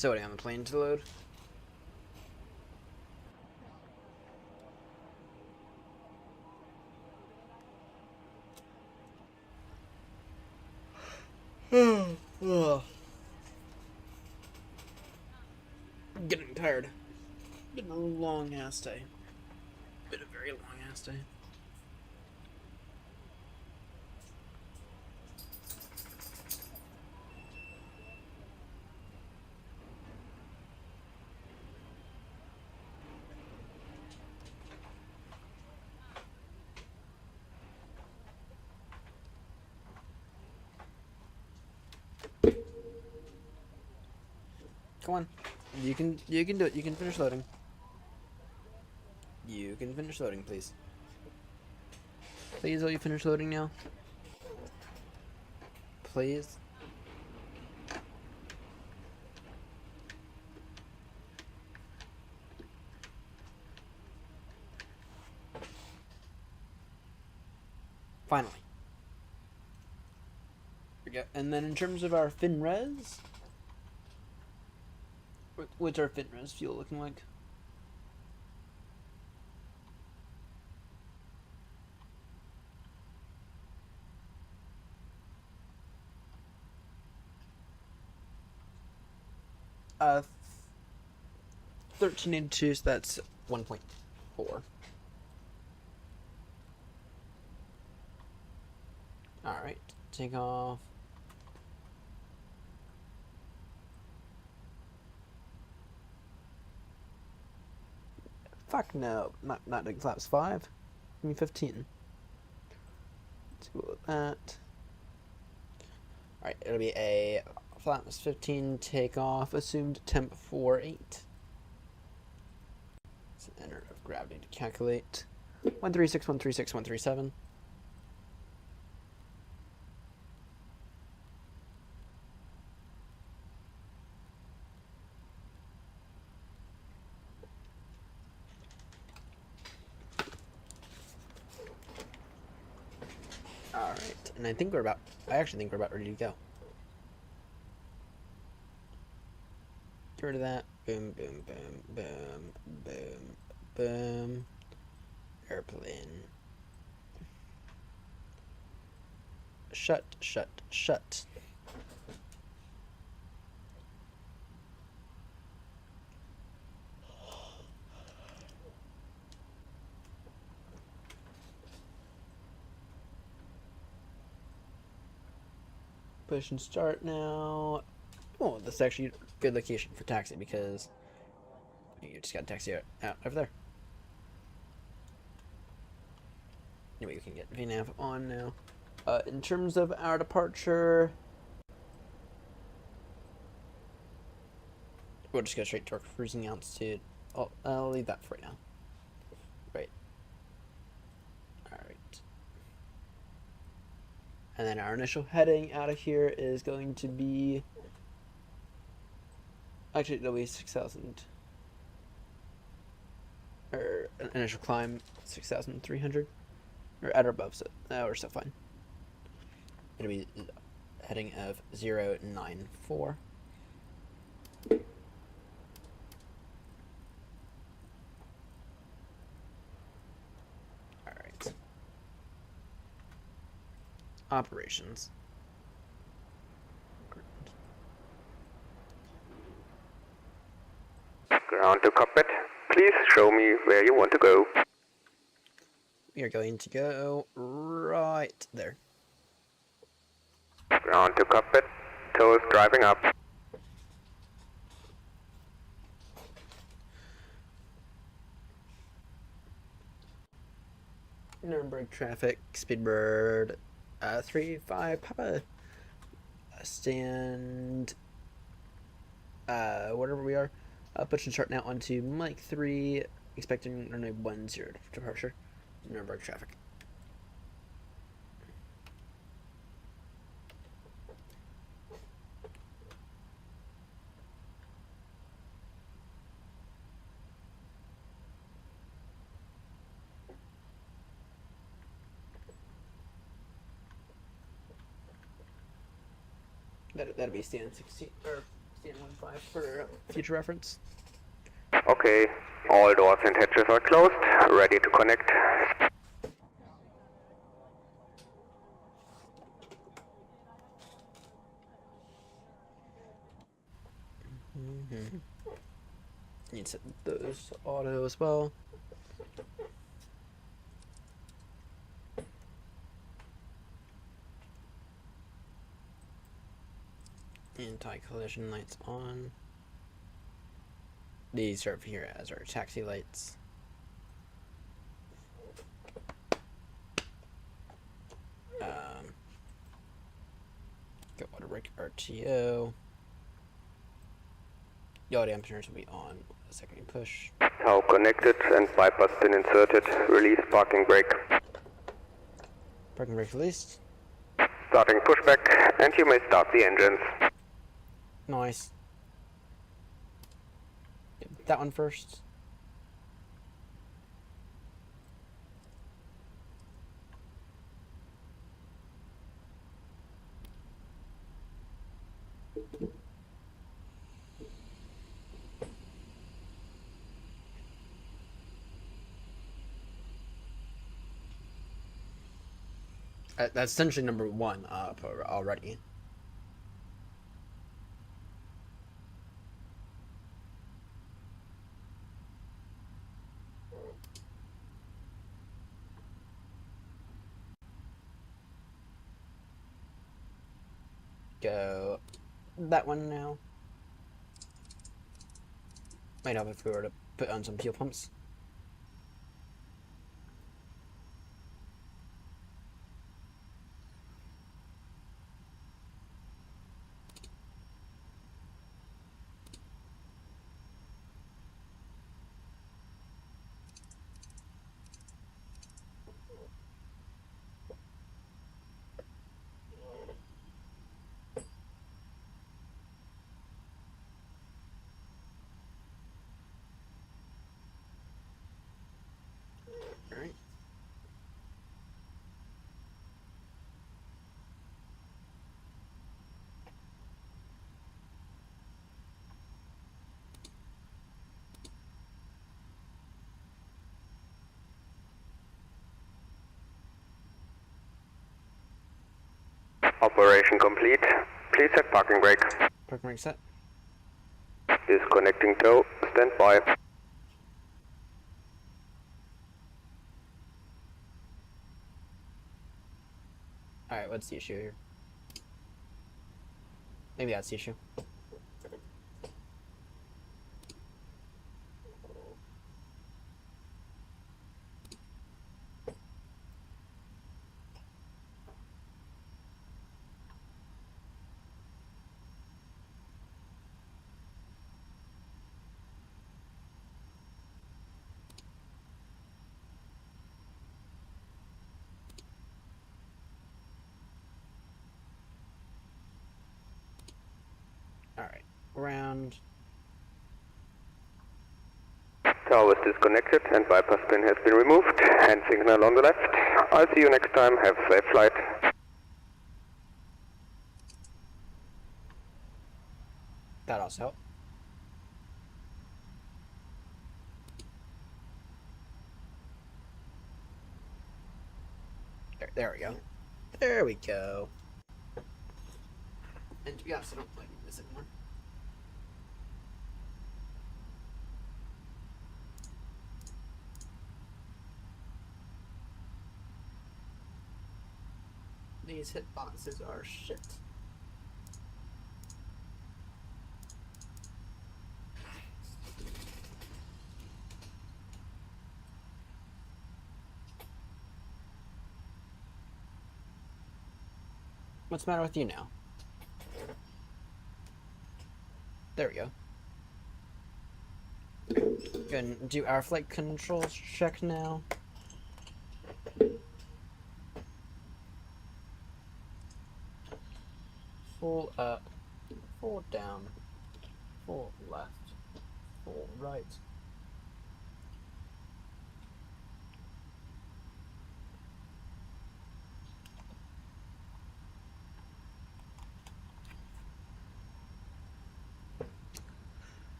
Still waiting on the plane to load. Ugh. I'm getting tired. Been a long ass day. Been a very long ass day. Come on. You can do it. You can finish loading. You can finish loading, please. Please, will you finish loading now? Please. Finally. There we go. And then in terms of our FinRes, what's our FinRes fuel looking like? Uh, 1382, so that's 1.4. Alright, take off. Fuck no, not doing flaps 5. Give me 15. Let's go with that. Alright, it'll be a flaps 15 takeoff, assumed temp 48. Center of gravity to calculate. 136, 136, 137. Alright, and I actually think we're about ready to go. Get rid of that. Boom, boom, boom, boom, boom, boom. Airplane. Shut, shut, shut. Push and start now. Oh, this is actually a good location for taxi because you just got to taxi out over there. Anyway, you can get VNAV on now. In terms of our departure, we'll just go straight to our cruising altitude. I'll leave that for right now. Right. Alright. And then our initial heading out of here is going to be... Actually, it'll be 6,000. Or initial climb, 6,300. Or at or above, so we're still fine. It'll be heading of 094. Alright. Operations. Ground to cockpit. Please show me where you want to go. We are going to go right there. Ground to cockpit. Toes driving up. Nuremberg traffic, Speedbird, 3-5, Papa, stand, whatever we are, push and start now onto Mike 3, expecting runway 10 departure, Nuremberg traffic. That'd be stand 16 or 1615 for future reference. Okay, all doors and hatches are closed, ready to connect. Need to set those to auto as well. Anti-collision lights on. These serve here as our taxi lights. Go auto brake RTO. The audio dampeners will be on a second you push. Tow connected and bypass pin inserted. Release parking brake. Parking brake released. Starting pushback, and you may start the engines. Nice. Get that one first. That's essentially number one up already. Go that one now. Might help if we were to put on some fuel pumps. Alright. Operation complete. Please set parking brake. Parking brake set. Disconnecting tow. Stand by. Alright, what's the issue here? Maybe that's the issue. Alright, round. Tow is disconnected and bypass pin has been removed. Hand signal on the left. I'll see you next time. Have a safe flight. That also helped. There we go. There we go. And to be honest, I don't like this anymore. These hitboxes are shit. What's the matter with you now? There we go. Go and do our flight controls check now. Full up, full down, full left, full right.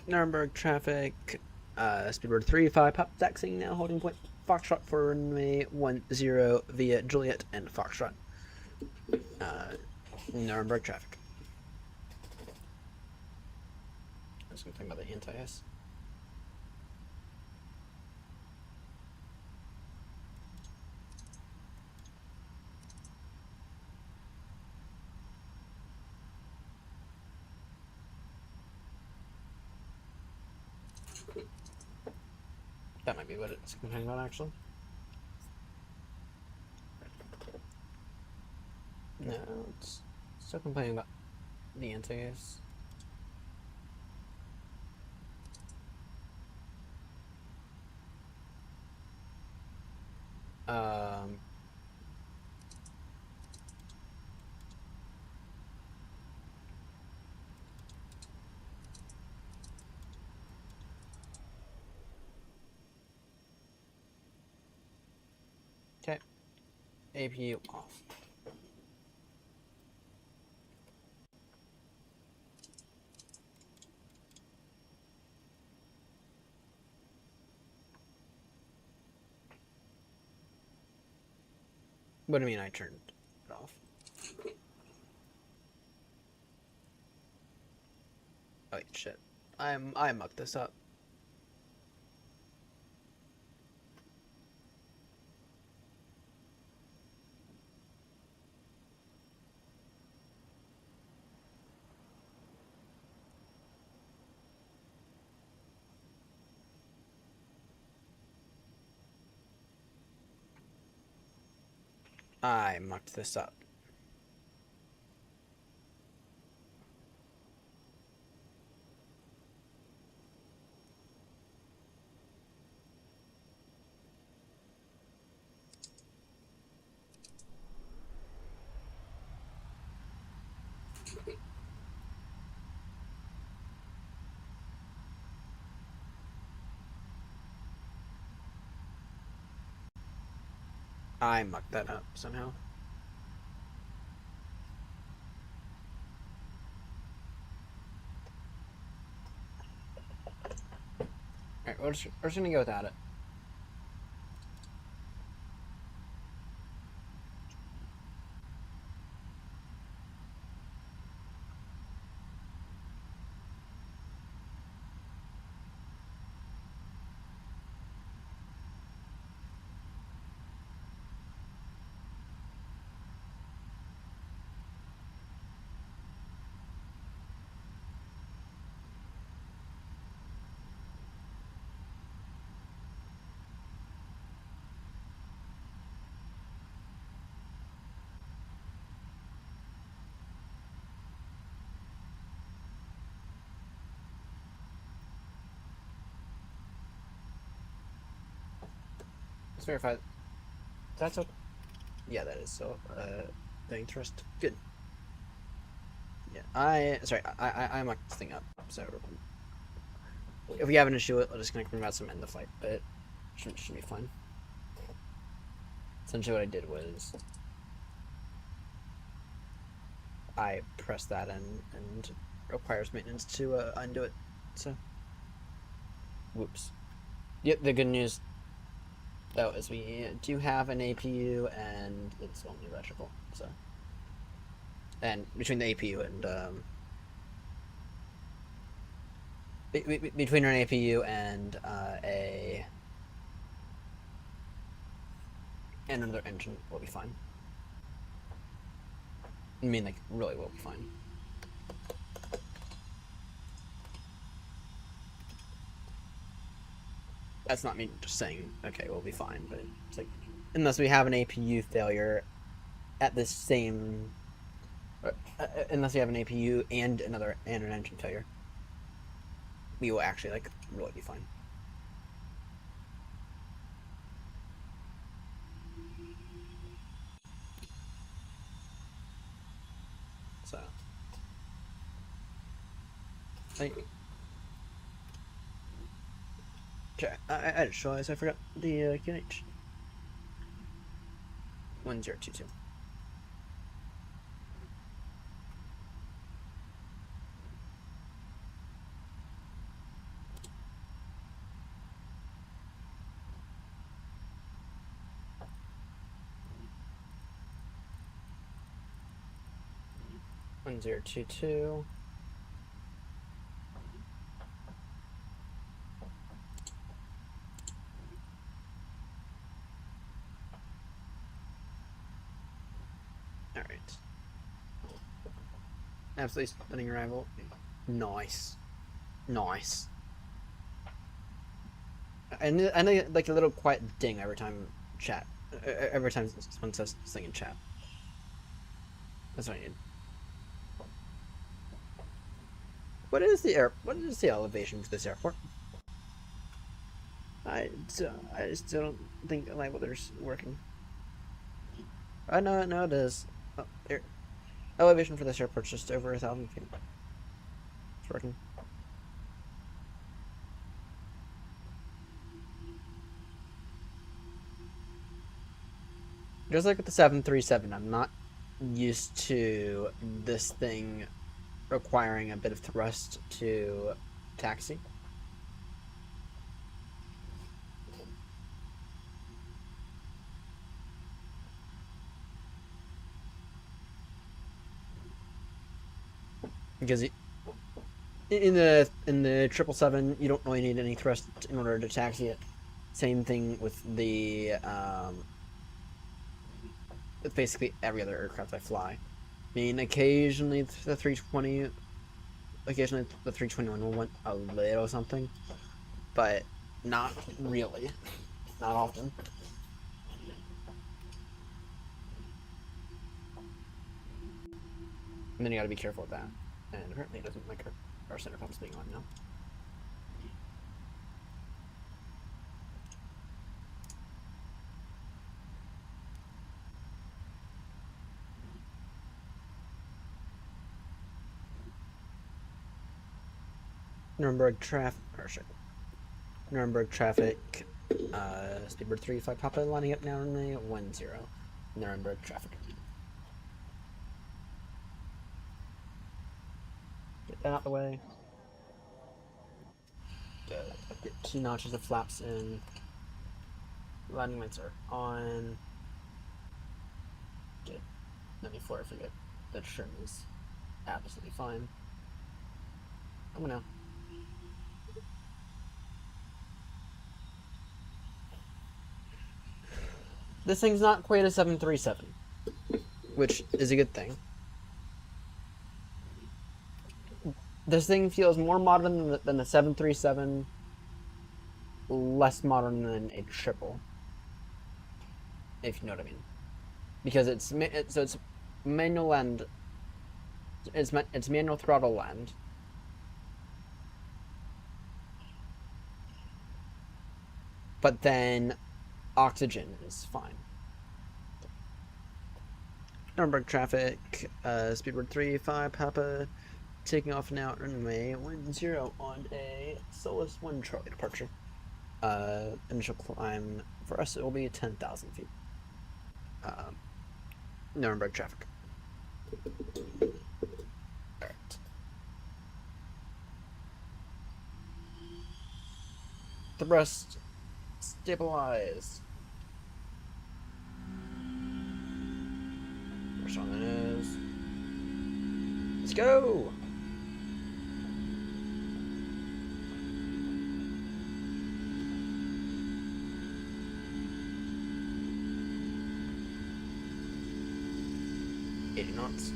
Nuremberg traffic. Speedbird 3-5 pop taxiing now, holding point Foxtrot for runway 10 via Juliet and Foxtrot. Nuremberg traffic. I was going to talk about the anti-ice. That might be what it's complaining about, actually. No, it's still complaining about the anti-ice. Okay. APU off. What do you mean I turned it off? Oh wait, shit. I mucked this up. I mucked this up. I mucked that up somehow. Alright, we're just gonna go without it. Let's verify. That's okay. Yeah, that is so. Thing trust. Good. Yeah, I mucked this thing up. So if we have an issue, I'll disconnect from about some end the flight, but it should be fine. Essentially, what I did was I pressed that in, and it requires maintenance to undo it. So, whoops. Yep. The good news, though, is we do have an APU, and it's only electrical. So, and between the APU and between an APU and and another engine, we'll be fine. I mean, like, really will be fine. That's not me just saying, okay, we'll be fine, but it's like, unless we have an APU failure at the same, unless we have an APU and an engine failure, we will actually, like, really be fine. So, okay, I just realized I forgot the QNH. 1022. 1022. All right. Absolutely stunning arrival. Nice. Nice. And I know like a little quiet ding every time chat. Every time someone says something in chat. That's what I need. What is the elevation for this airport? I still don't think my weather's working. I know it is. Oh, elevation for this airport's just over 1,000 feet. It's working. Just like with the 737, I'm not used to this thing requiring a bit of thrust to taxi. Because in the 777, you don't really need any thrust in order to taxi it. Same thing with the with basically every other aircraft I fly. I mean, occasionally the 320, occasionally the 321 will want a little something, but not really, not often. And then you got to be careful with that. And apparently it doesn't like our center pump's being on now. Nuremberg traffic. Nuremberg traffic. Speedbird 35 Papa lining up now on the 10. Nuremberg traffic. Get that out the way. Get 2 notches of flaps in. Landing lights are on. Good. Then before I forget, the trim is absolutely fine. Come on now. This thing's not quite a 737, which is a good thing. This thing feels more modern than a 737, less modern than a triple, if you know what I mean. Because it's manual land. It's manual throttle land. But then oxygen is fine. Nuremberg traffic, Speedbird 35 Papa, taking off now at runway 10 on a Solus 1 Charlie departure. Initial climb for us it will be 10,000 feet. Nuremberg traffic. Alright. Thrust stabilize. Push on the nose. Let's go! Knots.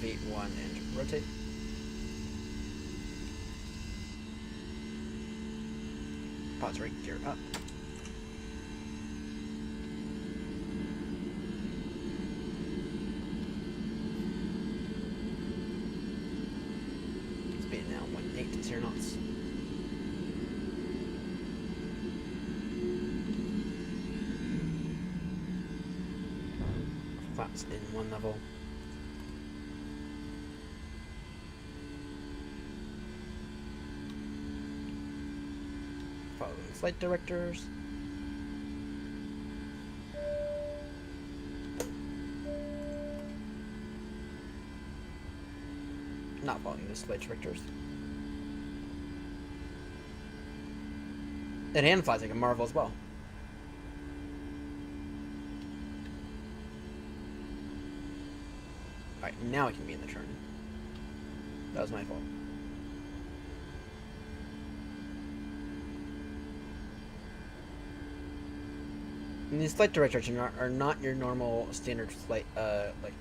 V1 and rotate. Pause right, gear up. Speed now 18 knots. Flaps in 1 level. Following flight directors. Not following the flight directors. It hand flies like a marvel as well. Alright, now I can be in the turn. That was my fault. And these flight directors are not your normal standard flight, like,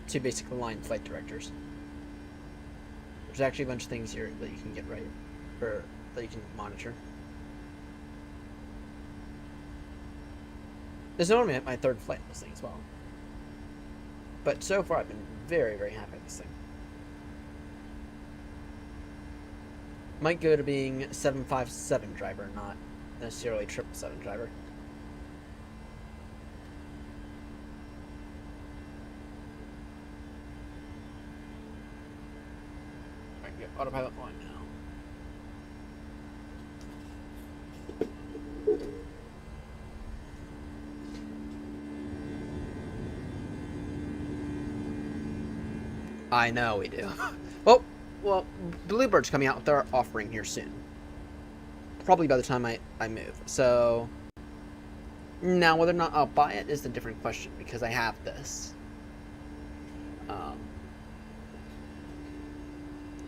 two basic line flight directors. There's actually a bunch of things here that you can get right, or that you can monitor. This is only my third flight in this thing as well. But so far I've been very, very happy with this thing. Might go to being 757 driver, not necessarily 777 driver. I can get autopilot one now. I know we do. Well, Bluebird's coming out with their offering here soon. Probably by the time I move. So, now whether or not I'll buy it is a different question, because I have this. I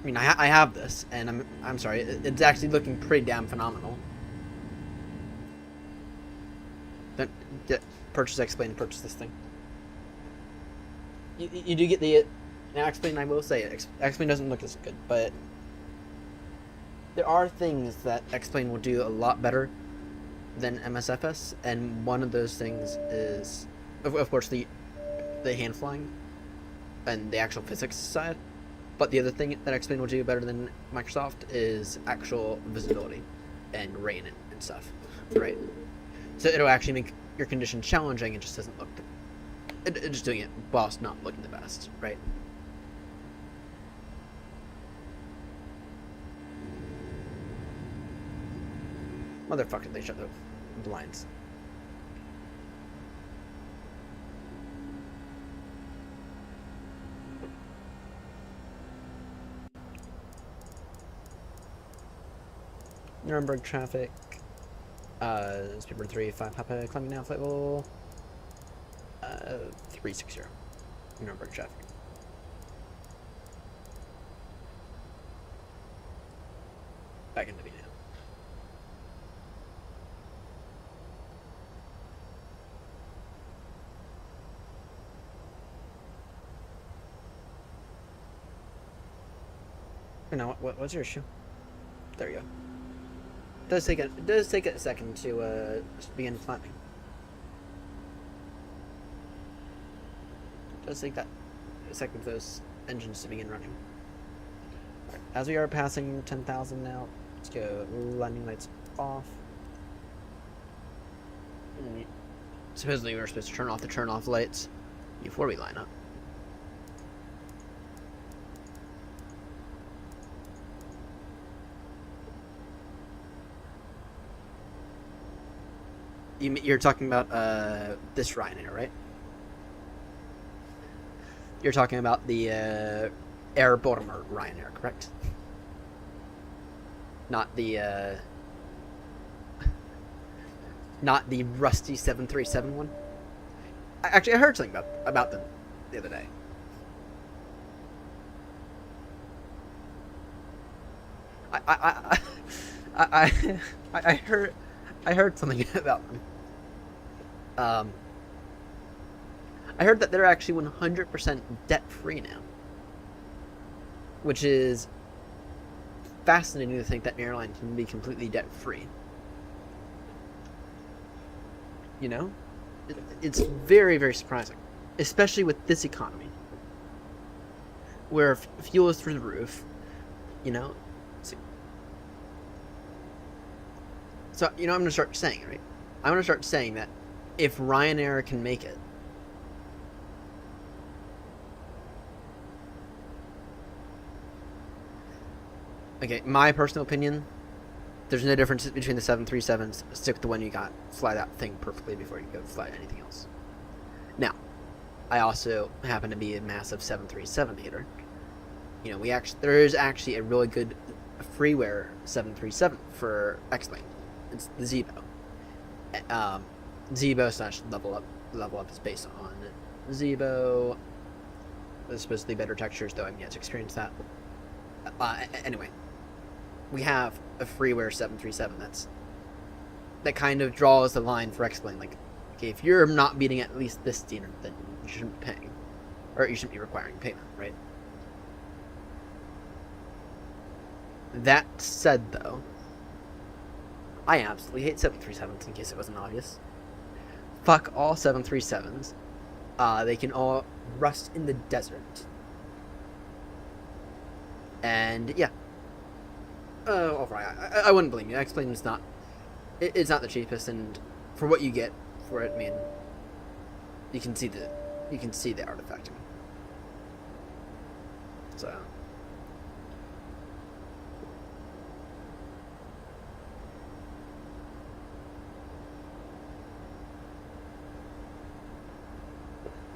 mean, I have this, and I'm sorry, it's actually looking pretty damn phenomenal. Don't explain, purchase this thing. You do get the... Now, X-Plane, I will say it. X-Plane doesn't look as good, but there are things that X-Plane will do a lot better than MSFS, and one of those things is, of course, the hand flying and the actual physics side. But the other thing that X-Plane will do better than Microsoft is actual visibility and rain and stuff, right? So it'll actually make your condition challenging. It just doesn't look. It's just doing it whilst not looking the best, right? Motherfucker, they shut the blinds. Nuremberg traffic. Speedbird 3-5 Papa climbing now flight level 360. Nuremberg traffic. Back into V now. Now, what's your issue? There you go. It does take a second to begin climbing. It does take that a second for those engines to begin running. Right. As we are passing 10,000 now, let's go landing lights off. And supposedly we were supposed to turn off the turn-off lights before we line up. You're talking about this Ryanair, right? You're talking about the Air Baltimore Ryanair, correct? Not the rusty 737 one. Actually, I heard something about them the other day. I heard something about them. I heard that they're actually 100% debt-free now, which is fascinating to think that an airline can be completely debt-free. You know? It's very, very surprising, especially with this economy, where fuel is through the roof, you know? So, you know, I'm going to start saying, right? I'm going to start saying that if Ryanair can make it, okay, my personal opinion, there's no difference between the 737s. Stick with the one you got. Fly that thing perfectly before you go fly anything else. Now, I also happen to be a massive 737 hater. You know, there is actually a really good freeware 737 for X-Plane. It's the Zebo. Zebo slash level up. Level up is based on Zebo. There's supposedly better textures, though I'm yet to experience that. Anyway, we have a freeware 737 that kind of draws the line for X-Plane. Like, okay, if you're not beating at least this standard, then you shouldn't be paying. Or you shouldn't be requiring payment, right? That said, though, I absolutely hate 737s, in case it wasn't obvious. Fuck all 737s. They can all rust in the desert. And, yeah. Overall, I wouldn't blame you. X-Plane is not... It's not the cheapest, and for what you get for it, I mean, you can see the artifacting. So...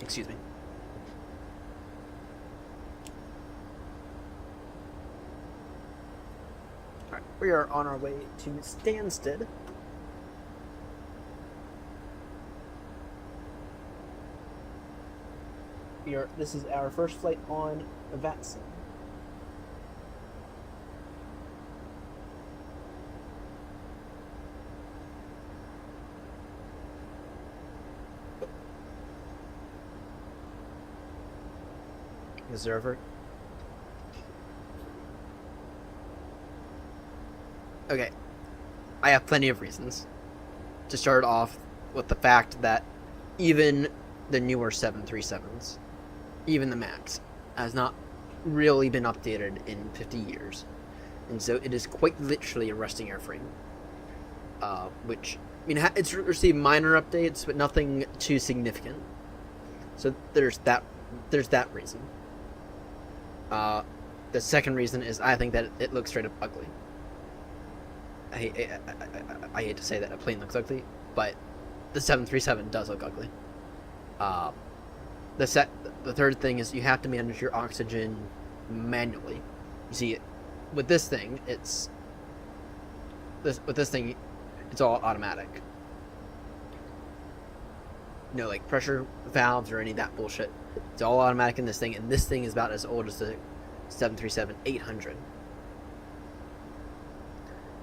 Excuse me. Alright, we are on our way to Stansted. This is our first flight on Vatson. Observer. Okay, I have plenty of reasons to start off with the fact that even the newer 737s, even the MAX, has not really been updated in 50 years. And so it is quite literally a rusting airframe. Which, I mean, it's received minor updates, but nothing too significant. So there's that reason. The second reason is I think that it looks straight up ugly. I hate to say that a plane looks ugly, but the 737 does look ugly. The third thing is you have to manage your oxygen manually. You see, with this thing, it's all automatic. No, like, pressure valves or any of that bullshit. It's all automatic in this thing, and this thing is about as old as the 737-800.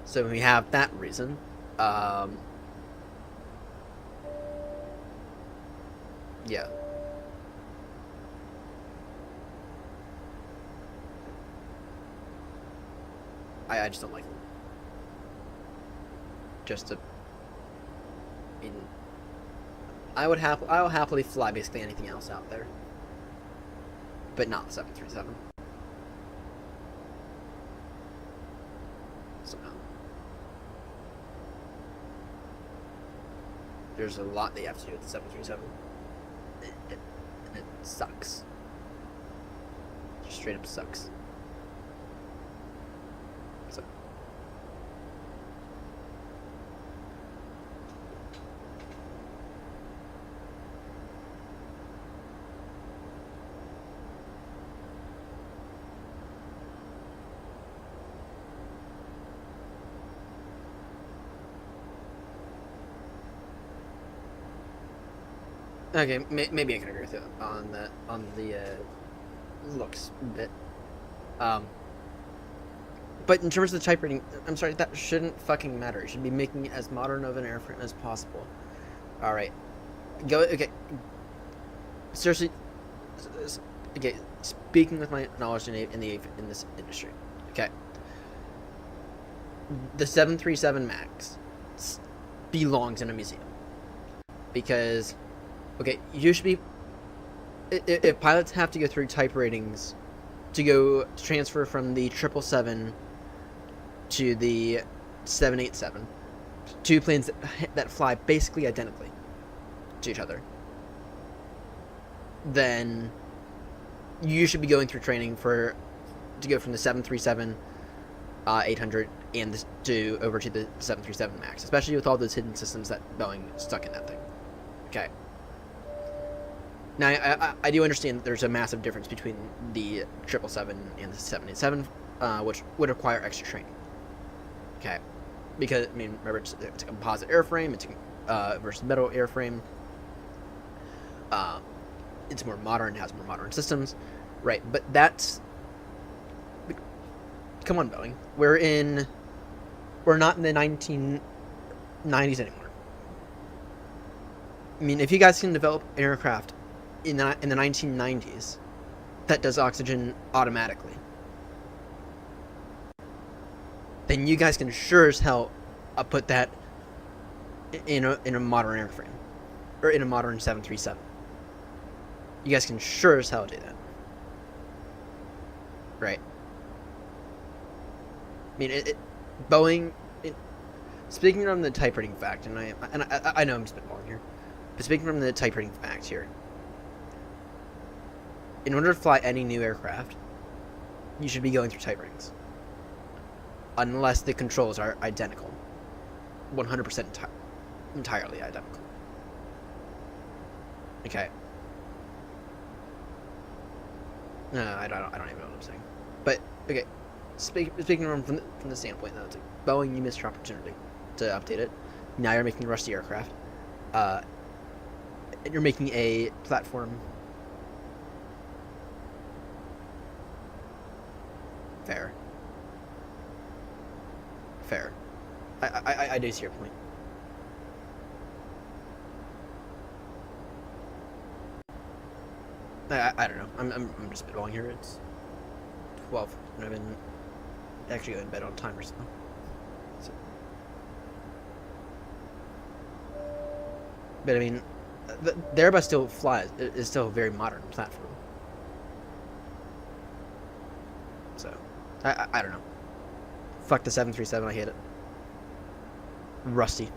So we have that reason. Yeah. I just don't like them. I will happily fly basically anything else out there, but not the 737. So there's a lot they have to do with the 737. And it sucks. Just straight up sucks. So. Okay, maybe I can agree with you on the looks bit. But in terms of the type rating, I'm sorry, that shouldn't fucking matter. It should be making it as modern of an airframe as possible. Alright. Okay. Seriously, okay, speaking with my knowledge in this industry, okay. The 737 MAX belongs in a museum. Because, okay, you should be... If pilots have to go through type ratings to transfer from the 777 to the 787, two planes that fly basically identically to each other, then you should be going through training to go from the 737 800 and over to the 737 MAX, especially with all those hidden systems that Boeing stuck in that thing. Okay. Now, I do understand that there's a massive difference between the 777 and the 787, which would require extra training. Okay. because I mean, remember it's a composite airframe. It's versus metal airframe. It's more modern, has more modern systems, right? But that's, come on, Boeing. We're not in the 1990s anymore. I mean, if you guys can develop an aircraft in the 1990s that does oxygen automatically, then you guys can sure as hell put that in a modern airframe, or in a modern 737. You guys can sure as hell do that, right? I mean, Boeing. Speaking from the type rating fact, and I know I'm spitballing here, but speaking from the type rating fact here, in order to fly any new aircraft, you should be going through type ratings, unless the controls are identical, 100% entirely identical. Okay. No, I don't even know what I'm saying. But okay, speaking from the standpoint though, it's like Boeing, you missed your opportunity to update it. Now you're making a rusty aircraft. You're making a platform. Fair. I do see your point. I don't know. I'm just spitballing here. It's 12, and I've been actually going to bed on time or something. So. But I mean, the Airbus still flies. It is still a very modern platform. So, I don't know. Fuck the 737. I hate it. Rusty.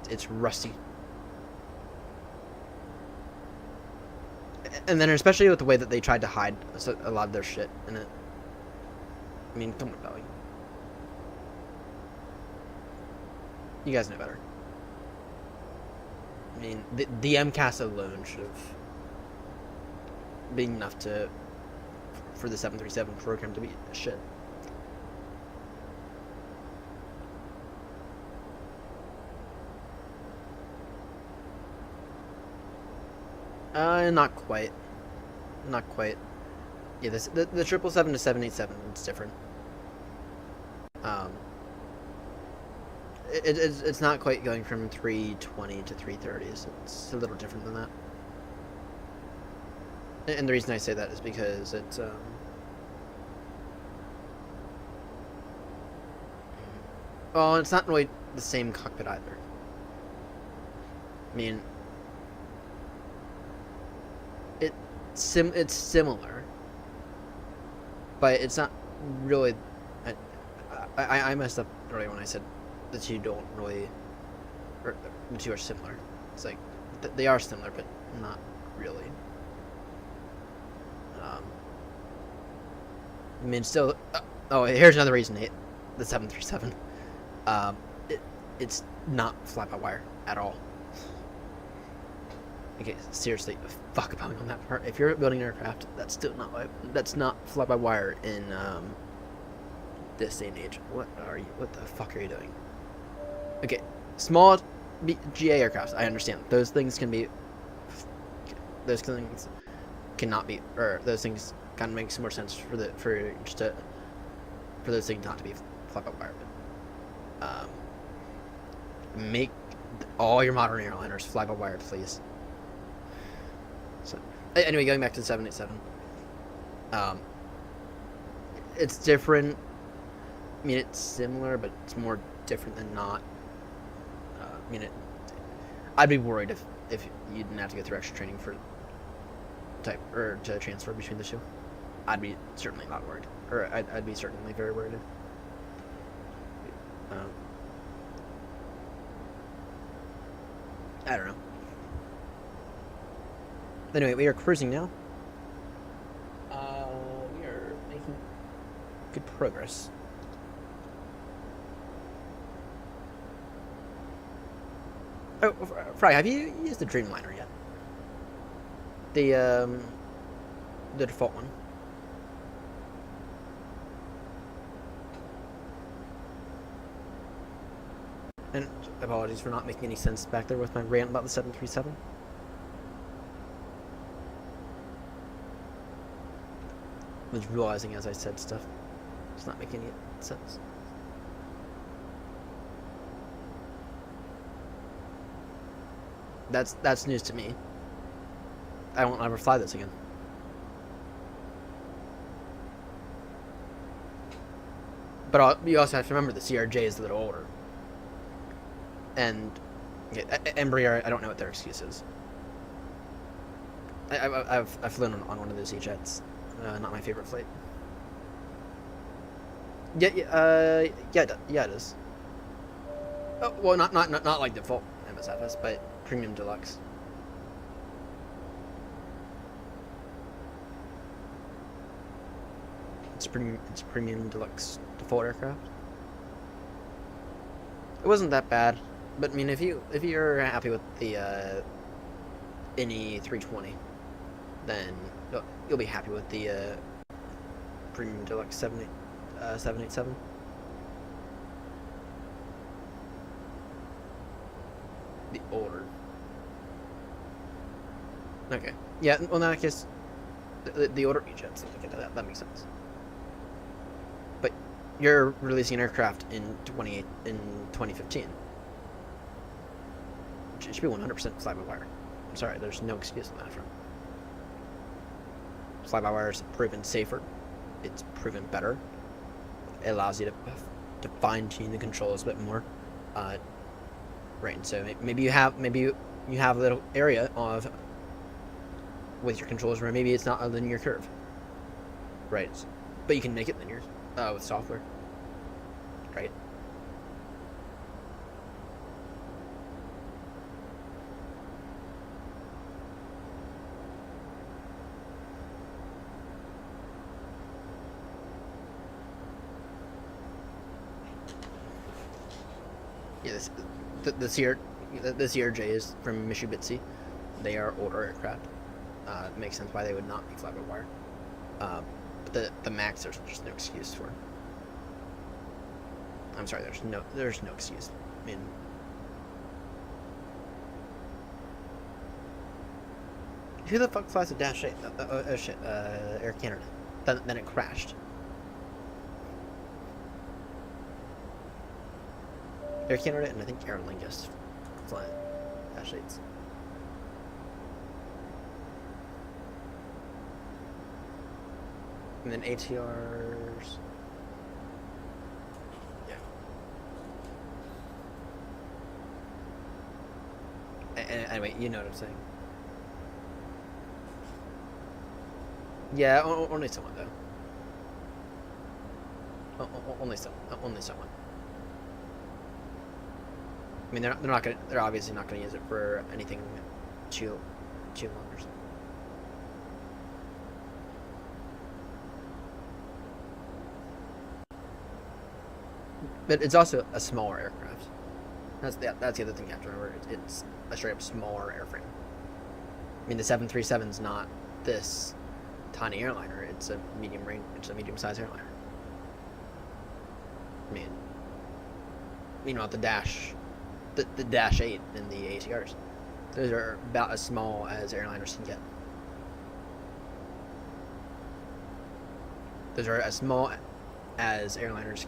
It's rusty. And then especially with the way that they tried to hide a lot of their shit in it. I mean, come on, Boeing. You guys know better. I mean, the MCAS alone should have been enough for the 737 program to be shit. Not quite. Not quite. Yeah, the 777 to 787, it's different. It's not quite going from 320 to 330, so it's a little different than that. And the reason I say that is because it's well, it's not really the same cockpit either. I mean, it's similar, but it's not really. I messed up earlier when I said the two don't really, or the two are similar. It's like they are similar, but not really. I mean, still. Oh, here's another reason to hate the 737. It's not fly-by-wire at all. Okay, seriously, fuck about on that part. If you're building an aircraft, that's not fly-by-wire in this day and age. What the fuck are you doing? Okay, small GA aircrafts, I understand. Those things cannot be, or those things kind of makes more sense for those things not to be fly-by-wire. But make all your modern airliners fly-by-wire, please. So, anyway, going back to the 787. It's different. I mean, it's similar, but it's more different than not. I mean, I'd be worried if you didn't have to go through extra training for type or to transfer between the two. I'd be certainly not worried, or I'd be certainly very worried. I don't know. Anyway, we are cruising now. We are making good progress. Oh, Fry, have you used the Dreamliner yet? The default one. And apologies for not making any sense back there with my rant about the 737. I was realizing as I said stuff, it's not making any sense. That's news to me. I won't ever fly this again. But you also have to remember the CRJ is a little older. And Embraer, I don't know what their excuse is. I've flown on one of those E-jets. Not my favorite flight. Yeah, it is. Oh, well, not like default MSFS, but premium deluxe. It's premium deluxe default aircraft. It wasn't that bad, but I mean, if you're happy with the any 320, then you'll be happy with the premium deluxe 787. The older. Okay. Yeah. Well, in that case, the older E-jets. Okay, that makes sense. But you're releasing an aircraft in 2015. It should be 100% fly-by-wire. I'm sorry, there's no excuse on that front. Fly-by-wire is proven safer. It's proven better. It allows you to fine-tune the controls a bit more. Right. So maybe you have a little area of with your controls where maybe it's not a linear curve. Right. But you can make it linear with software. Right. Yeah, the CRJ is from Mitsubishi. They are older aircraft. It makes sense why they would not be fly-by-wire. But the Max, there's just no excuse for. I'm sorry, there's no excuse. I mean, who the fuck flies a Dash 8? Oh shit, Air Canada. Then it crashed. Air Canada and I think Aer Lingus fly Dash 8s. And then ATRs. Yeah. Anyway, you know what I'm saying. Yeah, only someone though. Only someone. I mean, they're obviously not gonna use it for anything too long or something. But it's also a smaller aircraft. That's the other thing you have to remember. It's a straight up smaller airframe. I mean, the 737 is not this tiny airliner. It's a medium-sized airliner. I mean, meanwhile, the Dash 8 and the ATRs, those are about as small as airliners can get. Those are as small as airliners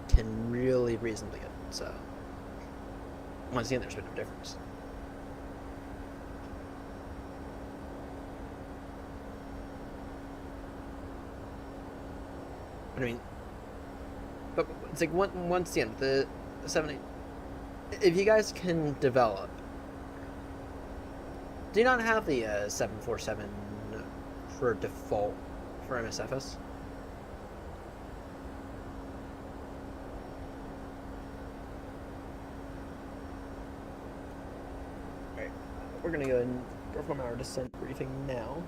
can really reasonably get. So, once again, there's been no difference. But I mean, but it's like once again, the 7-8. If you guys can develop, do you not have the 747 for default for MSFS? Alright, we're gonna go and perform our descent briefing now.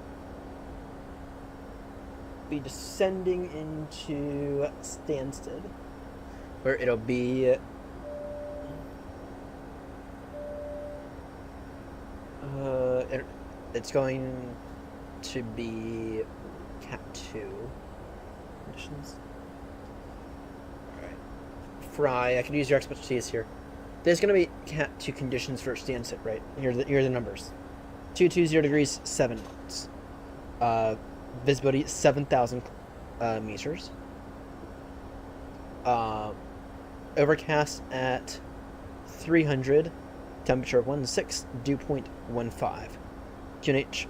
Be descending into Stansted, where it'll be it's going to be Cat 2 conditions. Alright. Fry, I could use your expertise here. there's going to be Cat 2 conditions for Stansted, right? Here are the numbers. 220 degrees, 7 knots. Visibility, 7,000 meters. Overcast at 300. Temperature 16, dew point 15. QNH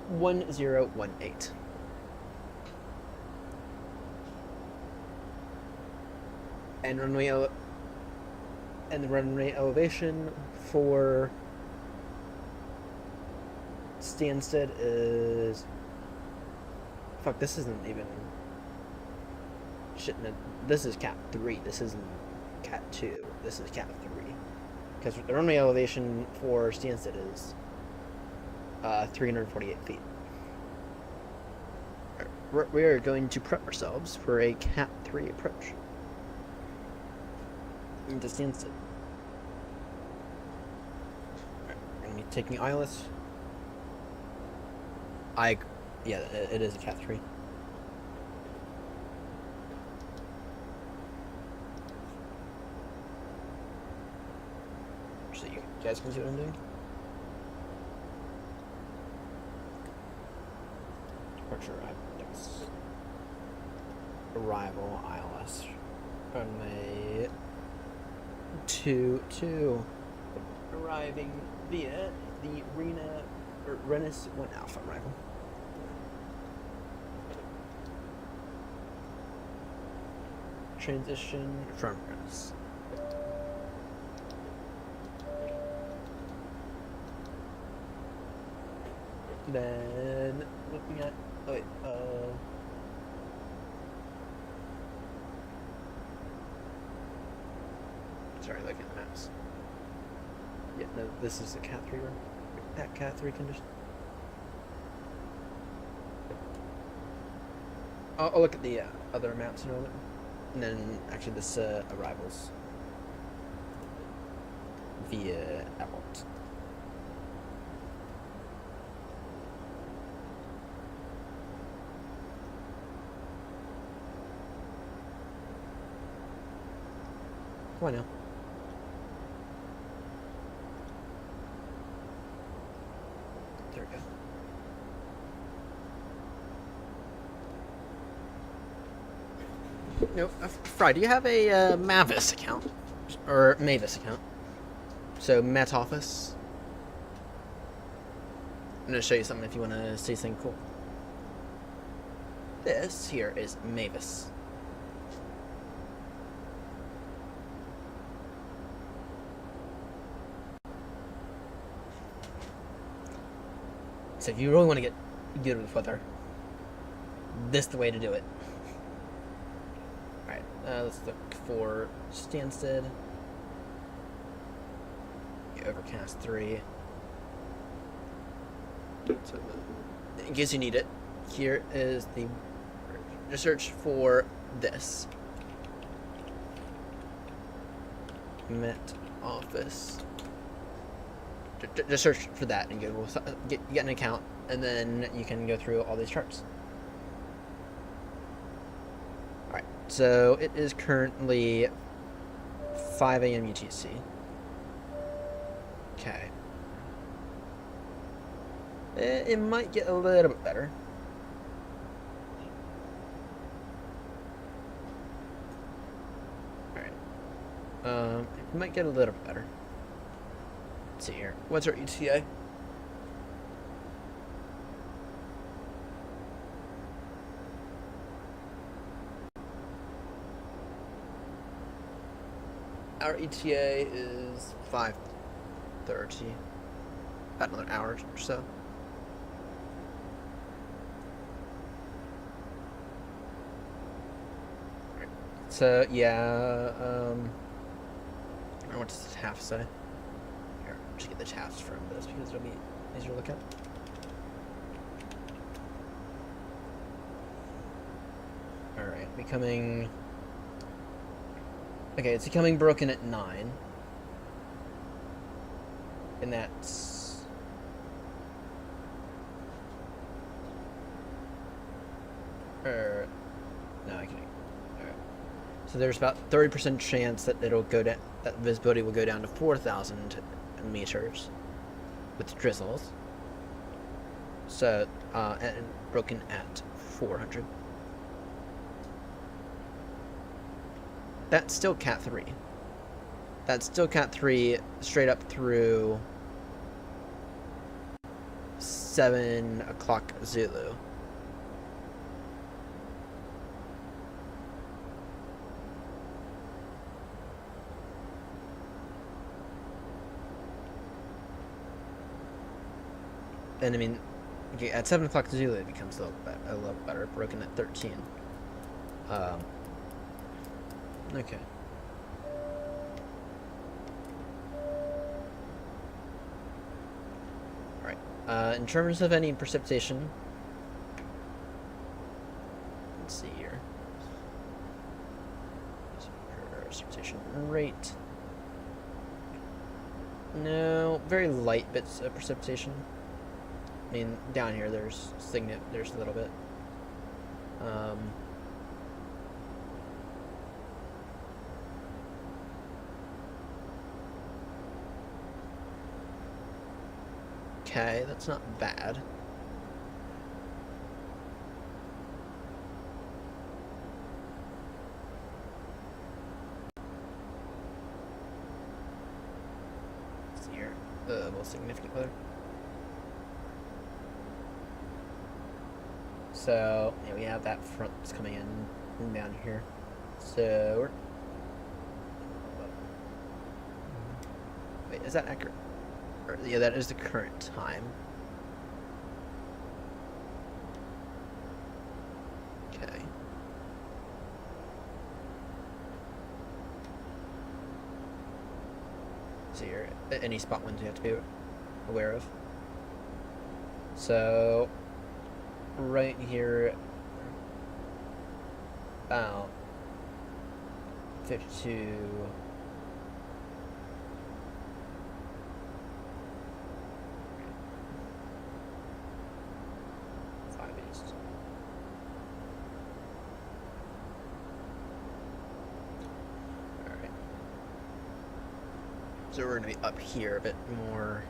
1018. And the runway elevation for Stansted is... Fuck, this isn't even... Shit, no, this is Cat 3. This isn't Cat 2. This is Cat 3. Because the runway elevation for Stansted is 348 feet. We are going to prep ourselves for a Cat 3 approach into Stansted. We're going to be taking ILS. Yeah, it is a Cat 3. So you guys can see what I'm doing? Departure arrival ILS runway 22 arriving via the Renus 1 Alpha arrival. Transition from Renus. Then looking at sorry, looking at the maps. Yeah, no, this is the Cat 3 run. That Cat 3 condition. I'll look at the other maps in a moment. And then actually this arrivals via airport. Why now? There we go. No, Fry, do you have a Mavis account? Or Mavis account? So, Met Office. I'm going to show you something if you want to see something cool. This here is Mavis. So if you really want to get good with weather, this is the way to do it. Alright, let's look for Stansted. Overcast 3. So, in case you need it, here is the search for this. Met Office. Just search for that and get an account, and then you can go through all these charts. Alright, so it is currently 5 a.m. UTC. Okay. It might get a little bit better. Alright. It might get a little bit better. Let's see here. What's our ETA? Our ETA is 5:30. About another hour or so. So yeah, what does the TAF say? Here, just get the TAFs from this because it'll be easier to look at. Alright, becoming... Okay, it's becoming broken at 9. And that's... No, I can't... Alright. So there's about 30% chance that it'll go down that visibility will go down to 4,000 meters with drizzles. So, and broken at 400. That's still Cat 3. That's still Cat 3 straight up through 7 o'clock Zulu. And I mean, okay, at 7 o'clock Zulu it becomes a little better, broken at 13. Okay. Alright, in terms of any precipitation, let's see here. Precipitation rate. No, very light bits of precipitation. I mean, down here there's there's a little bit. Okay, that's not bad. Let's see here. Most significant weather. So, yeah, we have that front that's coming in down here. So, we're... Wait, is that accurate? Or, yeah, that is the current time. Okay. So here, any spot winds you have to be aware of. So, right here, about 52. So we're going to be up here a bit more.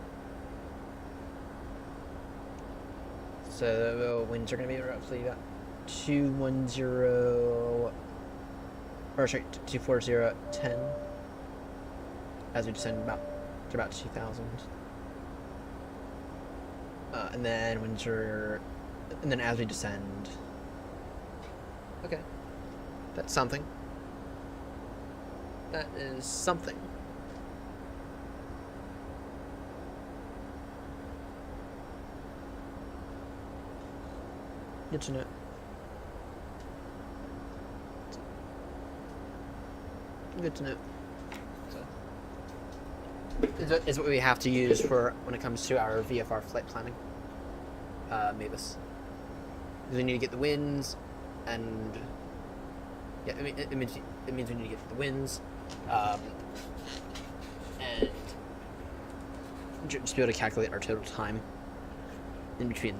So winds are going to be roughly about 210, or sorry, 240, 10 as we descend to about 2,000. And then winds are, and then as we descend. Okay, that's something. That is something. Good to know. Good to know. So, is what we have to use for when it comes to our VFR flight planning. Mavis. Because we need to get the winds, and yeah, I mean it means we need to get the winds, and just be able to calculate our total time in between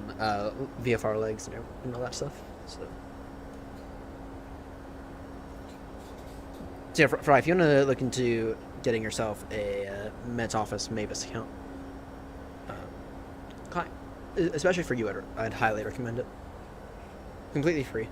VFR legs and all that stuff. So yeah, Fry, if you want to look into getting yourself a Mets Office Mavis account, especially for you, I'd highly recommend it. Completely free.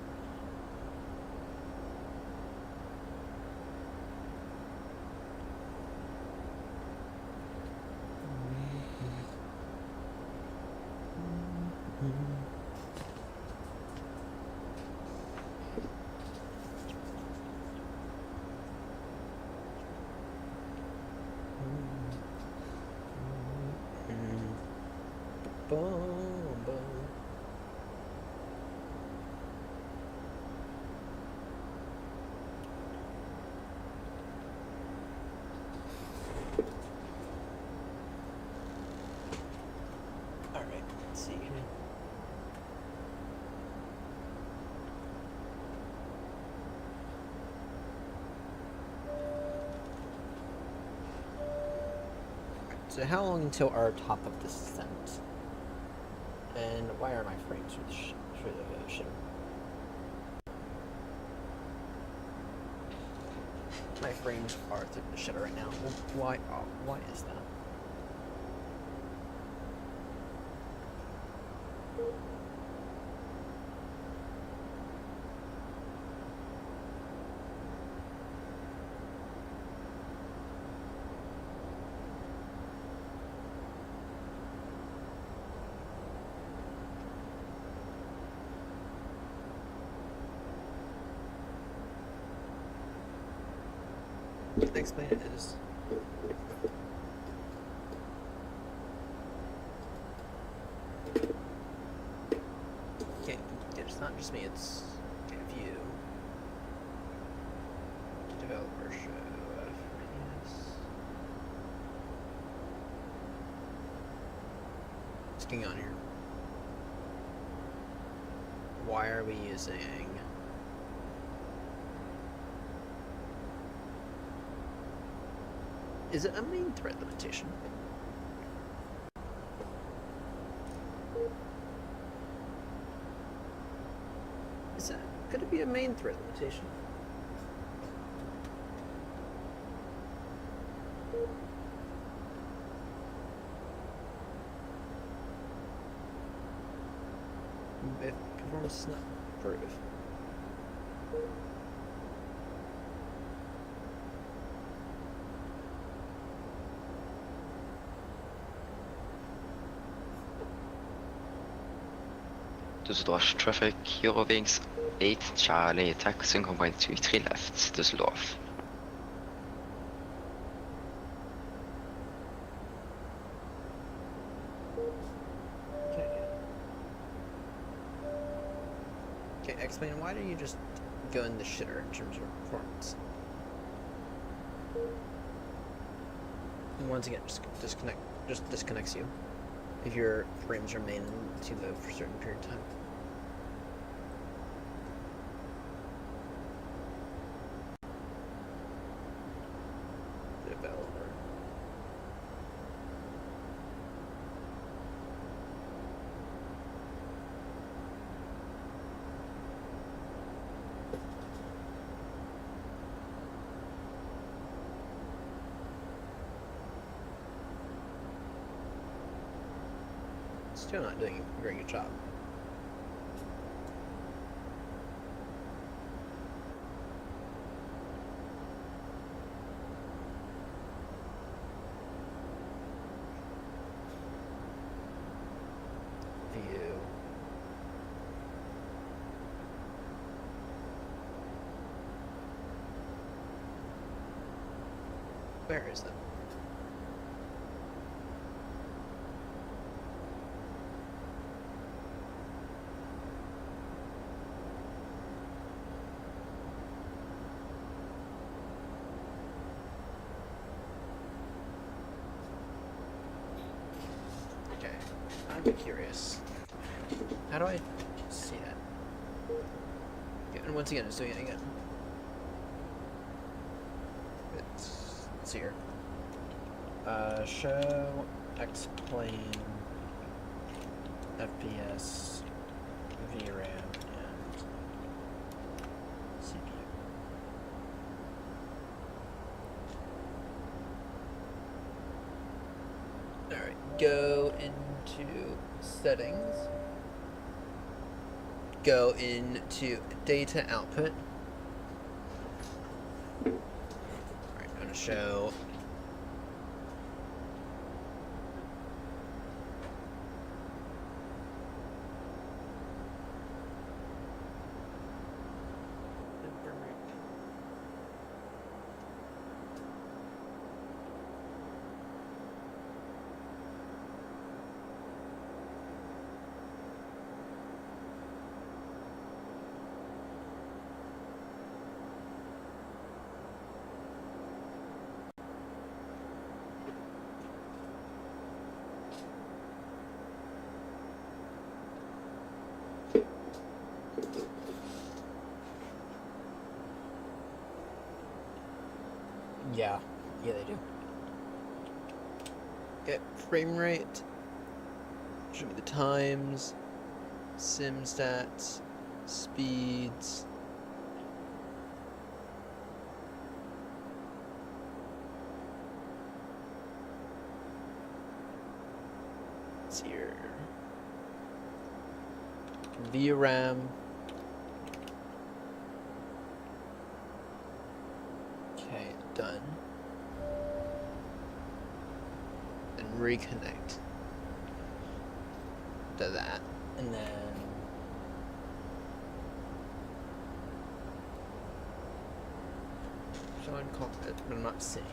So how long until our top of descent? And why are my frames through the shitter? My frames are through the shitter right now. Why is that? Explain it is. Okay, it's not just me, it's view. Developer show. Yes. What's going on here? Why are we using... Is it a main thread limitation? Could it be a main thread limitation? If performance is not improved. Düsseldorf traffic, Eurowings 8 Charlie, taxiing convoy 23 left, Düsseldorf. Okay, explain, why do you just go in the shitter in terms of performance? And once again, just disconnects you if your frames remain too low for a certain period of time. Developer. Still not doing a very good job. View. Where is it? I'm curious. How do I see that? Okay, and once again, it's doing it again. It's here. Show, explain, FPS, VRAM, and CPU. Alright, go into settings. Go into data output. Alright, I'm going to show Yeah, they do. Get frame rate. Show me the times, sim stats, speeds. VRAM. Okay, done. And reconnect to that, and then show in cockpit, but I'm not seeing it.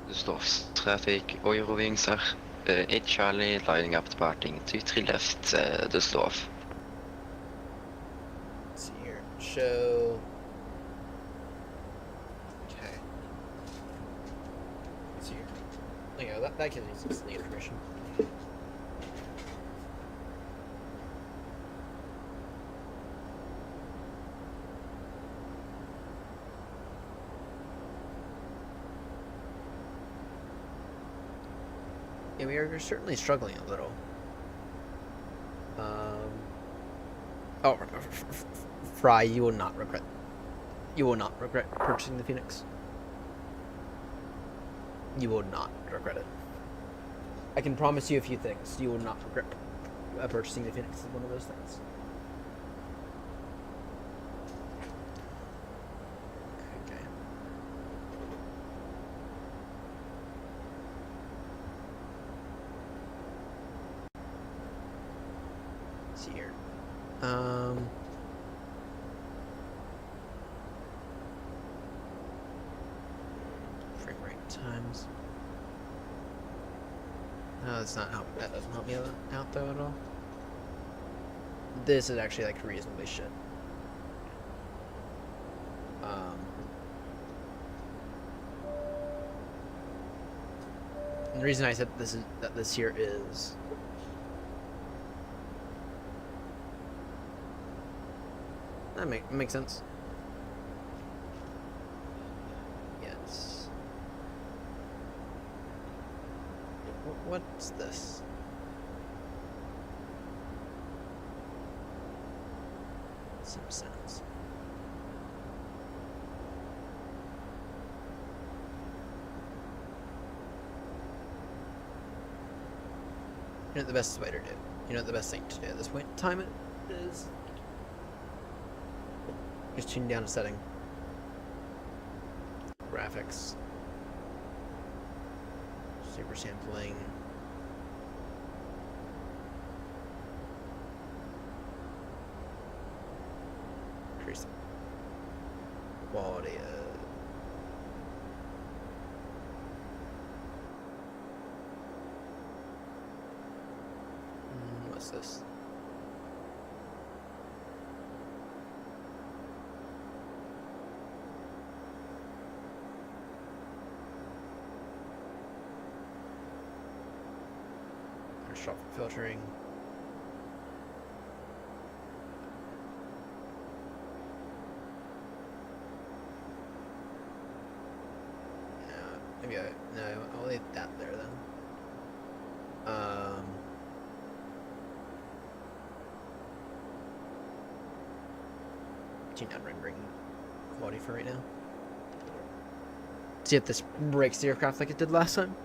Dus lost traffic, Eurowings are 8 Charlie, lining up departing 23 left, dus off. Let's see here. Show. Okay. Let's see here. There you go. That gives me some silly information. Yeah, we are certainly struggling a little. Oh, Fry, you will not regret. You will not regret purchasing the Phoenix. You will not regret it. I can promise you a few things. You will not regret purchasing the Phoenix. Is one of those things. Okay. Let's see here. Frame rate times. No, that's not help. That doesn't help me out though at all. This is actually like reasonably shit. And the reason I said this here is that makes sense. Yes. What's this? Some sounds. You know what the best way to do? You know what the best thing to do at this point in time it is? Just tune down a setting. Graphics. Super sampling. Increase the quality of. What's this? Shot filtering. No, maybe I'll leave that there then. Tune down rendering quality for right now. See if this breaks the aircraft like it did last time.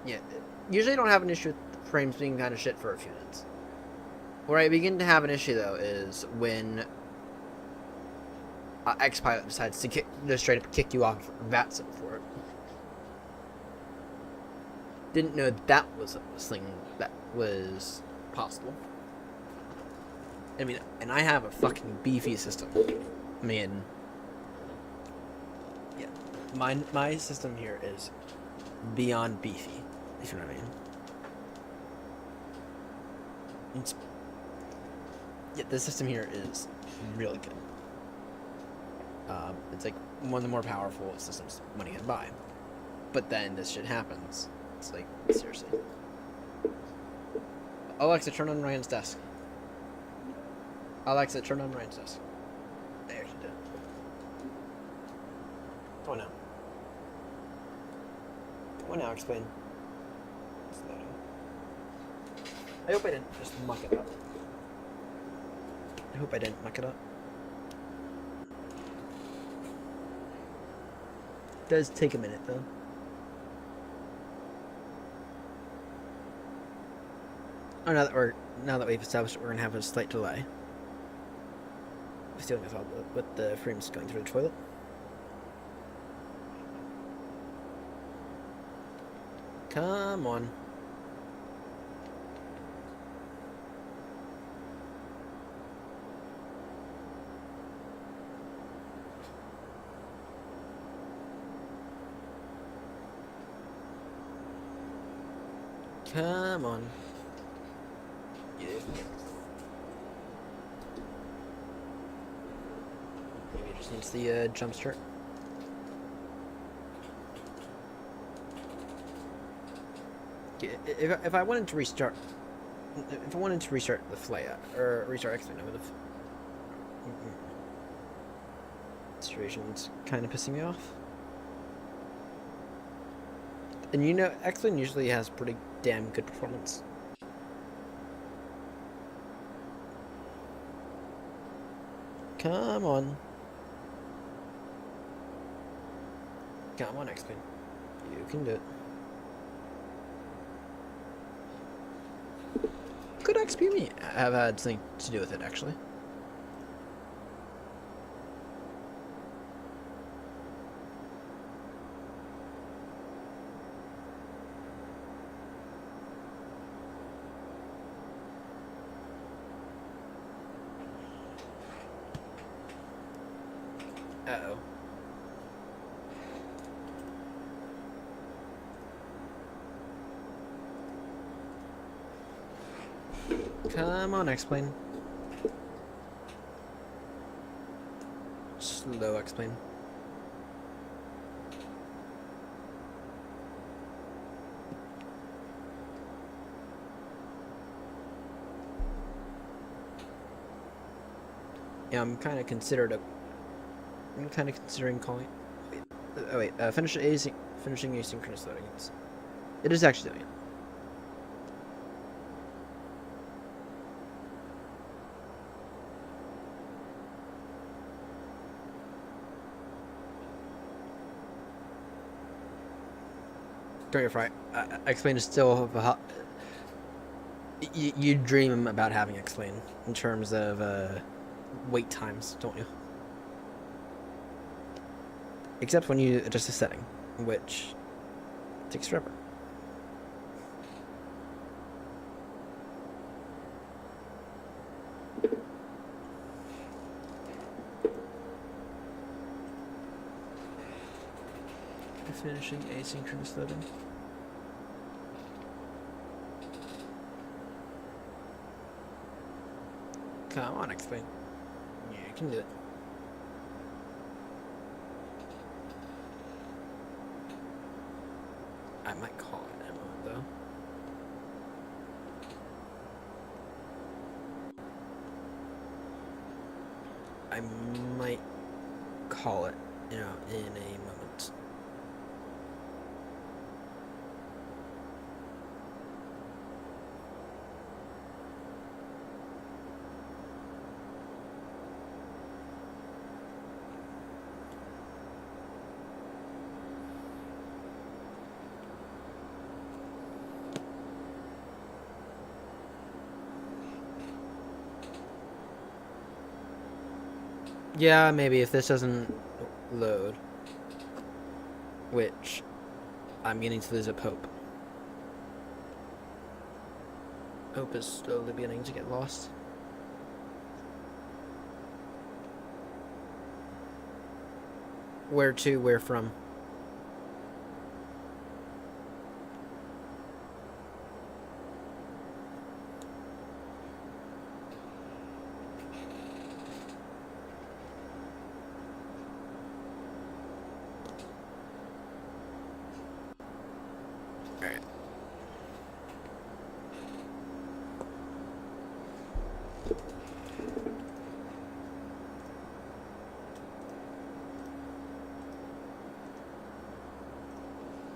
Yeah, usually I don't have an issue with frames being kind of shit for a few minutes. Where I begin to have an issue though is when X-Pilot decides to just straight up kick you off VATSIM for it. Didn't know that was a thing that was possible. I mean, and I have a fucking beefy system. I mean, yeah, my system here is beyond beefy, if you know what I mean. Yeah, this system here is really good. It's like one of the more powerful systems money can buy. But then this shit happens. It's like, seriously. Alexa, turn on Ryan's desk. Alexa, turn on Ryan's desk. I actually did. Oh no. What now? Explain. I hope I didn't just muck it up. I hope I didn't muck it up. It does take a minute though. Oh, now that we've established that we're gonna have a slight delay. We're dealing with the frames going through the toilet. Come on. Come on. Yeah. Maybe it just needs the jump start. If I wanted to restart, the flight or restart X-Men, I would have. Situation's kind of pissing me off. And you know, X-Men usually has pretty damn good performance. Come on. Come on, X-Men. You can do it. Could XP me have had something to do with it, actually? Uh-oh. Come on, X-Plane. Slow X-Plane. Yeah, I'm kind of considering calling. Finishing asynchronous loading. It is actually doing it. Don't get fright. X-Plane is still a hot. You dream about having X-Plane in terms of wait times, don't you? Except when you adjust the setting, which takes forever. Finishing asynchronous loading. Come on, X-Plane. Yeah, you can do it. I might call it ammo, though. I might call it, in a moment. Yeah, maybe if this doesn't load, which I'm getting to lose a Hope. Hope is slowly beginning to get lost. Where to? Where from? Alright.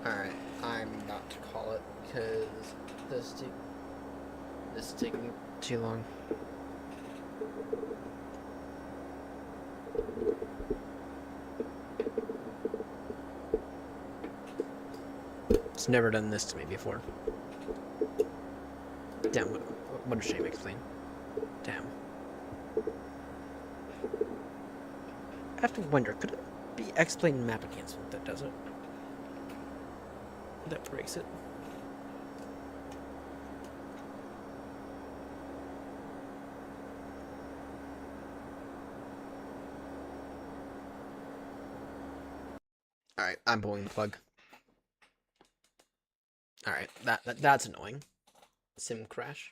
Alright, I'm about to call it because this taking too long. It's never done this to me before. Damn, what a shame. Explain. Damn. I have to wonder, could it be explain map enhancement that does it? That breaks it? Alright, I'm pulling the plug. Alright, that's annoying. Sim crash.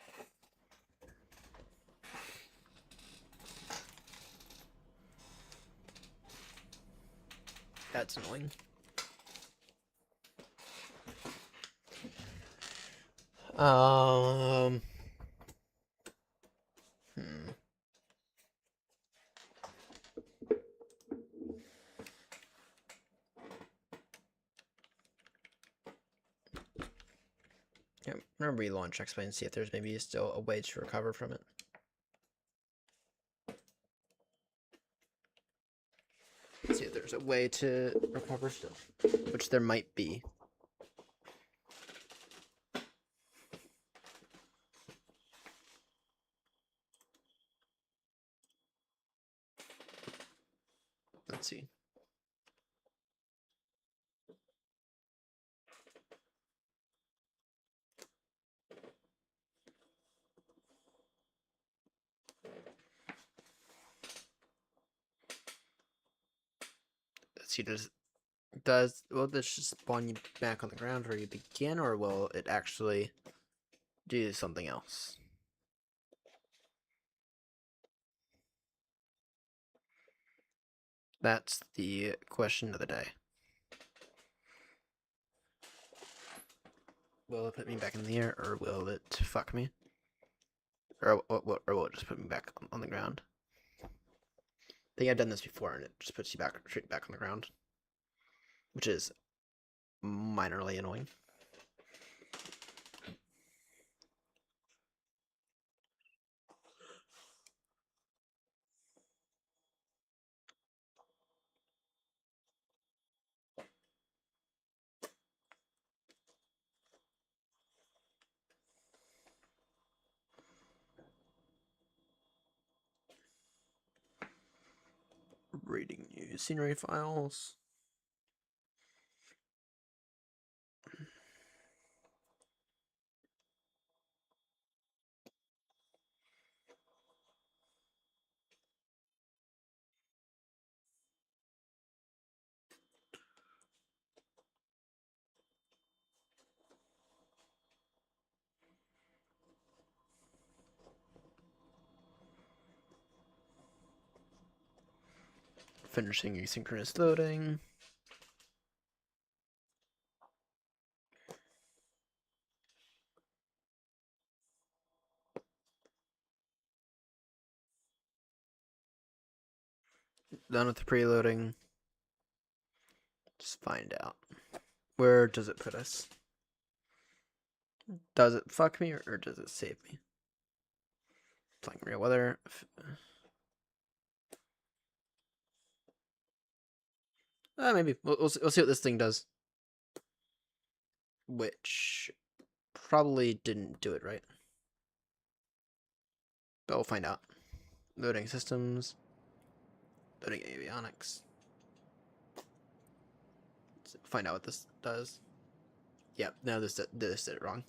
That's annoying. Yeah, I'm gonna relaunch X-Plane and see if there's maybe still a way to recover from it. See if there's a way to recover still, which there might be. Let's see. Let's see, will this just spawn you back on the ground where you begin, or will it actually do something else? That's the question of the day. Will it put me back in the air, or will it fuck me? Or will it just put me back on the ground? I think I've done this before, and it just puts you back straight back on the ground, which is minorly annoying. Reading new scenery files. Finishing asynchronous loading. Done with the preloading. Just find out. Where does it put us? Does it fuck me or does it save me? Playing real weather. Maybe. We'll see what this thing does. Which probably didn't do it right. But we'll find out. Loading systems. Loading avionics. Let's find out what this does. Yep, no, this did it wrong.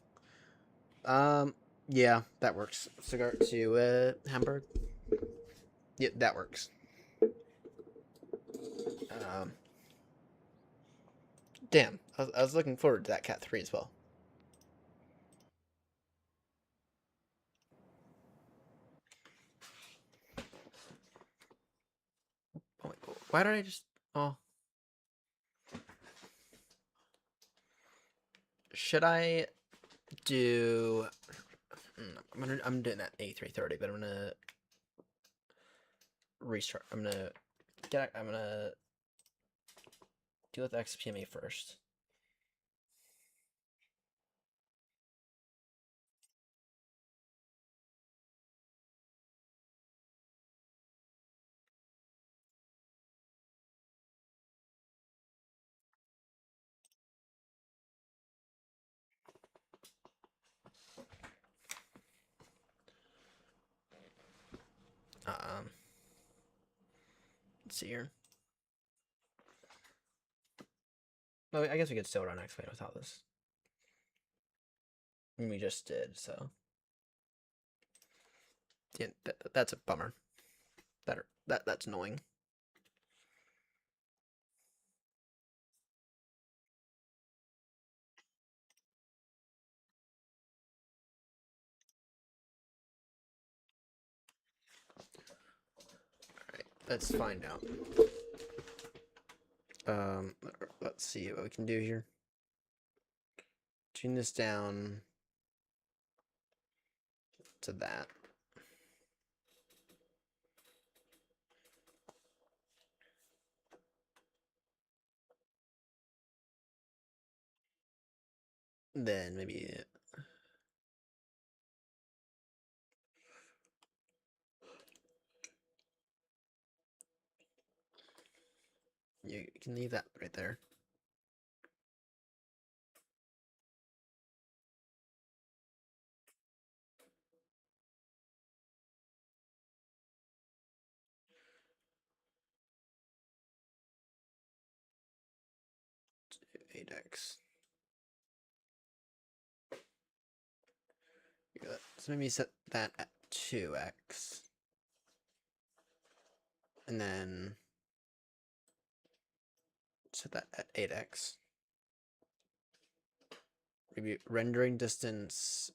Yeah, that works. Cigar to Hamburg. Yep, that works. Damn, I was looking forward to that Cat 3 as well. Oh, wait, why did I just... Oh. Should I do... I'm doing that A330, but I'm gonna restart. I'm gonna deal with XPMA first. Let's see here. Well, I guess we could still run X-Plane without this. And we just did, so. Yeah, that's a bummer. That's annoying. Alright, let's find out. Let's see what we can do here. Tune this down to that. Then maybe you can leave that right there. To 8x. Good. So maybe set that at 2x. And then set that at 8x. Maybe rendering distance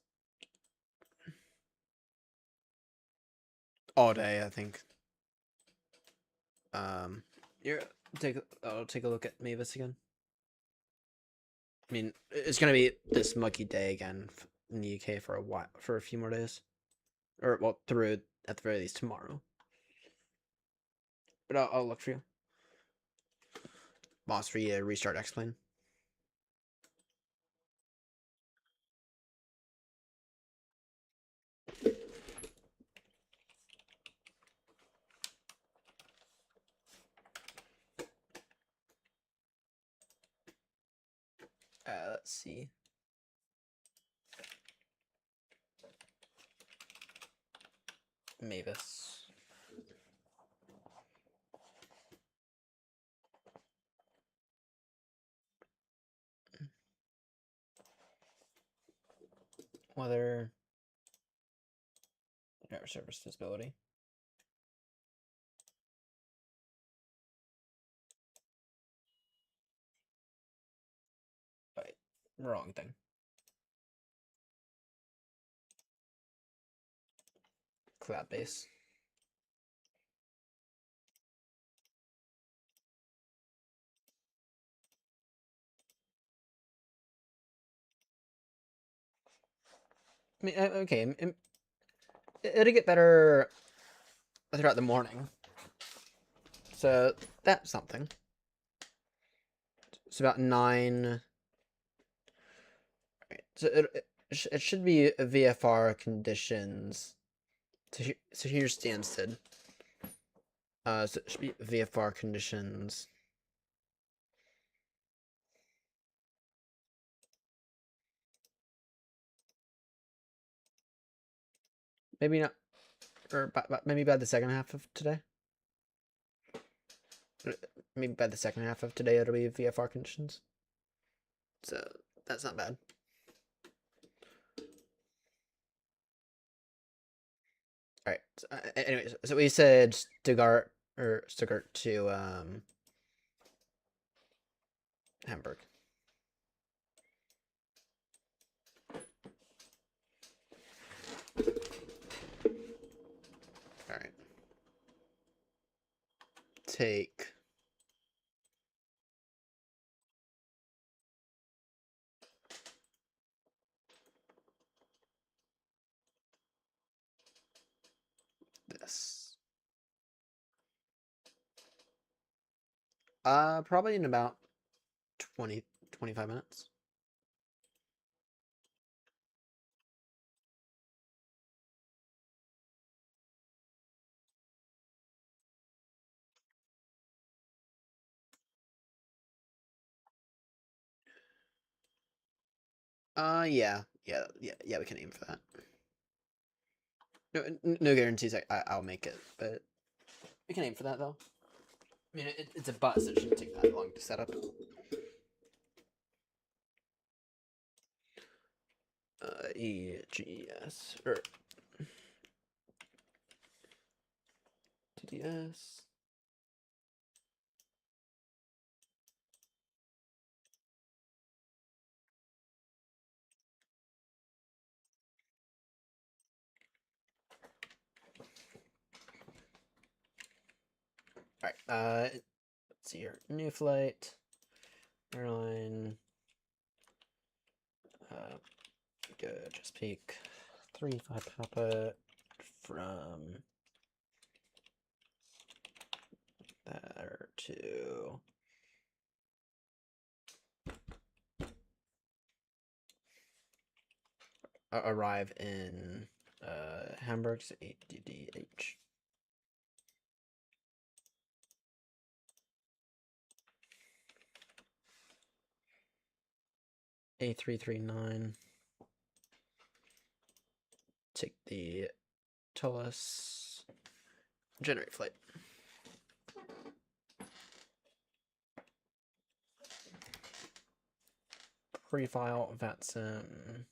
all day, I think. I'll take a look at Mavis again. I mean, it's gonna be this muggy day again in the UK for a while, for a few more days, or well, through at the very least tomorrow. But I'll look for you. Boss for you to restart X-Plane. Let's see. Mavis. Weather. Driver service visibility. Wait, wrong thing. Cloud base. I mean, okay, it'll get better throughout the morning. So that's something. It's about 9. Right, so it should be VFR conditions. So here's Stansted. So it should be VFR conditions. Maybe not, or maybe by the second half of today. Maybe by the second half of today it'll be VFR conditions. So that's not bad. All right. So, anyways, so we said Stuttgart to Hamburg. All right. Take this. Probably in about 25 minutes. Yeah, we can aim for that. No guarantees I'll make it, but we can aim for that though. I mean, it's a bus. It shouldn't take that long to set up. EGS or TDS. All right. Let's see here. New flight. Airline. Go Chesapeake. 35 Papa from there to arrive in Hamburg. So 8DDH. A339. Take the Tullus. Generate flight. Prefile VATSIM.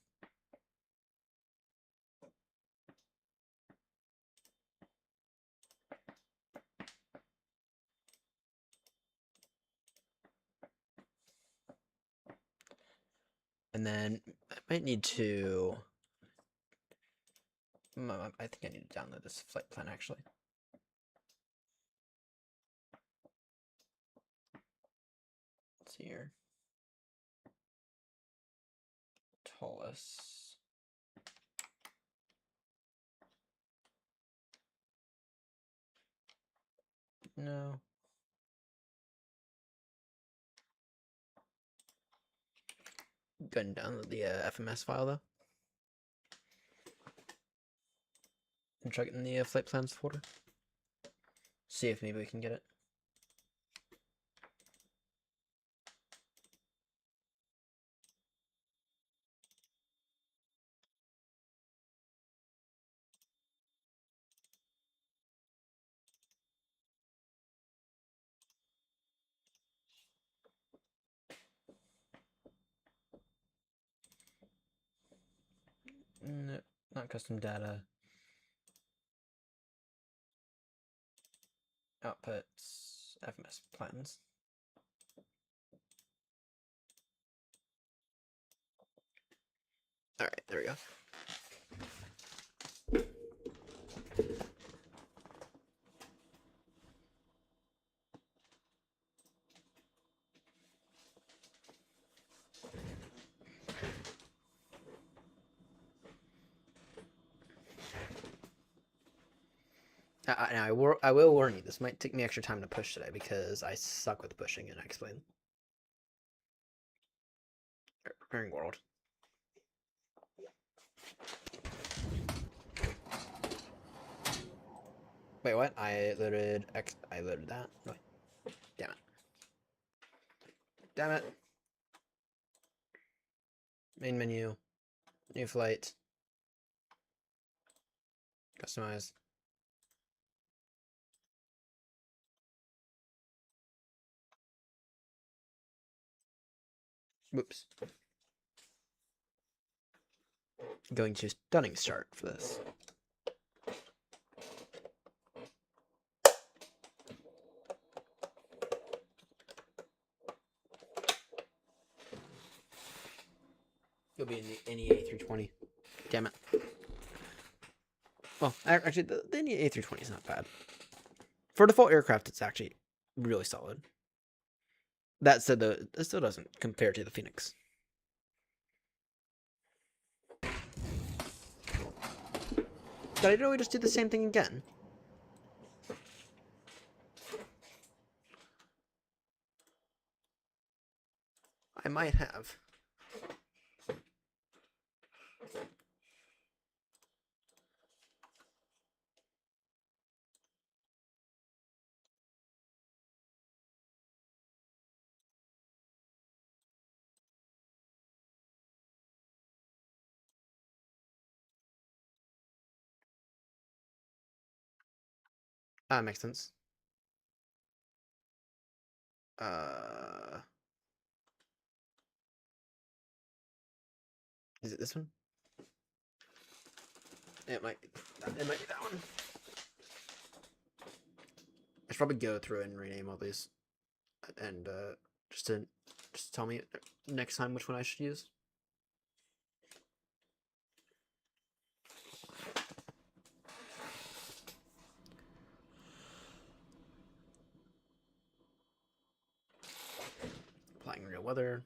And then I might need to. I think I need to download this flight plan actually. Let's see here. Tullus. No. Go ahead and download the FMS file though. And check it in the flight plans folder. See if maybe we can get it. No, not custom data. Outputs, FMS plans. All right, there we go. Now I will warn you, this might take me extra time to push today because I suck with pushing, and I explain. Preparing world. Wait, what? I loaded that. Wait. Damn it. Damn it. Main menu. New flight. Customize. Whoops. Going to stunning start for this. You'll be in the NE A320. Damn it. Well, actually, the NE A320 is not bad. For default aircraft, it's actually really solid. That said, though, it still doesn't compare to the Phoenix. Did I really just do the same thing again? I might have. Makes sense. Is it this one? It might be that one. I should probably go through and rename all these, and just tell me next time which one I should use. Applying real weather.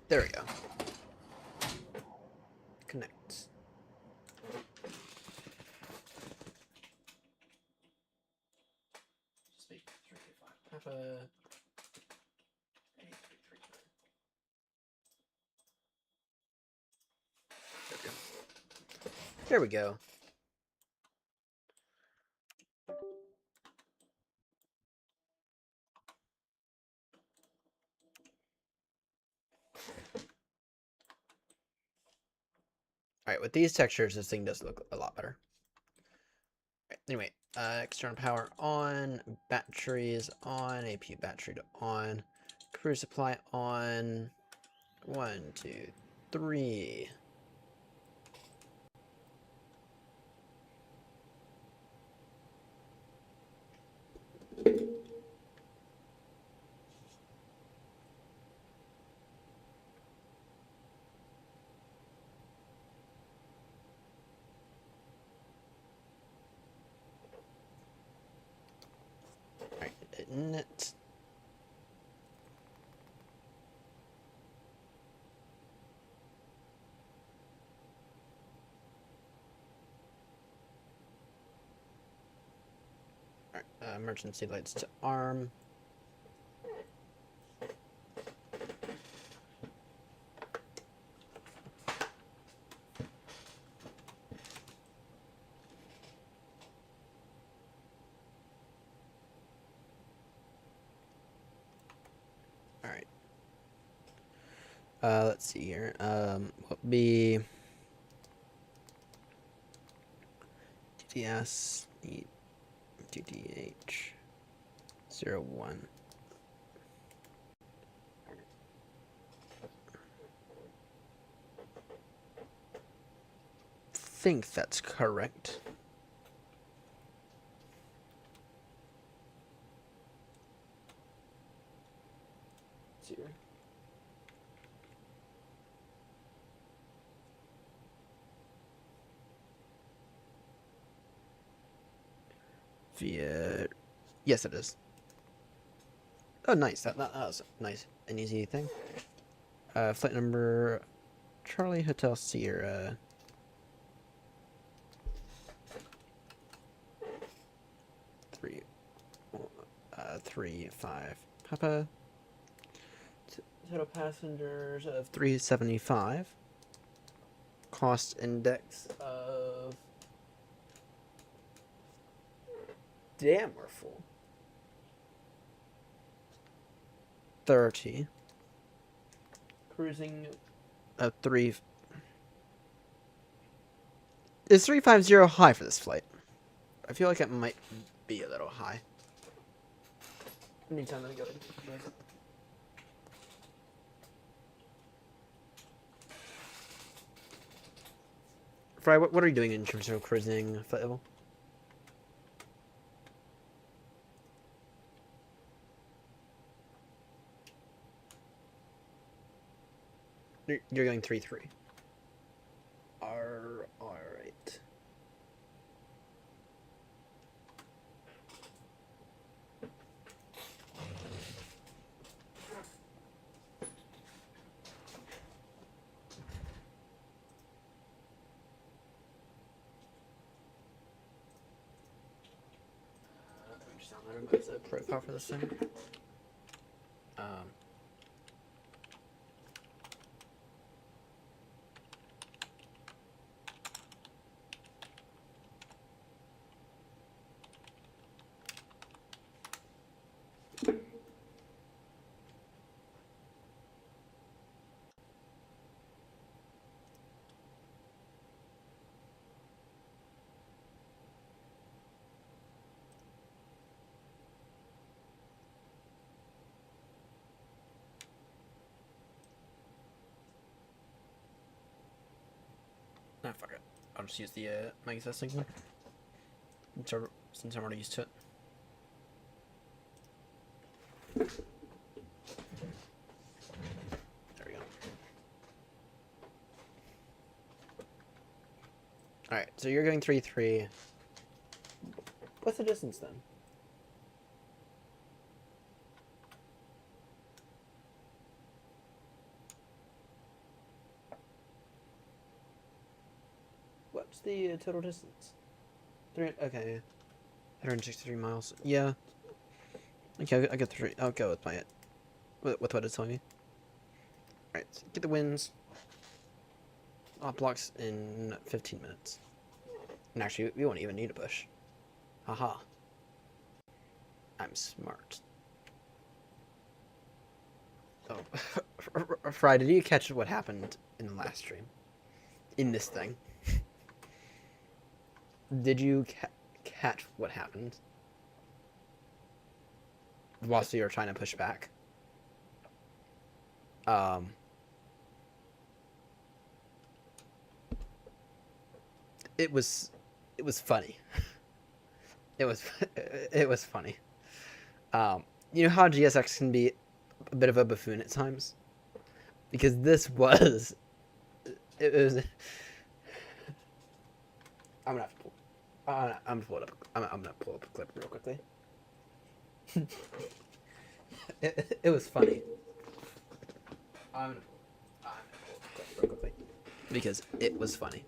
There we go. Connect. Speak 325. Have a. There we go. Alright, with these textures, this thing does look a lot better. Right, anyway, external power on, batteries on, APU battery to on, crew supply on. 1, 2, 3. Alright, net. Alright, emergency lights to arm. Alright. Let's see here. What would be TTS TTH 01. Think that's correct. Zero. Via. Yes, it is. Oh, nice. That was a nice and easy thing. Flight number Charlie Hotel Sierra. Three, 5. Papa. Total passengers of 375. Cost index of. Damn, we're full. 30. Cruising of 3. Is 350 high for this flight? I feel like it might be a little high. Anytime I go in. Fry, what are you doing in terms of cruising flight level? You're going 3-3. Alright. Just download the profile for this thing. Nah, fuck it. I'll just use the mega testing one. Since I'm already used to it. There we go. Alright, so you're going 3-3. What's the distance then? What's the total distance? 3. Okay. 163 miles. Yeah. Okay, I get 3. I'll go with my with what it's telling me. Alright, so get the wins. Off blocks in 15 minutes. And actually, we won't even need a push. Haha. I'm smart. Oh. Fry, did you catch what happened in the last stream? In this thing? Did you catch what happened? Whilst you were trying to push back? It was funny. It was funny. You know how GSX can be a bit of a buffoon at times? Because this was... It was... I'm gonna have to pull... I'm gonna pull it up. I'm gonna pull up a clip real quickly. It was funny. I'm gonna pull up a clip real quickly. Because it was funny.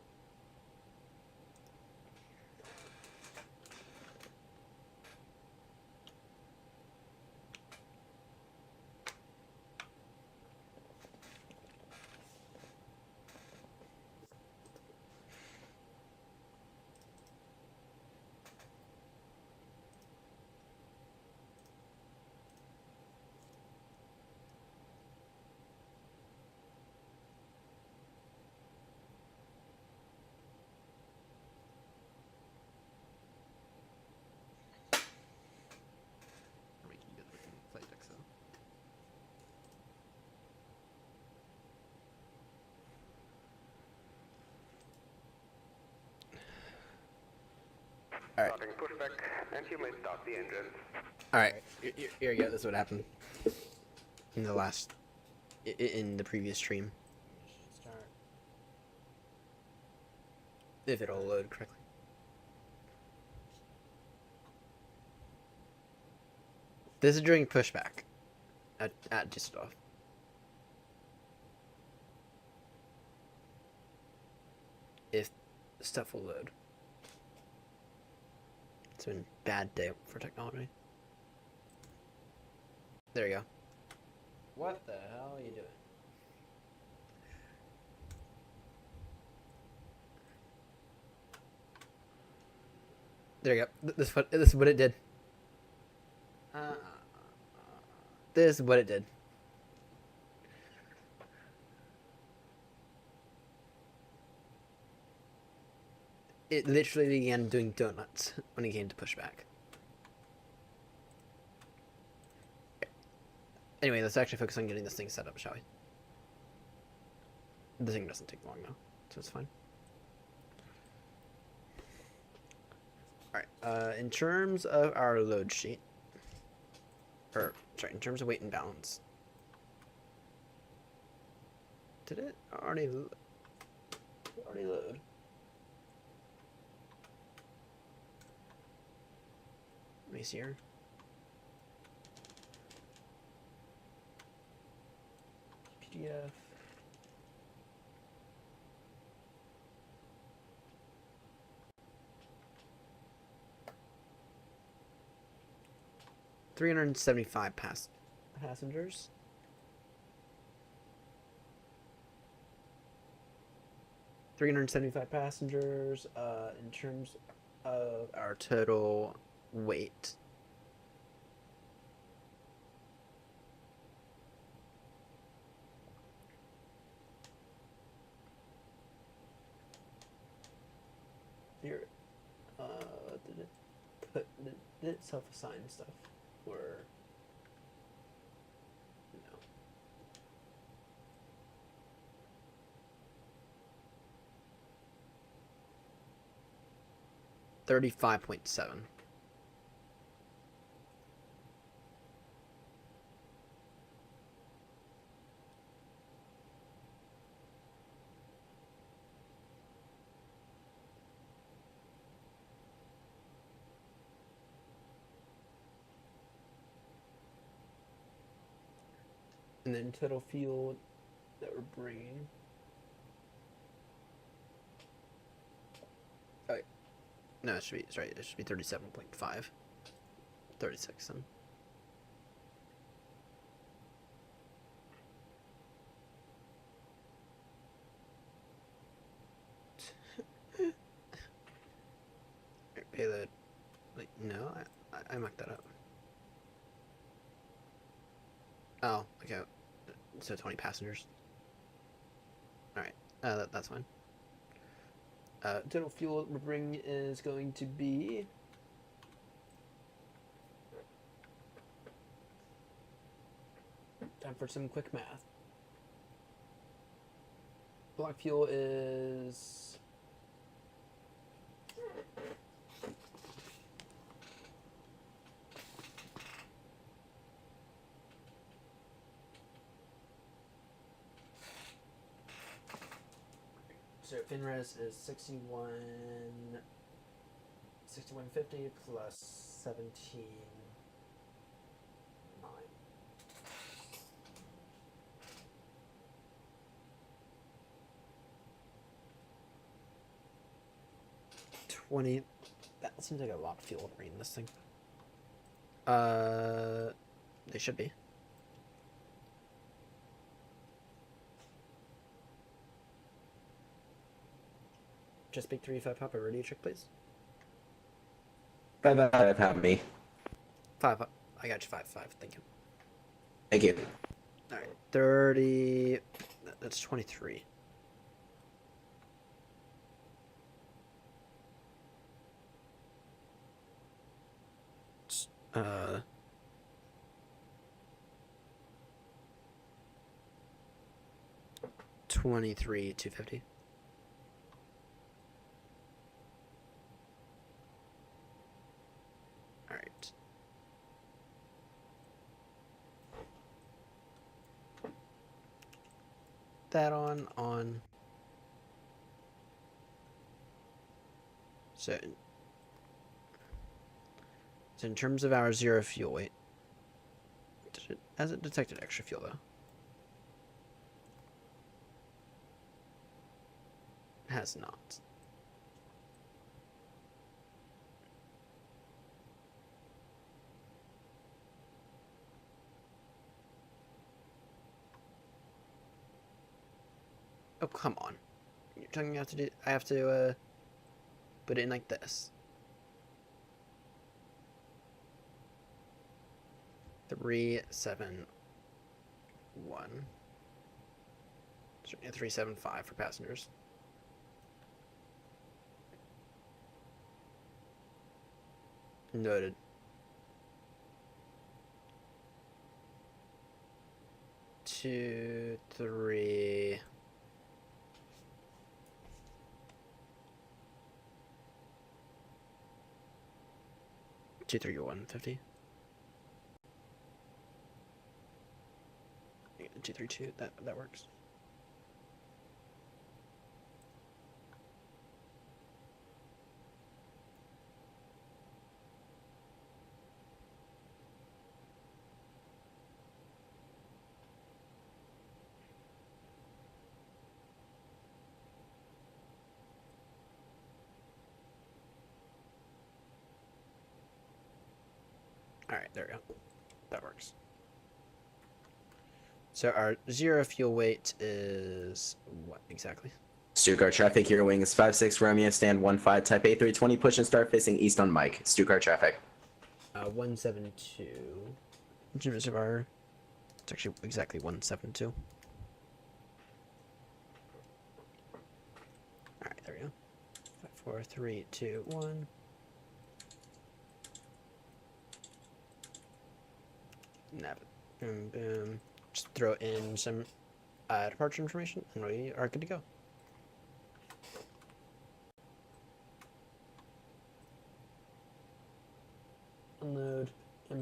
Alright. Starting pushback, and you may start the engine. Alright, here you go. This is what happened in the last, in the previous stream. If it'll load correctly. This is during pushback at Düsseldorf. If stuff will load. It's been a bad day for technology. There you go. What the hell are you doing? There you go. This is what it did. This is what it did. It literally began doing donuts when it came to pushback. Anyway, let's actually focus on getting this thing set up, shall we? The thing doesn't take long now, so it's fine. Alright, in terms of our load sheet, in terms of weight and balance, did it already load? Let me see here. PDF. $375 passengers. In terms of our total weight. Here, did it self-assign stuff, or no? 35.7. And then total fuel that we're bringing. Oh, wait. No, it should be, sorry, it should be 37.5. 36 then. Payload. Like, no, I mucked that up. Oh, okay. So 20 passengers. Alright, that's fine. Total fuel we're bringing is going to be... Time for some quick math. Block fuel is... So FinRes is 6150 plus 17. 9. 20. That seems like a lot of fuel to bring in this thing. They should be. Just big 3-5 Papa, radio check, please. 5 have me. 5. I got you 5-5. Thank you. Thank you. All right, 30. That's 23. Uh. 23 250. All right. That on. So in terms of our zero fuel weight, has it detected extra fuel though? It has not. Oh, come on. You're telling me I have to put it in like this. 371. 375 for passengers. Noted. 2, 3. Two, 3, 150. 2, 3, 2. That works. All right, there we go. That works. So our zero fuel weight is what exactly? Stuttgart traffic, Hero Wings 5-6 Romeo, stand 1-5, Type A320, push and start facing east on Mike. Stuttgart traffic. 172. It's actually exactly 172. All right, there we go. 5, 4, 3, 2, 1. Nav it. Boom, boom. Just throw in some departure information, and we are good to go.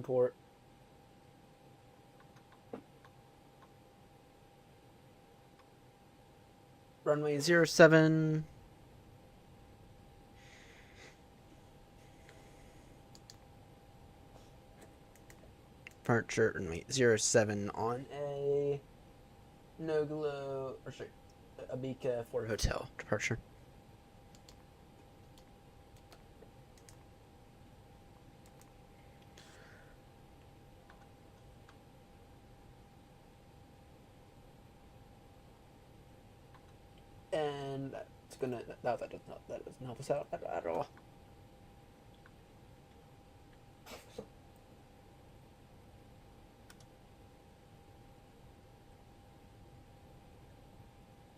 import. Runway 07. Departure runway 07 on a Nogalo, or sorry, Abika Ford Hotel departure. And that's gonna that doesn't help us out at all.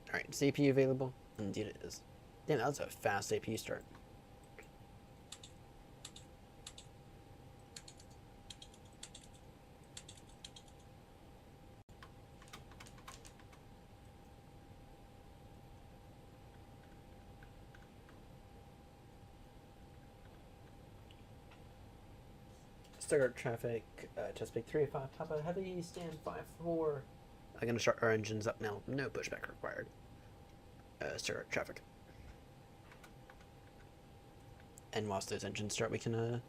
All right, is APU available? Indeed it is. Damn, that was a fast APU start. Start traffic, Chesapeake 385, Papa Heavy, stand 5-4. I'm gonna start our engines up now. No pushback required. Start traffic. And whilst those engines start, we can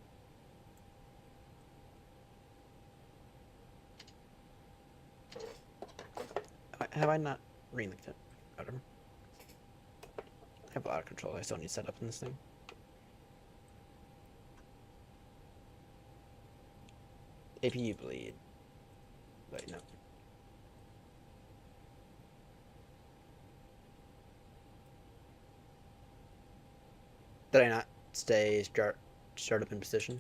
have I not relinked it? Whatever. I have a lot of control I still need set up in this thing. APU bleed. Wait, no. Did I not start up in position?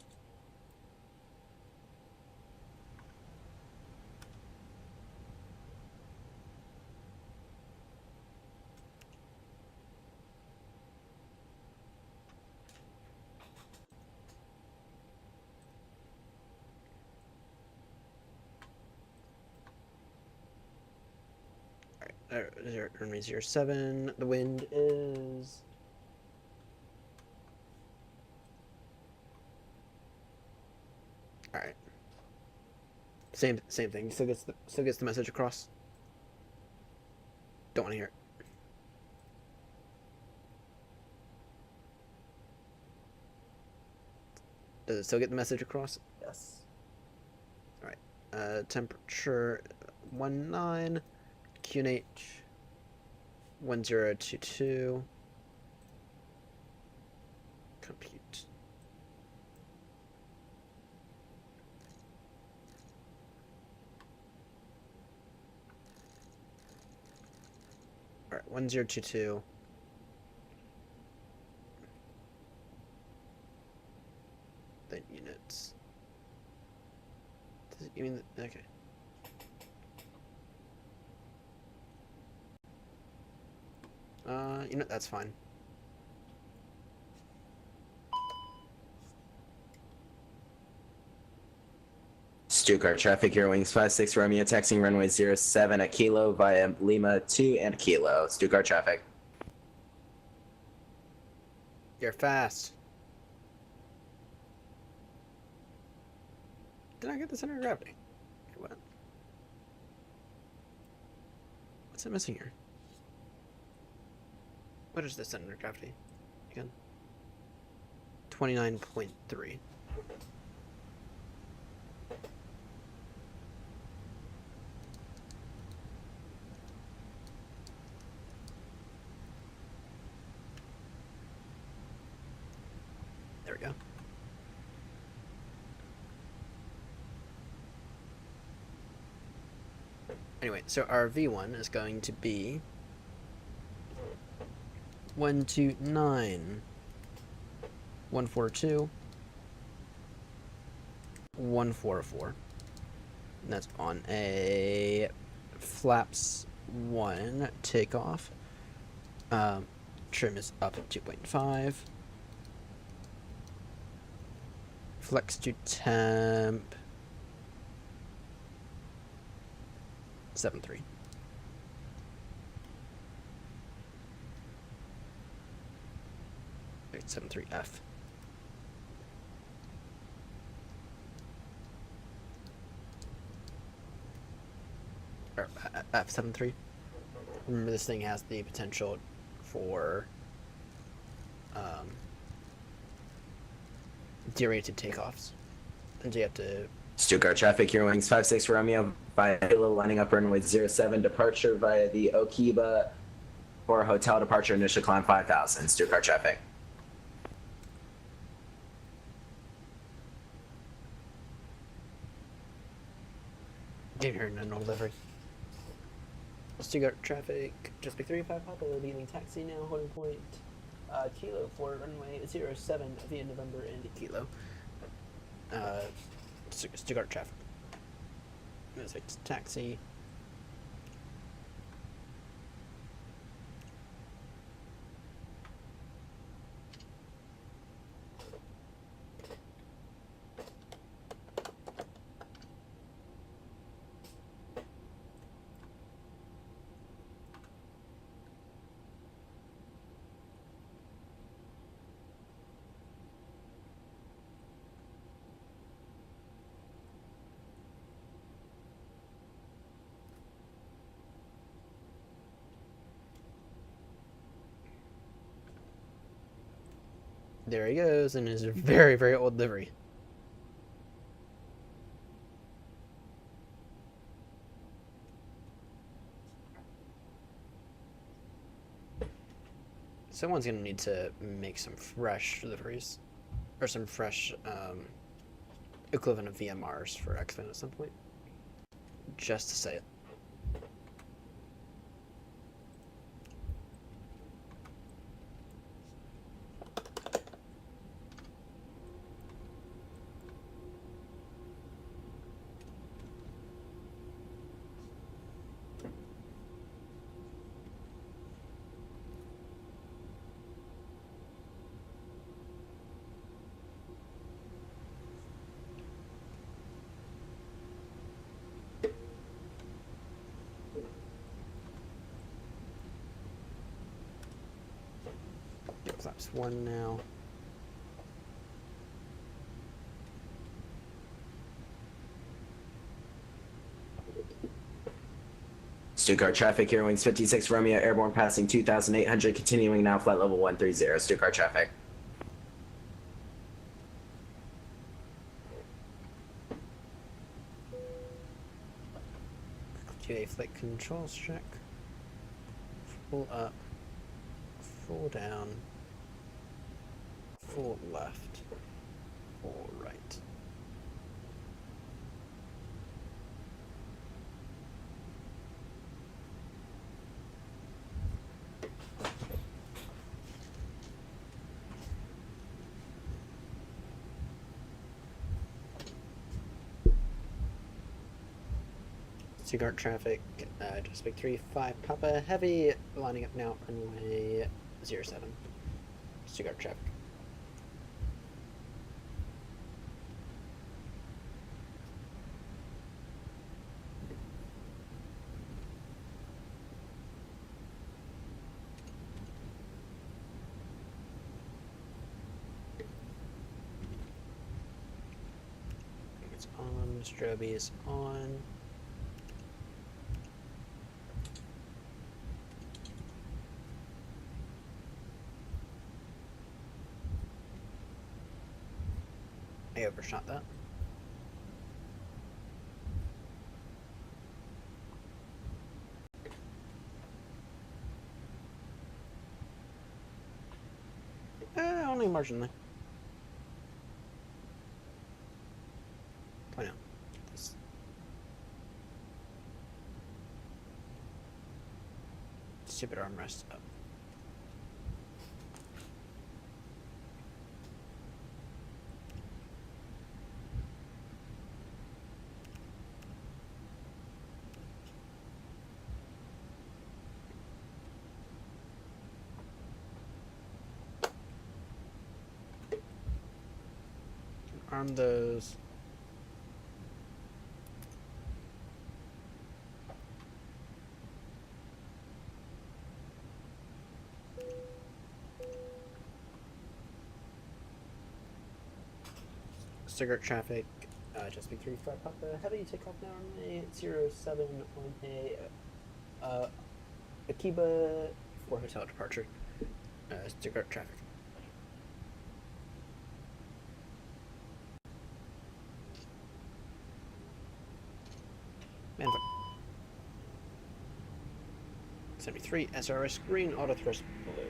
Runway 07. The wind is. All right. Same thing. Still gets the message across. Don't want to hear it. Does it still get the message across? Yes. All right. Temperature 19. QNH 1022. Compute. All right, 1022. Then units. Does it mean that? Okay. You know, that's fine. Stuttgart traffic, Air Wings 56 Romeo, taxiing runway 07 at Kilo via Lima 2 and Kilo. Stuttgart traffic. You're fast. Did I get the center of gravity? What? What's it missing here? What is the center of gravity again? 29.3. There we go. Anyway, so our V1 is going to be 129 142 144. And that's on a flaps 1 takeoff. Trim is up at 2.5. Flex to temp 7.3. Wait, 7.3F. F73. Remember, this thing has the potential for derated takeoffs. And so you have to... Stuttgart traffic, Euro Wings 56 Romeo via Kilo, lining up runway 07, departure via the Okiba for hotel departure, initial climb 5000, Stuttgart traffic. Give her an old livery. Stuttgart traffic, just pick 35 Papa will be in taxi now, holding point Kilo for runway 07 via November and Kilo. Stuttgart traffic. That's like taxi. There he goes in his very, very old livery. Someone's gonna need to make some fresh liveries, or some fresh equivalent of VMRs for X-Men at some point. Just to say it. Flaps 1 now. Stuttgart traffic, Euro Wings 56 Romeo, airborne passing 2800, continuing now flight level 130, Stuttgart traffic. Do a flight controls check. Full up. Full down. Full left. Full right. Stuttgart traffic, just big 3-5 Papa Heavy, lining up now runway 07. Stuttgart traffic. It's on, Strobe is on. I overshot that. Only marginally. Point out. This. Stupid armrest up. Arm those. Cigarette traffic, just be 3-5 Papa Heavy, take off now on a 07 on a Akiba for hotel departure. Stuttgart traffic. Man, 73 SRS green, auto thrust blue.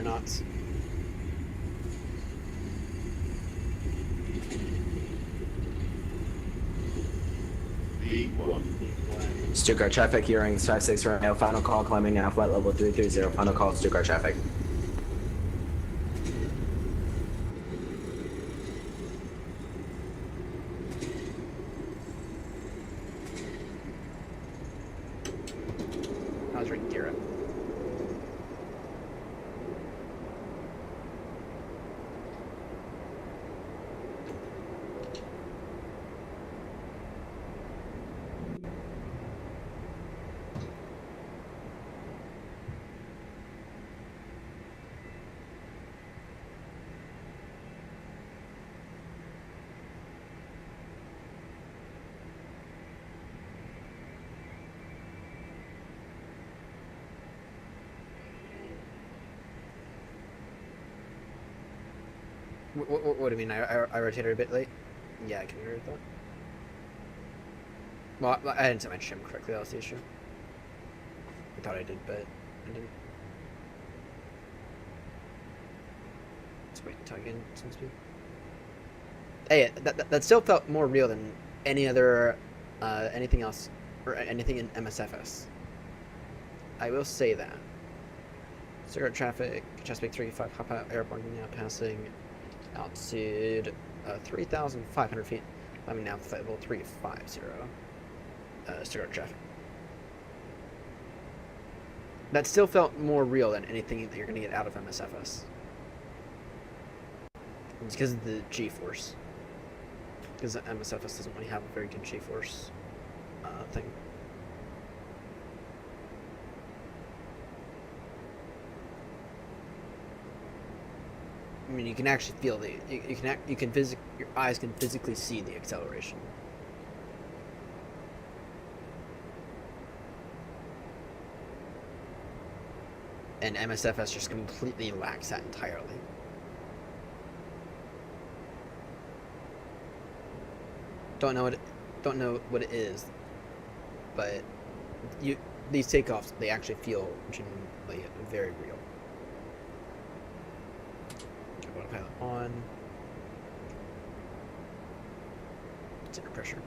Knots. Stuttgart traffic, hearings 56 Romeo, final call, climbing now, flight level 330, final call, Stuttgart traffic. I was reading gear up. What do you mean? I rotated a bit late? Yeah, I can agree with that. Well, I didn't set my trim correctly, that was the issue. I thought I did, but I didn't. Let's wait until I get some speed. Hey, that still felt more real than any other, anything else, or anything in MSFS. I will say that. Stuttgart traffic, Chesapeake 35, hop out, airborne now passing. Altitude 3,500 feet. Climbing now flight level 350. Stuttgart traffic. That still felt more real than anything that you're going to get out of MSFS. It's because of the G-force. Because MSFS doesn't really have a very good G-force thing. I mean, you can actually feel the your eyes can physically see the acceleration. And MSFS just completely lacks that entirely. Don't know what it is, but these takeoffs, they actually feel genuinely very real. Autopilot on. Center pressure.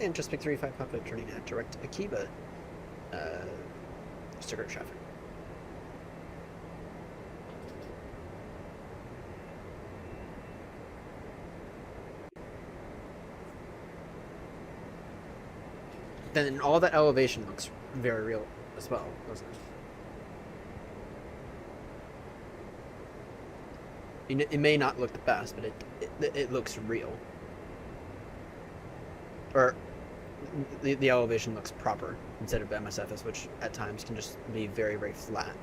And Chesapeake 35 Papa turning at direct Akiba. Stuttgart traffic. Then all that elevation looks very real as well, doesn't it? It may not look the best, but it looks real. Or the elevation looks proper instead of MSFS, which at times can just be very, very flat.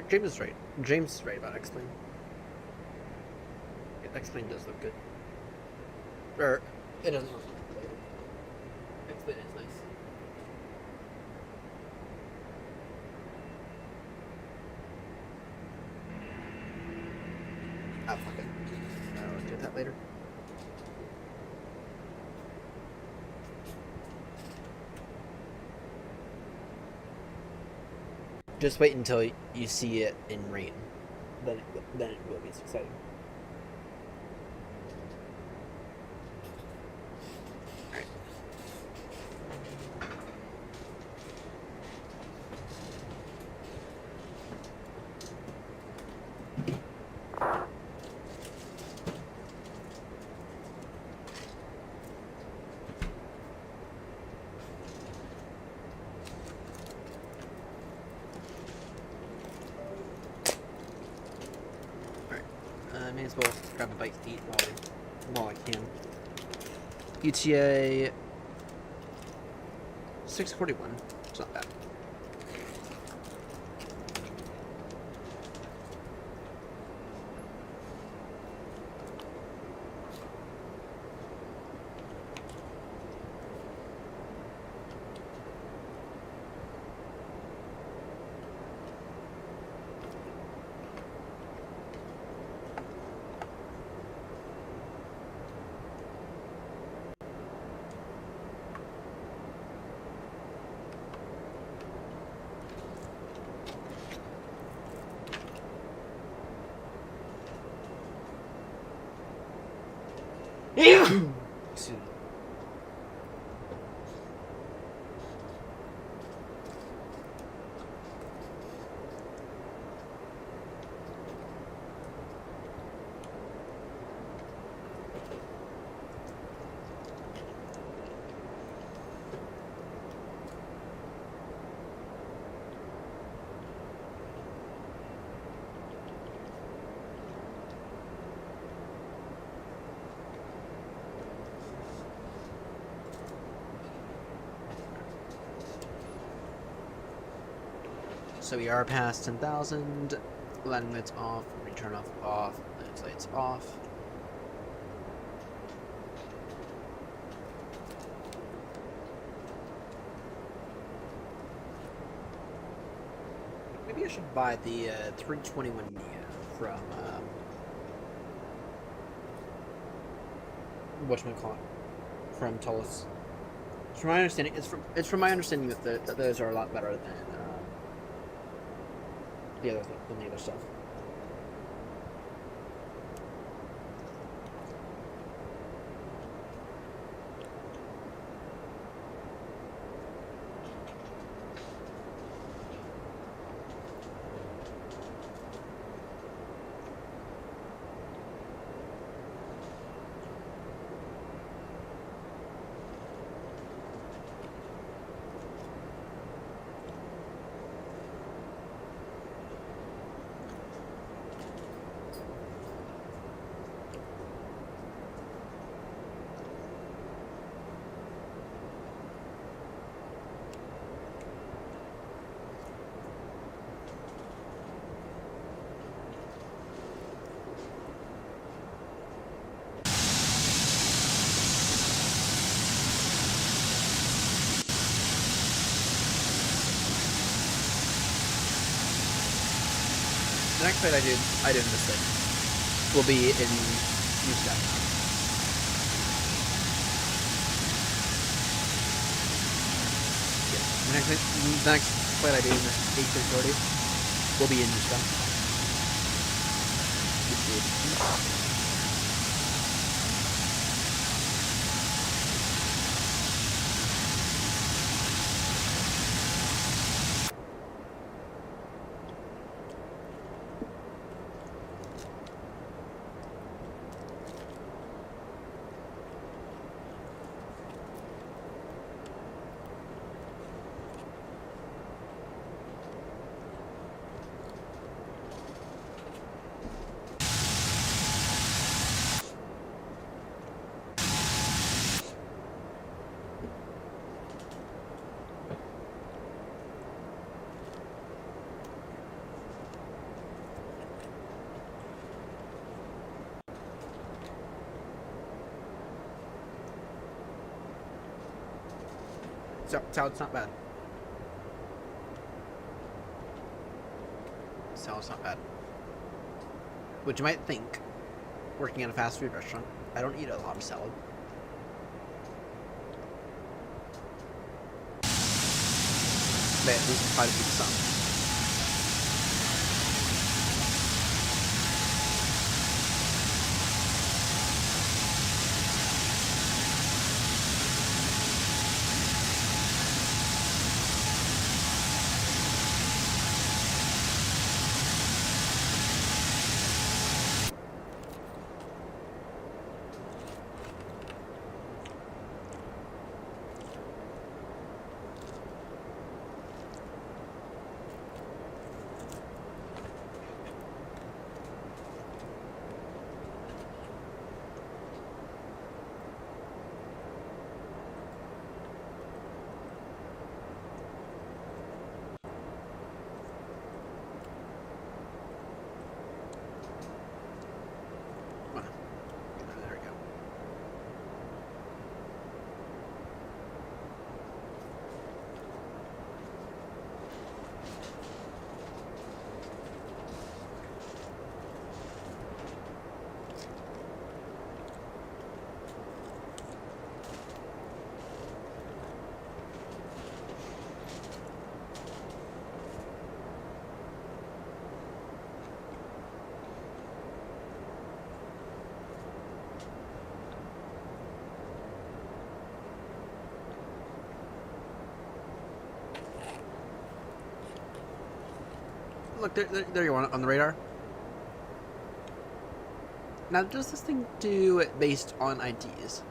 James is right. James is right about X-Plane. X-Plane does look good. Or, it doesn't look good. X-Plane is nice. Oh, fuck it. I'll do that later. Just wait until you see it in rain. Then it will be exciting. as well grab a bite to eat while I can. ETA 6:41. It's not bad. Excuse me. So we are past 10,000. Landing lights off. Return off. Landing lights off. Maybe I should buy the 321 Neo from whatchamacallit, from Tullus. From my understanding, it's from my understanding that those are a lot better than the other stuff. The next fight I did in this thing will be in Houston. Yeah. The next fight I do in this H340 will be in Houston. So it's not bad. Salad's not bad. Which you might think, working at a fast food restaurant, I don't eat a lot of salad. But at least try to eat some. look, there you are on the radar. Now, does this thing do it based on IDs?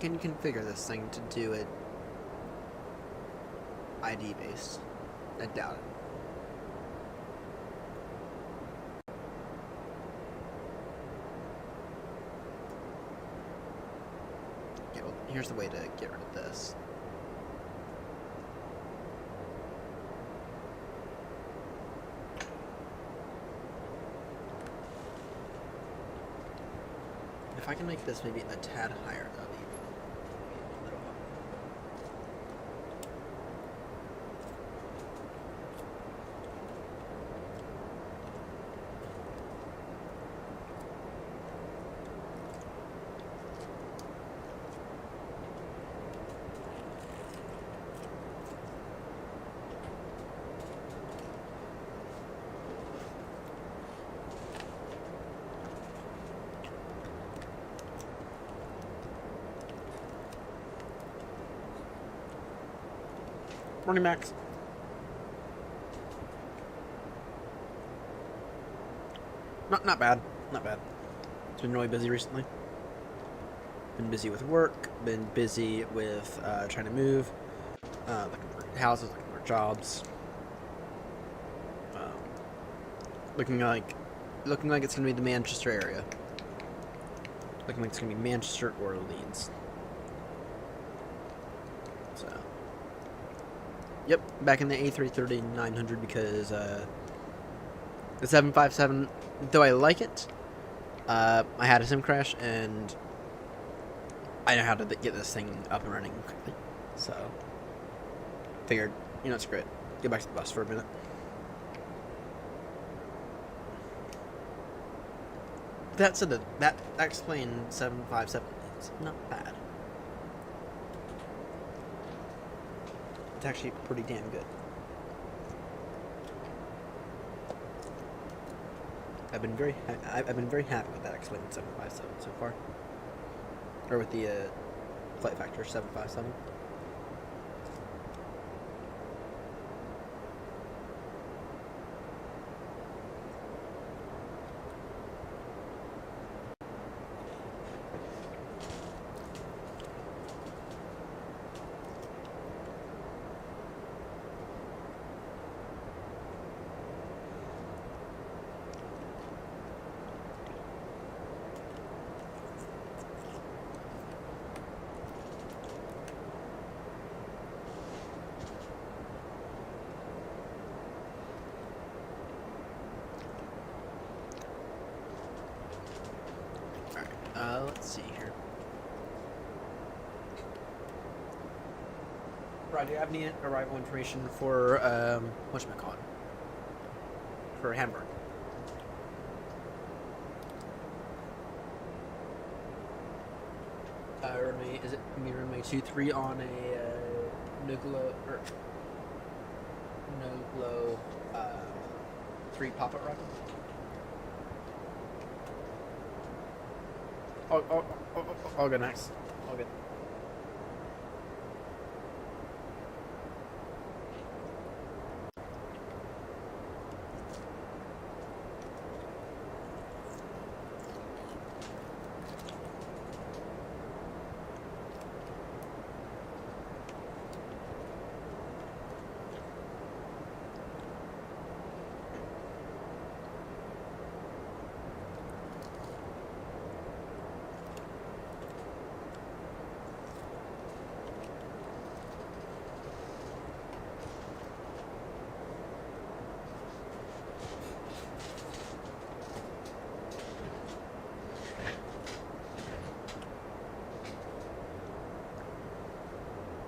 Can you configure this thing to do it ID based? I doubt it. Okay, well, here's the way to get rid of this. If I can make this maybe a tad higher, that'd be a little helpful. Morning, Max. Not bad. Not bad. It's been really busy recently. Been busy with work. Been busy with trying to move. Looking for houses, looking for jobs. Looking like it's gonna be the Manchester area. Looking like it's gonna be Manchester or Leeds. So. Yep, back in the A330-900 because the 757, though I like it, I had a sim crash and I know how to get this thing up and running quickly. So, figured, screw it. Get back to the bus for a minute. That said, that explained 757 is not bad. It's actually pretty damn good. I've been very happy with that explaining 757 so far, or with the flight factor 757. Let's see here. Rod, do you have any arrival information for, whatchamacallit? For Hamburg? Runway, is it gonna be runway 23 on a no glow 3 pop-up rocket? All good, nice. All good.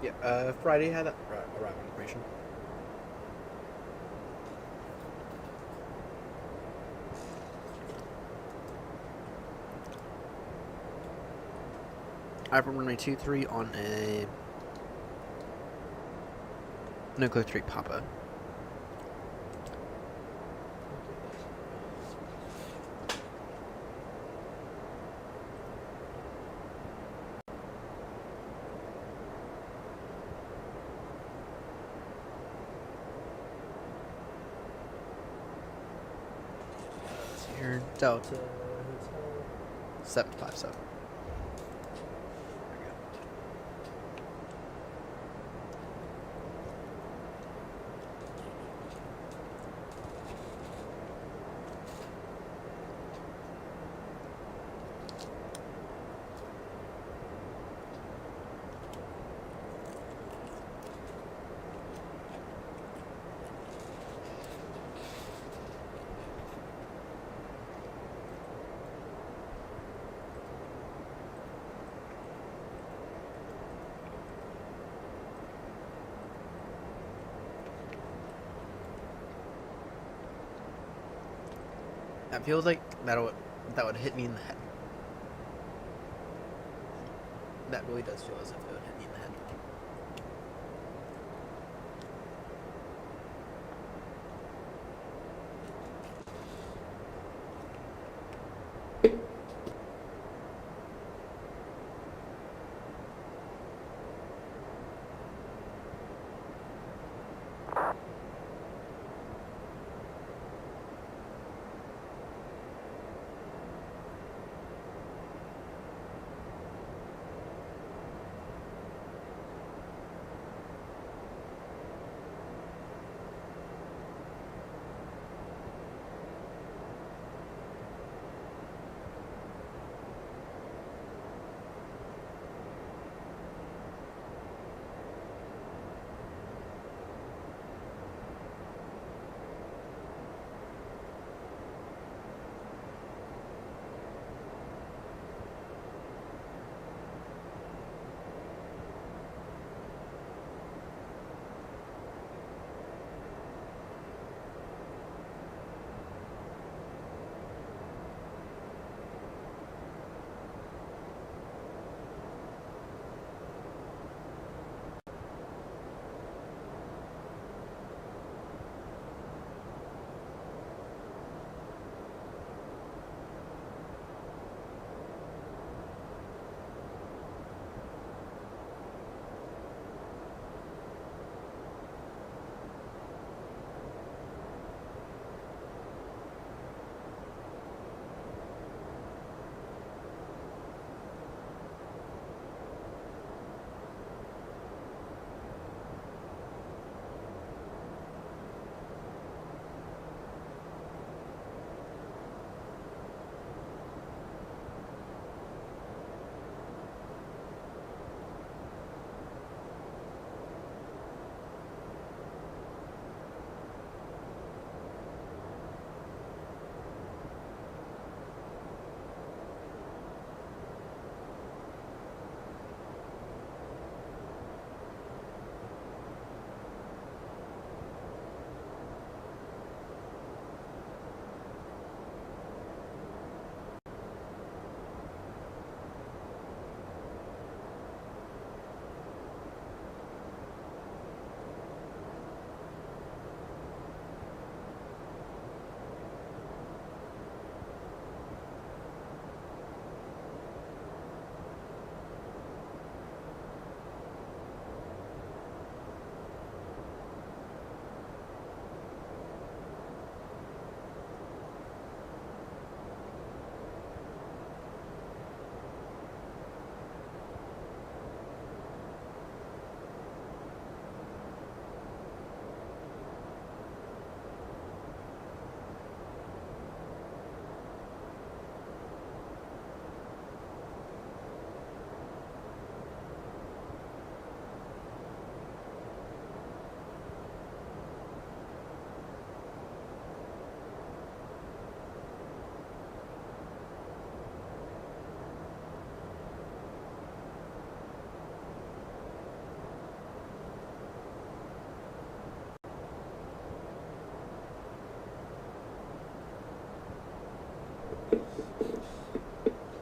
Yeah, Friday had that arrival information. I have runway 23 on a no glow 3 Papa. Here, Delta Hotel 757. That feels like that would hit me in the head. That really does feel as if it would hit me in the head.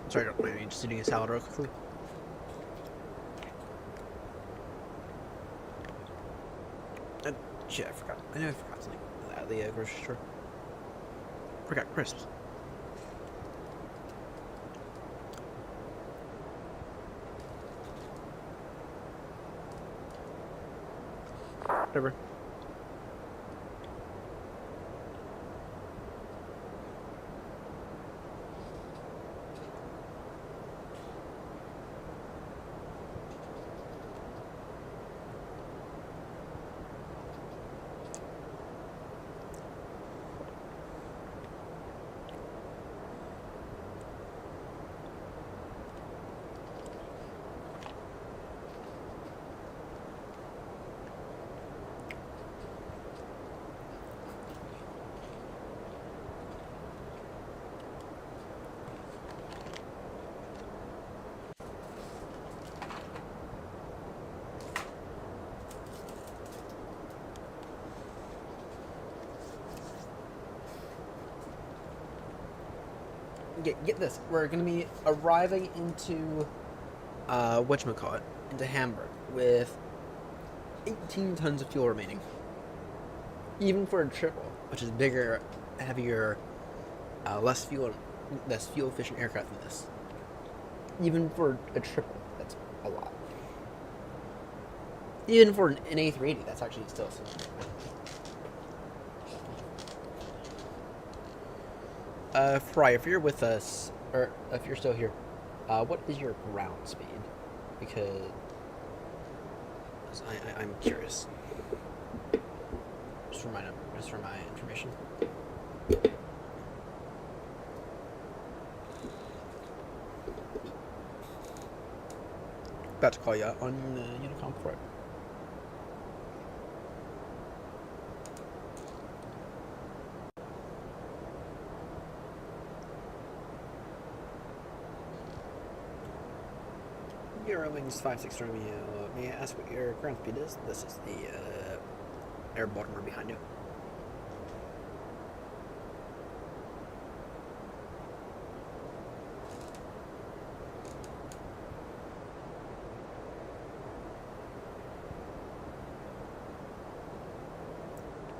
Sorry, don't mind me just eating a salad real quickly. Shit, I forgot. I know I forgot something at the grocery store. Forgot crisps. Whatever. get this. We're gonna be arriving into whatchamacallit, into Hamburg with 18 tons of fuel remaining. Even for a triple, which is bigger, heavier, less fuel efficient aircraft than this. Even for a triple, that's a lot. Even for an A380, that's actually still. Fry, if you're with us, or if you're still here, what is your ground speed? Because I'm curious. Just for my information. About to call you out on Unicom for it. Eurowings 56 Romeo. May I ask what your ground speed is? This is the air Baltimore behind you.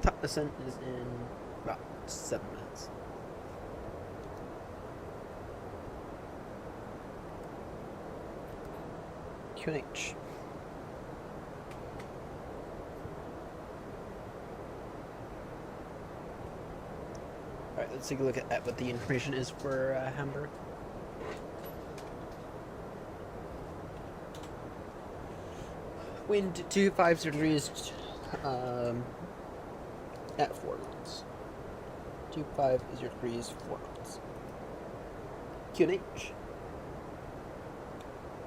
Top descent is in about 7 minutes. QNH. Alright, let's take a look at what the information is for Hamburg. Wind 250 degrees at 4 knots. 250 degrees, 4 knots. QNH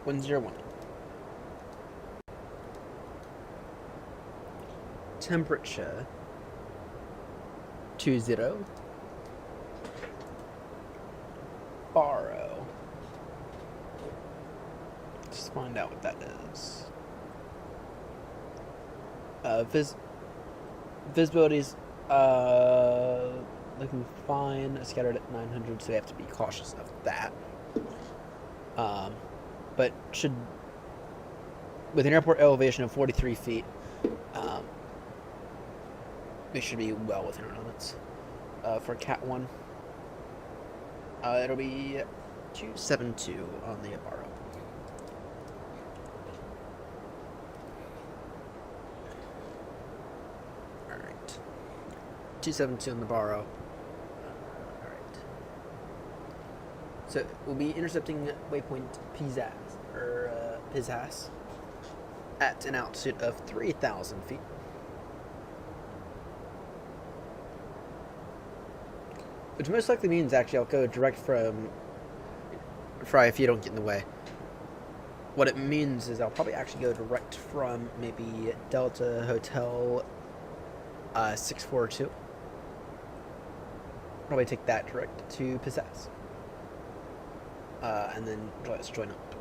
101. Temperature 20. Borrow. Let's find out what that is. Visibility's looking fine. Scattered at 900, so you have to be cautious of that. But should, with an airport elevation of 43 feet, we should be well within our limits. For Cat 1, it'll be 272 on the Barrow. Alright. 272 on the Barrow. Alright. So we'll be intercepting waypoint Pizaz, or Pizaz, at an altitude of 3,000 feet. Which most likely means, actually, I'll go direct from Fry if you don't get in the way. What it means is I'll probably actually go direct from maybe Delta Hotel 642. Probably take that direct to Pizaz. And then let's join up.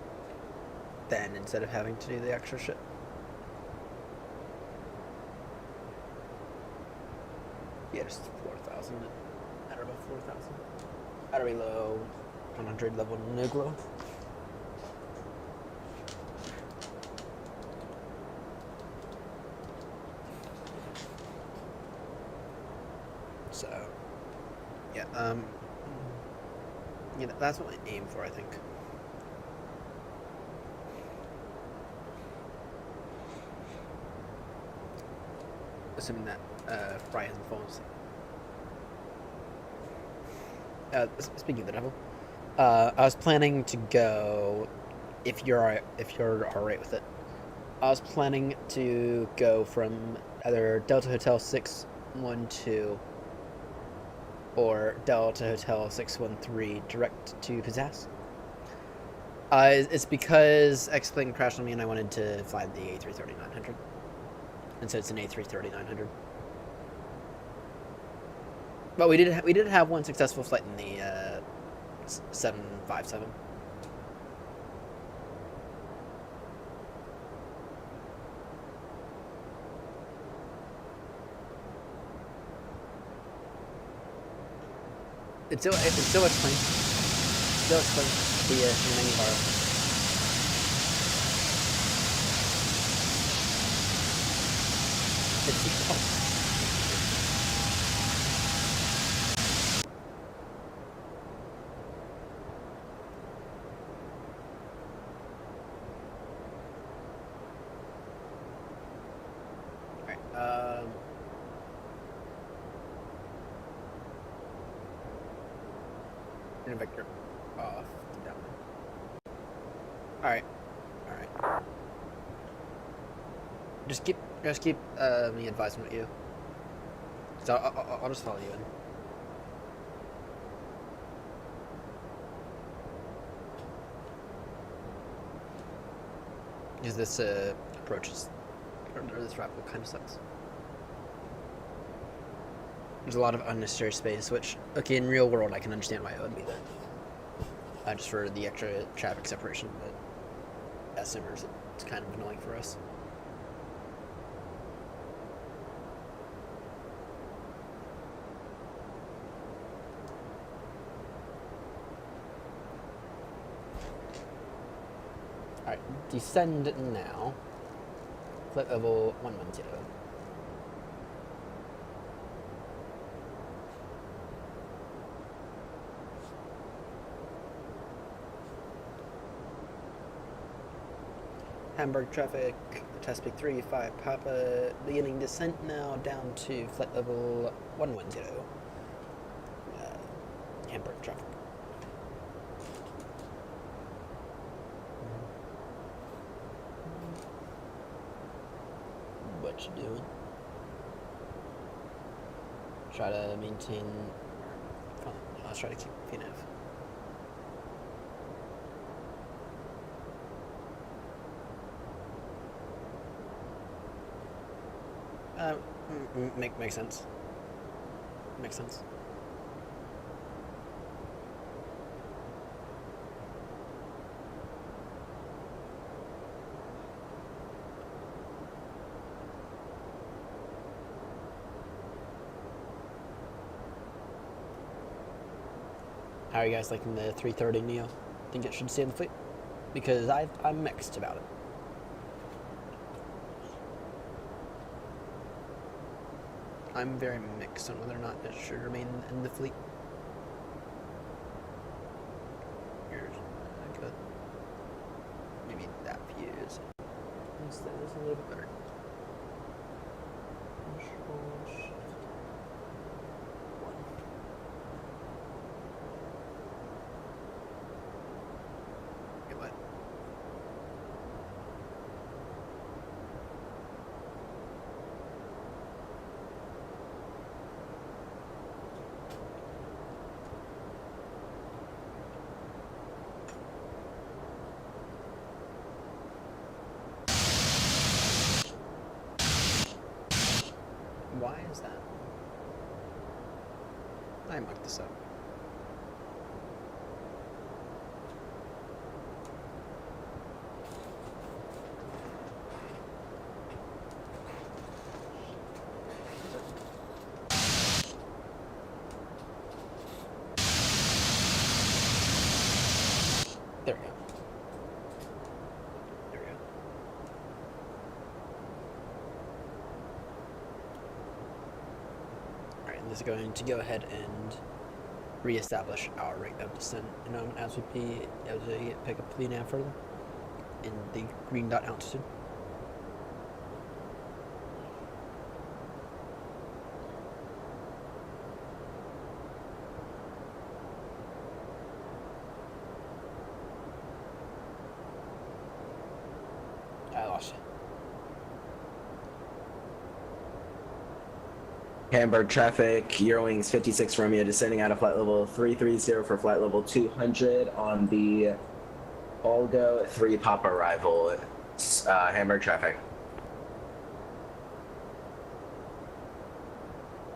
Then, instead of having to do the extra shit. Yeah, just 4,000. At about 4,000. At a below 100 level no glow. So, yeah, yeah, that's what I aim for, I think. Assuming that Fry hasn't fallen asleep. Speaking of the devil, I was planning to go, if you're alright with it. I was planning to go from either Delta Hotel 612 or Delta Hotel 613 direct to Pizaz. It's because X-Plane crashed on me and I wanted to fly the A330-900. And so it's an A330-900. But we did have one successful flight in the 757. It's still X-Plane. They'll explain the menu bar. It's the pulse. Alright, Vector off down. Alright. Alright. Just keep me advised with you. So I'll just follow you in. Because this approach is, or this rifle kind of sucks. There's a lot of unnecessary space, which, okay, in real world I can understand why it would be there. Just for the extra traffic separation, but as simmers, it's kind of annoying for us. Alright, descend now. Flight level 110. Hamburg traffic, test peak 3-5 Papa, beginning descent now down to flight level 110. Hamburg traffic. What you doing? Try to maintain. Let's try to keep PNF. Makes sense. Makes sense. How are you guys liking the 330 Neo? Think it should stay in the fleet? Because I'm mixed about it. I'm very mixed on whether or not it should remain in the fleet. Here's good. Maybe that fuse. This is a little bit better. Control shift 1. Okay, what? Why is that? I mucked this up. There we go. There we go. Alright, and this is going to go ahead and reestablish our rate of descent as we pick up the nav further in the green dot altitude. I lost you. Hamburg traffic, Eurowings 56 Romeo descending out of flight level 330 for flight level 200 on the Olgo 3 Papa arrival. Hamburg traffic.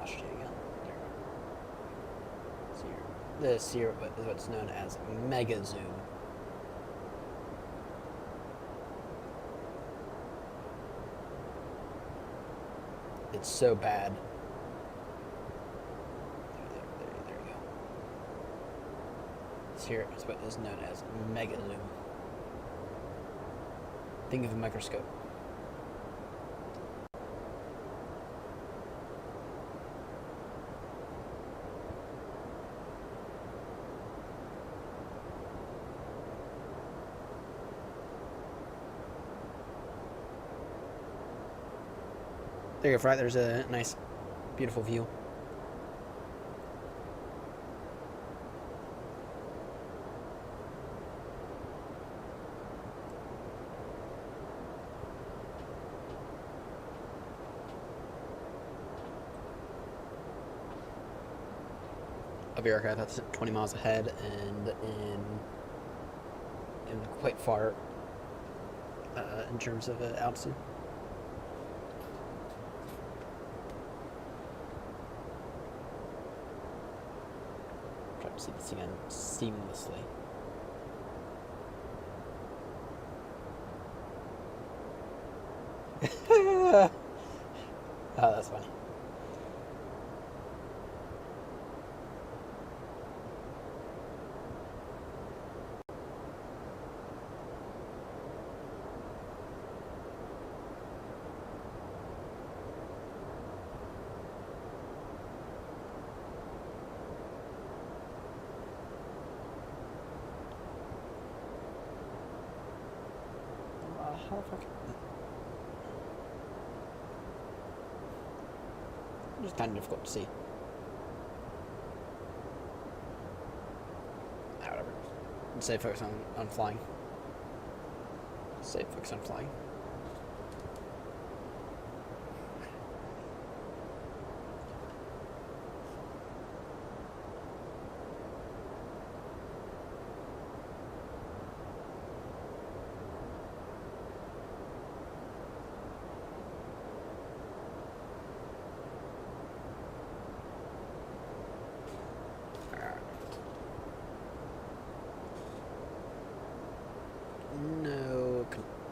Lost you again. There you go. This here is what's known as mega zoom. It's so bad. There you go. This here is what is known as mega zoom. Think of a microscope. There you go, right there's a nice, beautiful view. Of your aircraft, that's 20 miles ahead and in quite far in terms of altitude. Try to see this again seamlessly. Oh, that's funny. How the fuck? It's kind of difficult to see. Whatever. Stay focused on flying. Stay focused on flying.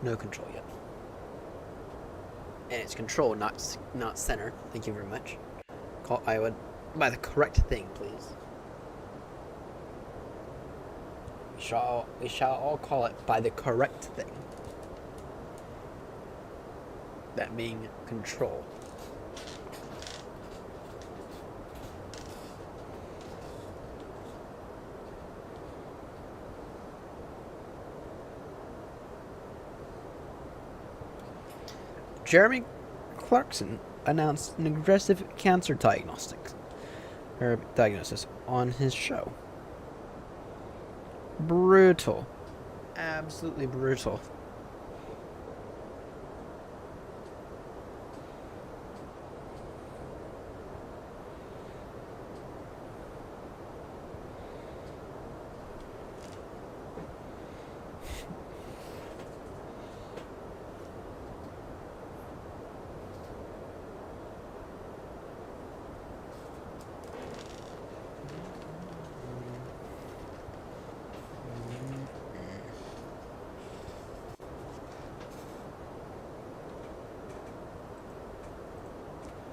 No control yet. And it's control, not center. Thank you very much. I would buy the correct thing, please. We shall all call it by the correct thing. That being control. Jeremy Clarkson announced an aggressive cancer diagnosis on his show. Brutal. Absolutely brutal.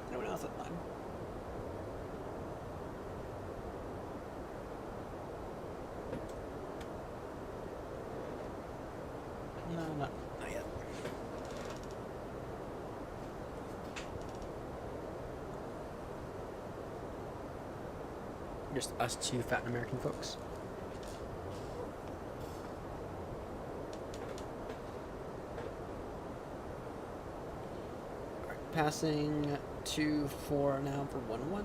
Anyone else at line? No, not yet. Just us two fat American folks. Alright, passing 2-4 now for 1-1.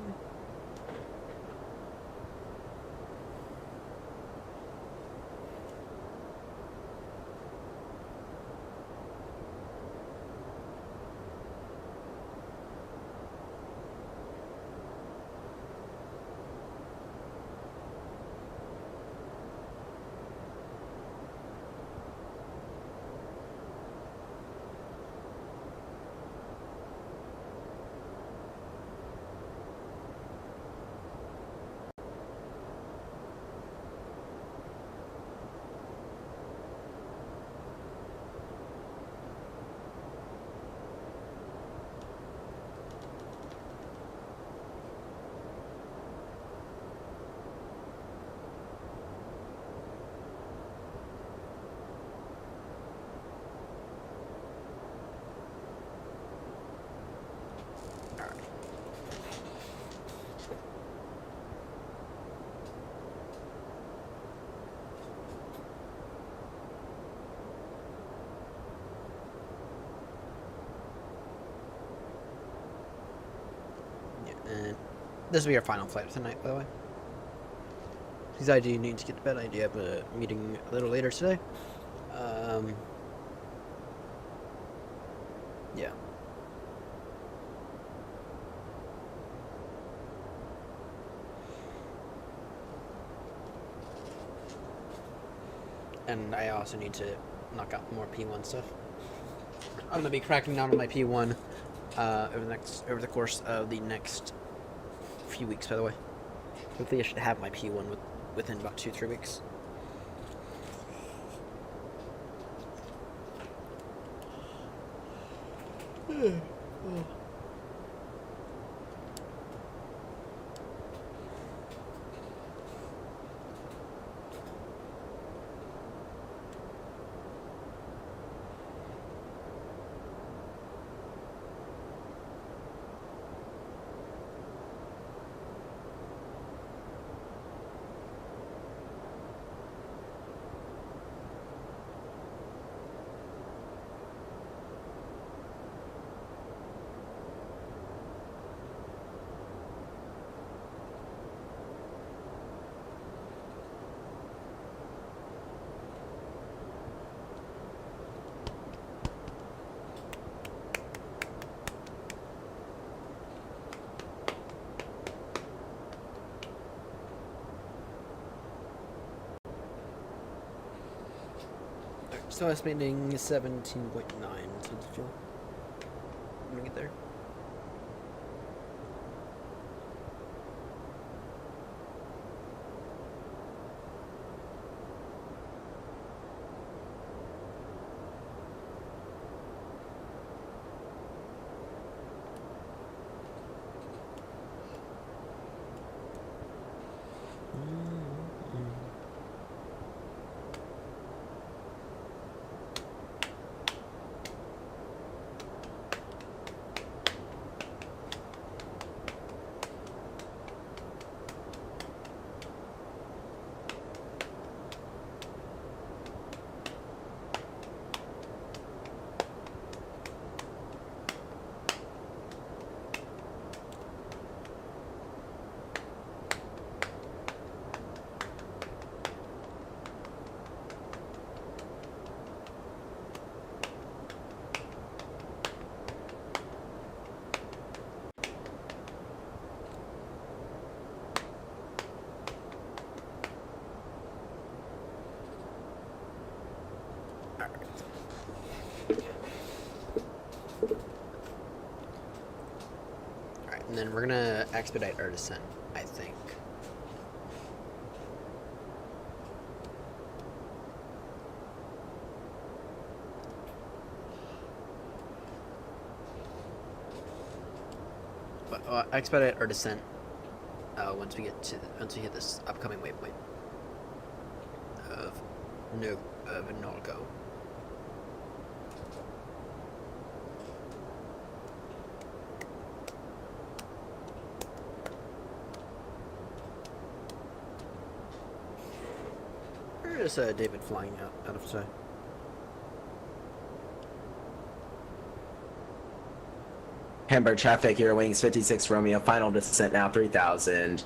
This will be our final flight of the night, by the way. Because I do need to get to bed. I do have a meeting a little later today. Yeah. And I also need to knock out more P1 stuff. I'm gonna be cracking down on my P1 over the course of the next few weeks. By the way, hopefully I should have my P1 within about 2-3 weeks. So estimating 17.9 tons of fuel. I'm gonna get there. Alright, and then we're gonna expedite our descent, I think. But expedite our descent once we hit this upcoming waypoint of no go. Or is David flying out of sight? Hamburg traffic, your wings 56 Romeo, final descent now 3000.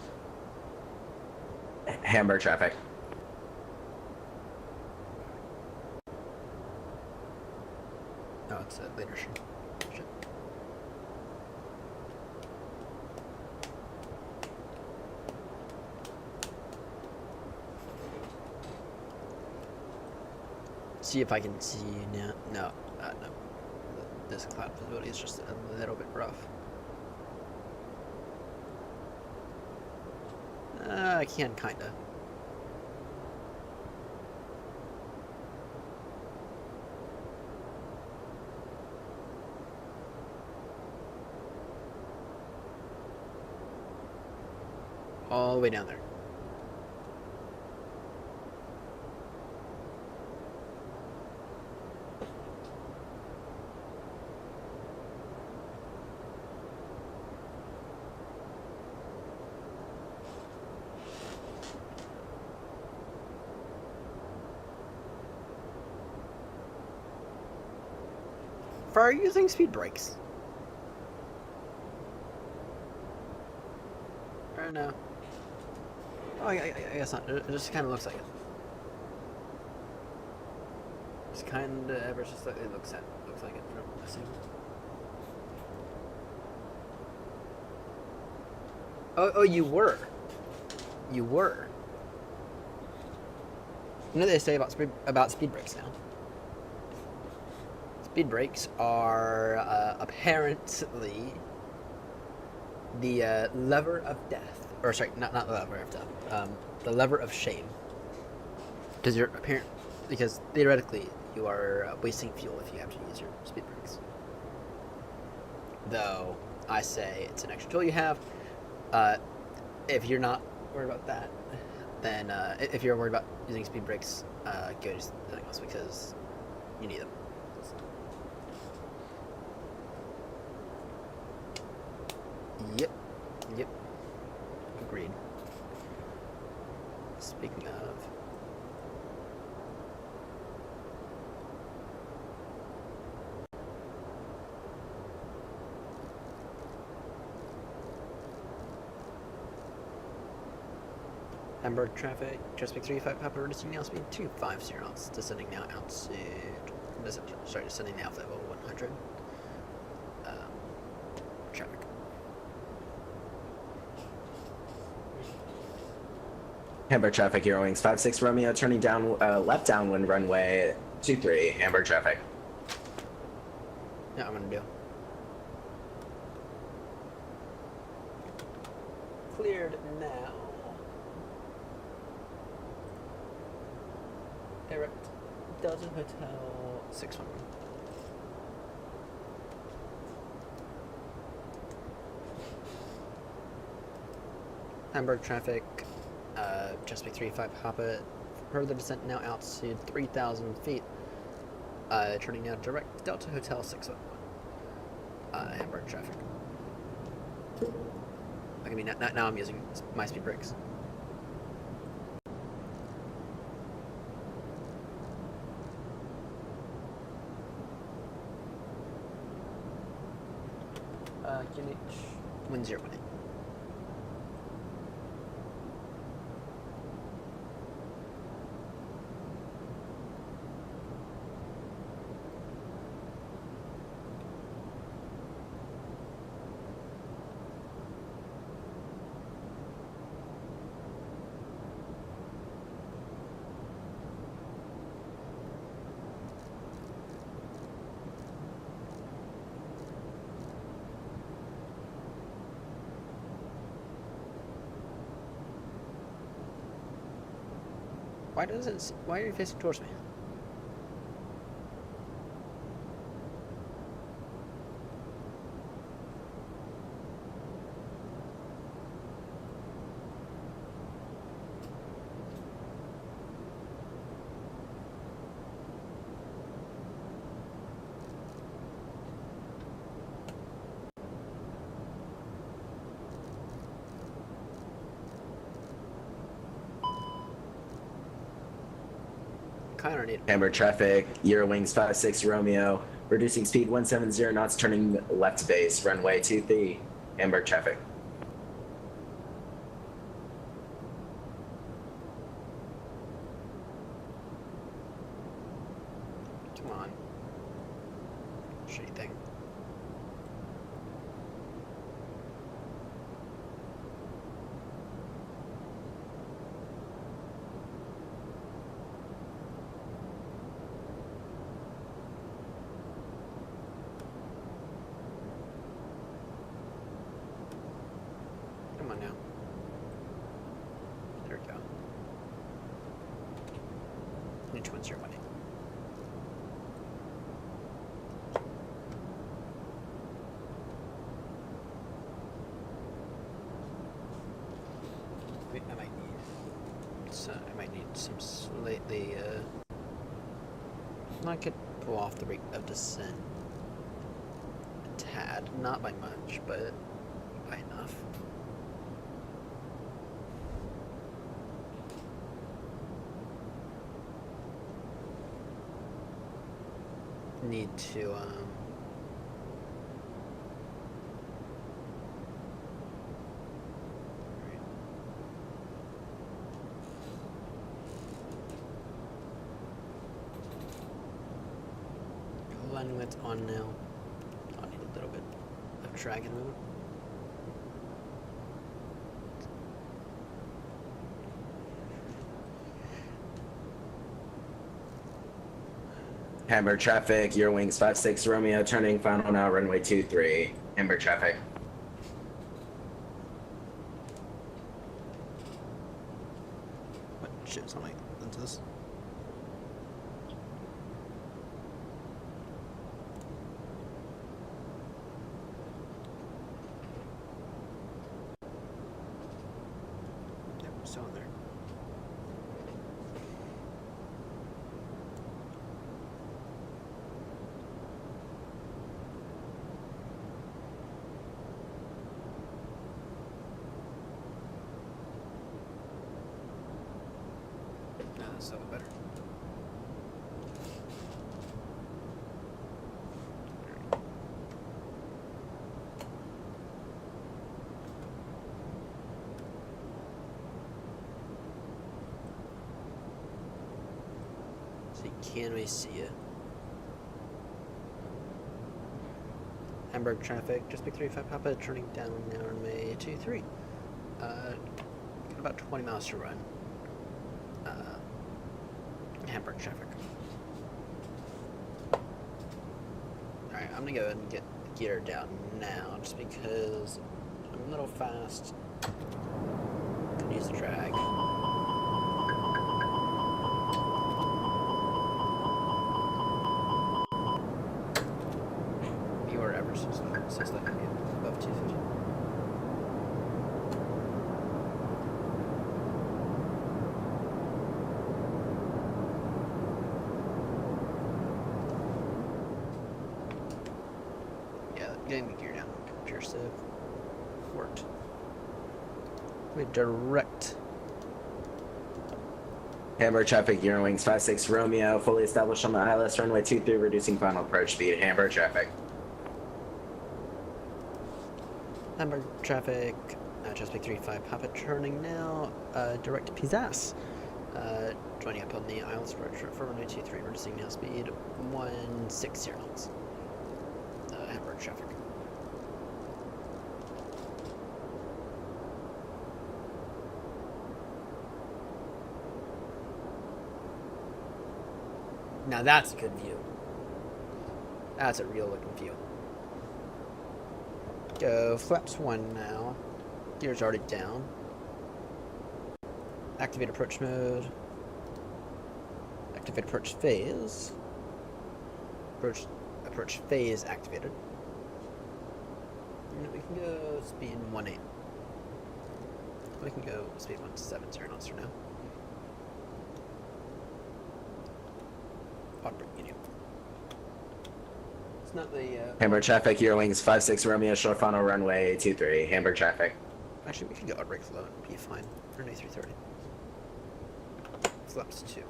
Hamburg traffic. No, it's later. Shit. See if I can see now. No, no. This cloud visibility is just a little bit rough. I can kinda. All the way down there. For using speed brakes. no. Oh, I guess not. It just kind of looks like it. Just kind of ever so slightly looks like it from a single. Oh, you were. You were. You know what they say about speed brakes now? Speed brakes are apparently the lever of death. Or sorry, not the lever of death. The lever of shame. Because theoretically you are wasting fuel if you have to use your speed brakes. Though I say it's an extra tool you have. If you're not worried about that, then if you're worried about using speed brakes, go to something else because you need them. Yep. Agreed. Speaking of. Hamburg traffic, Chesapeake 35 Papa reducing now speed 250 knots, descending now altitude. Descending now level 100. Traffic. Hamburg traffic, Eurowings 56 Romeo, turning down left downwind runway 23, Hamburg traffic. Yeah, I'm gonna do. Cleared now. Direct Delta Hotel 611. Hamburg traffic, Chesapeake 35 Papa, further descent now altitude 3,000 feet, turning now direct Delta Hotel 611, Hamburg traffic. Look at me, now I'm using my speed brakes. QNH 1018. Why are you facing towards me? Kind of need. Hamburg traffic, Eurowings 56 Romeo, reducing speed 170 knots, turning left base, runway 23, Hamburg traffic. Come on. Shitty thing. Come on now. There we go. Which one's your money? Wait, I might need some slightly I could pull off the rate of descent a tad, not by much, but by enough. Need to landing lights on now. I need a little bit of drag in a moment. Hamburg traffic, your wings 5-6 Romeo, turning final now, runway 23. Hamburg traffic. What shit's on my into this? Yep, still in there. That's so better. So can we see it? Hamburg traffic, just pick 35 Papa, turning down now runway 23. Got about 20 miles to run. Hamburg traffic. Alright, I'm gonna go ahead and get the gear down now just because I'm a little fast. Could use the drag. Viewer ever since that can be above 250. Getting the gear down appears to have worked. We direct. Hamburg traffic, Eurowings 5-6 Romeo, fully established on the ILS runway 23, reducing final approach speed. Hamburg traffic. Hamburg traffic, Chesapeake 35 Papa turning now, direct to Pisasse. Joining up on the ILS approach for runway 23, reducing now speed 160 knots. Hamburg traffic. Now that's a good view. That's a real looking view. Go flaps 1 now. Gear's already down. Activate approach mode. Activate approach phase. Approach phase activated. And we can go speed 1.8. We can go speed 1.70 knots for now. It's not the Hamburg traffic, Eurowings 5-6 Romeo, short final runway 23. Hamburg traffic. actually we can go out brake flow and be fine for an A330. Flaps 2.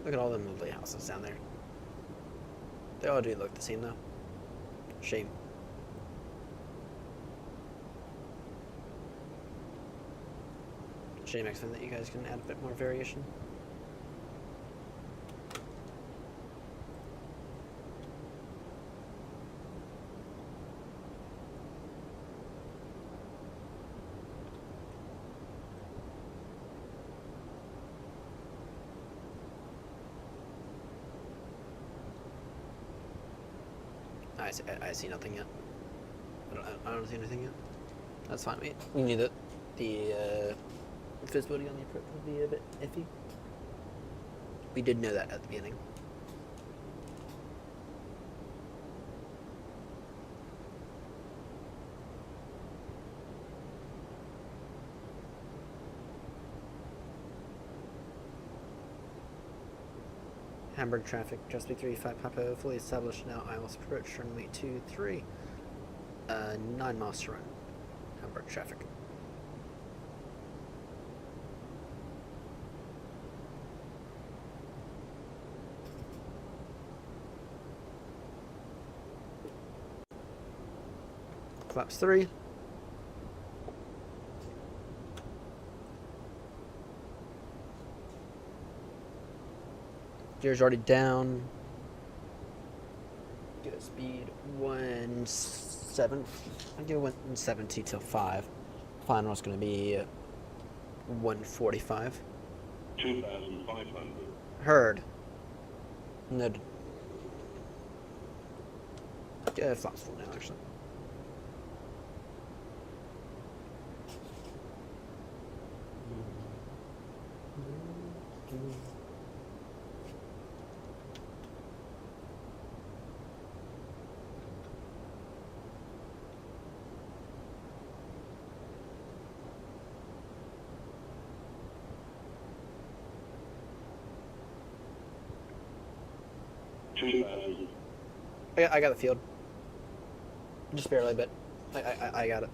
Look at all them lovely houses down there. They all do look the same though. Shame. Shame actually that you guys can add a bit more variation. I see nothing yet. I don't see anything yet. That's fine. We knew that the visibility on the approach would be a bit iffy. We did know that at the beginning. Hamburg traffic, Chesapeake 35 Papa, fully established now. ILS approach, runway 23. 9 miles to run. Hamburg traffic. Collapse 3. Gear's already down. Do a speed 170. I do 170 till 5. Final is going to be 145. 2,500. Heard. Noted. Yeah, flop's full now, actually. I got the field. Just barely, but I got it.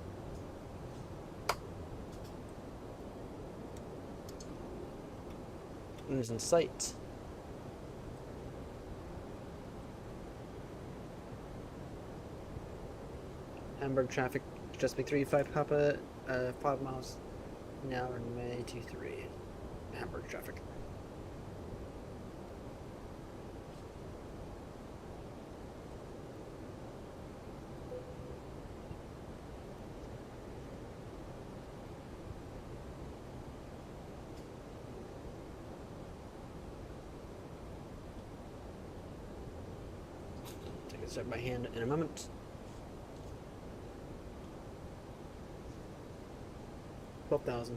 Who's in sight? Hamburg traffic, just be 35 Papa, 5 miles an hour in May 23. Hamburg traffic. Take a step by hand in a moment. $12,000.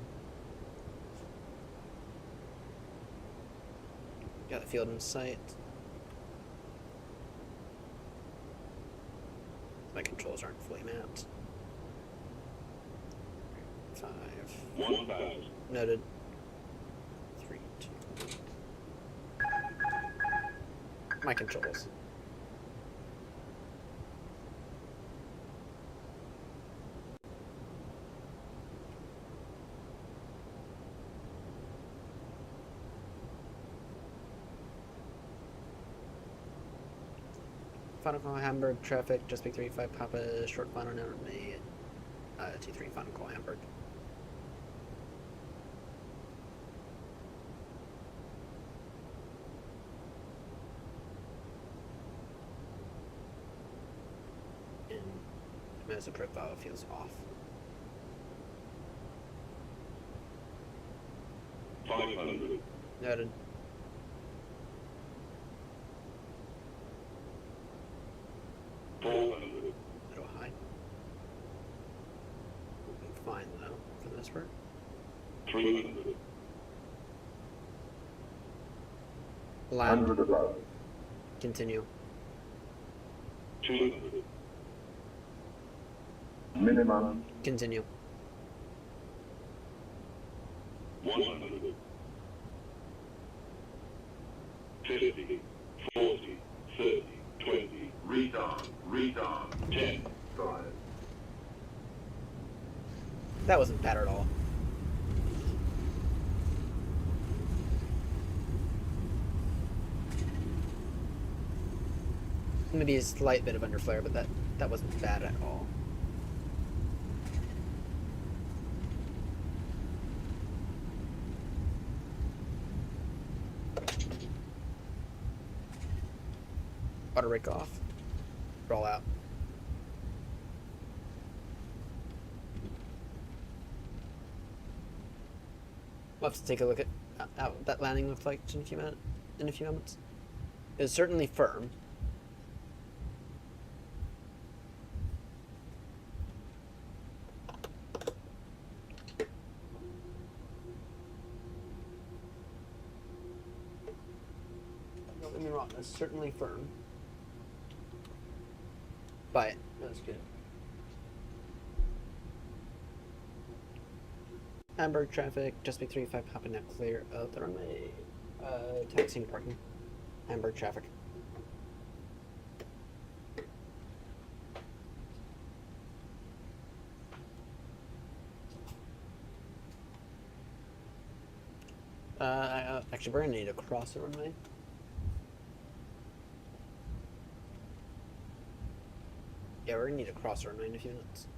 Got the field in sight. My controls aren't fully mapped. 5. 1,000. Noted. 3, 2. My controls. Final call Hamburg traffic, just big 35 Papa, short final now May 23 final call Hamburg. And Mesa profile feels off. 500. Noted. Little high. Fine though, for the most part. 300. Land. 100 above. Continue. 200. Minimum. Continue. 100. 50. 40. 30. 20. Read on. 10. 5. That wasn't bad at all. Maybe a slight bit of underflare, but that wasn't bad at all. Auto rake off. Roll out. We'll have to take a look at how that landing looked like in a few moments. It was certainly firm. Don't get me wrong, it's certainly firm. But that's good. Hamburg traffic, just be 35 hopping out clear of the runway. Taxiing parking. Hamburg traffic. Actually, we're gonna need to cross the runway. Yeah, we're gonna need to cross our 9 units.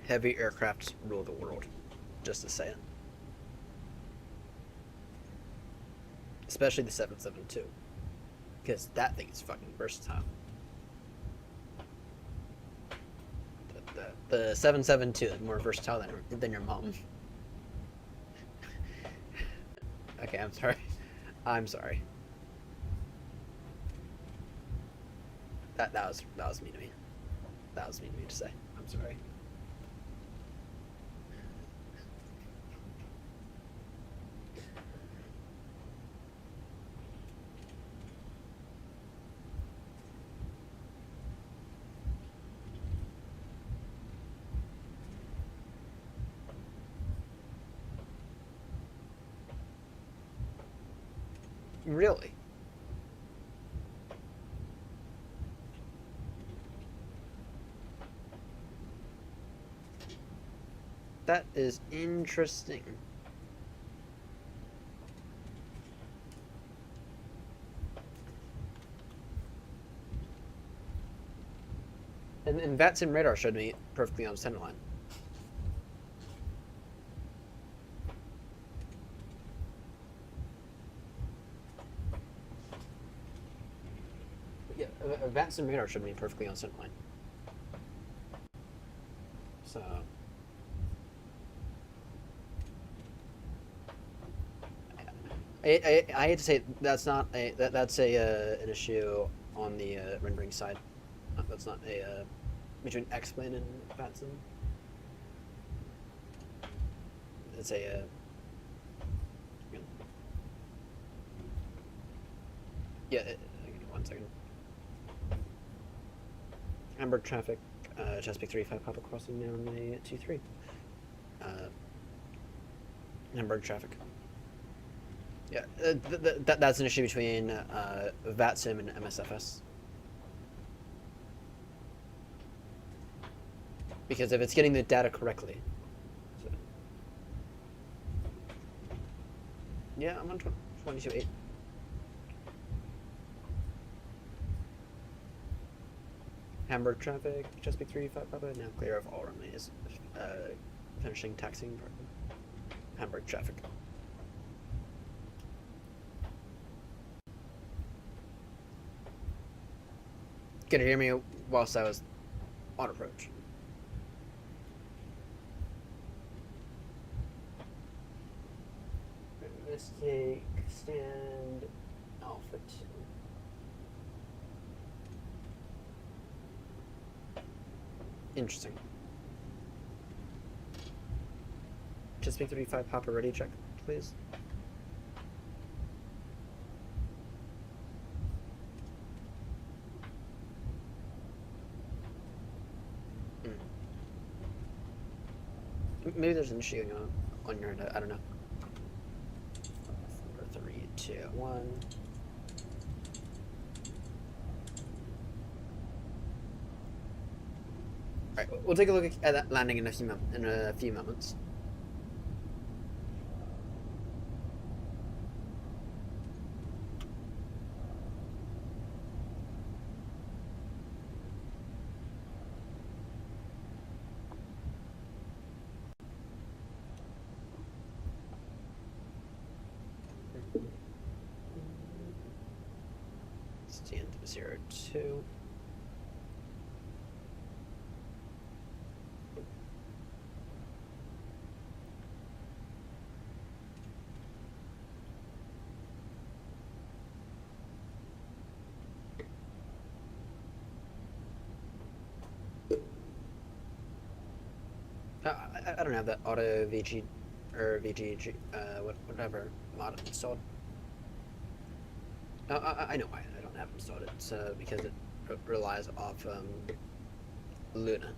Heavy aircrafts rule the world, just to say it. Especially the 772, because that thing is fucking versatile. The 772 is more versatile than your mom. Okay, I'm sorry. I'm sorry. That was mean to me. That was mean to me to say. I'm sorry. Really? That is interesting. And VATSIM radar showed me perfectly on center line. Yeah, VATSIM radar showed me perfectly on center line. So. I hate to say that's not that's an issue on the rendering side. That's not a between X-Plane and VATSIM. It's a yeah. 1 second. Hamburg traffic, Chesapeake 35 Papa crossing now on the 23. Hamburg traffic. Yeah, that's an issue between VATSIM and MSFS. Because if it's getting the data correctly. So. Yeah, I'm on 22.8. Hamburg traffic, Chesapeake 35 Papa, now clear of all runways. Finishing taxiing part. Hamburg traffic. Can you hear me whilst I was on approach? Mistake, stand, Alpha 2. Interesting. Chesapeake 35 Papa ready check, please. Maybe there's an issue going on your end. I don't know. 4, 3, 2, 1. All right, we'll take a look at that landing in a few moments. Stand 02. I don't have that auto VG or VGG whatever mod installed. I know why I don't have it installed. It's because it relies off Luna,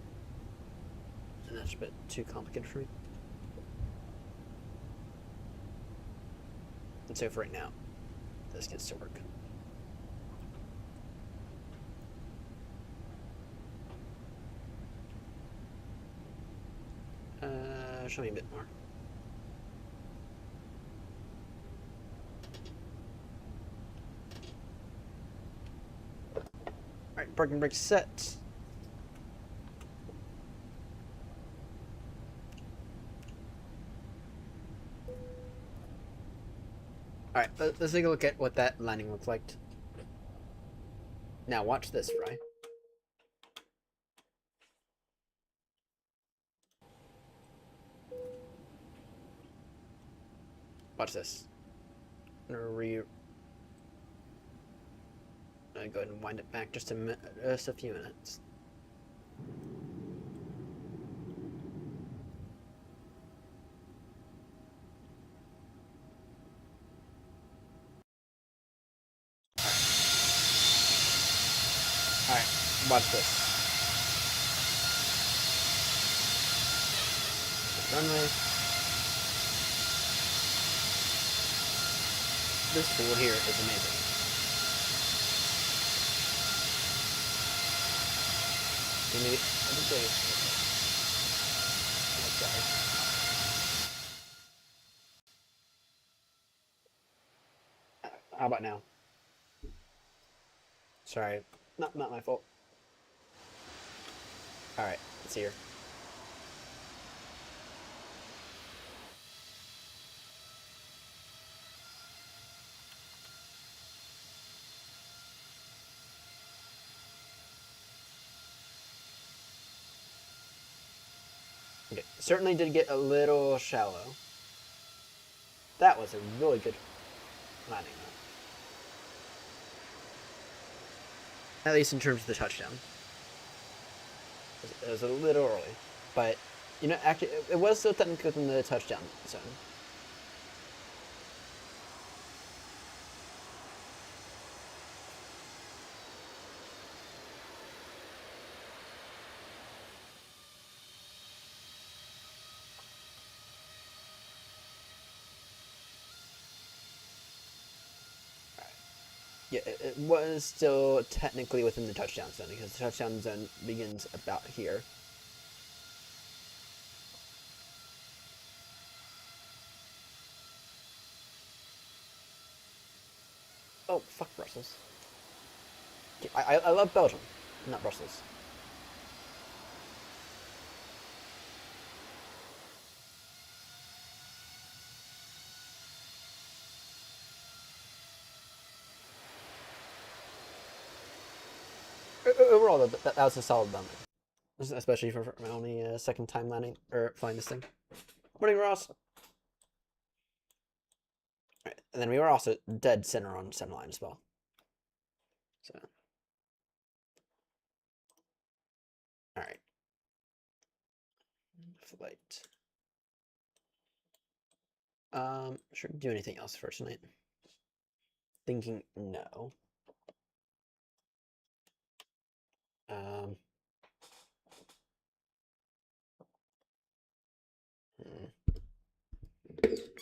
and that's a bit too complicated for me. And so for right now, this gets to work. Show me a bit more. Alright, parking brake set. Alright, let's take a look at what that landing looks like. Now watch this, Fry. Watch this. I'm gonna go ahead and wind it back just a few minutes. Alright, watch this. Runway. This tool here is amazing. Maybe, I think they... Oh, sorry. How about now? Sorry, not my fault. Alright, it's here. Okay, certainly did get a little shallow. That was a really good landing, though. At least in terms of the touchdown. It was a little early. But, you know, actually, it was still technically within the touchdown zone. Yeah, it was still technically within the touchdown zone because the touchdown zone begins about here. Oh, fuck Brussels. I love Belgium, not Brussels. Overall, that was a solid landing. Especially for my only second time landing, or flying this thing. Morning, Ross! Right, and then we were also dead center on center line as well. So. Alright. Flight. Should we do anything else for tonight? Thinking no.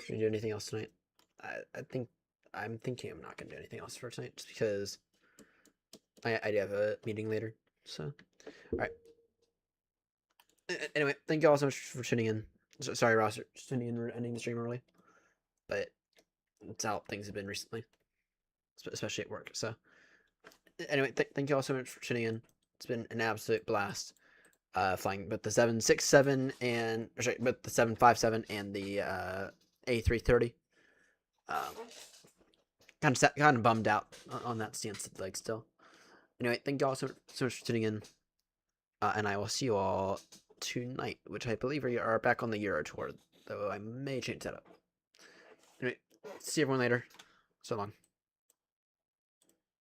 Should we do anything else tonight? I'm thinking I'm not gonna do anything else for tonight just because I do have a meeting later. So, alright. Anyway, thank you all so much for tuning in. Sorry, Ross, for tuning in and ending the stream early, but it's how things have been recently, especially at work. So, anyway, thank you all so much for tuning in. It's been an absolute blast. Flying with the 767 and with the 757 and the A330. Kind of bummed out on that stance, like still. Anyway, thank you all so much for tuning in, and I will see you all tonight, which I believe we are back on the Euro tour, though I may change that up. Anyway, see everyone later. So long.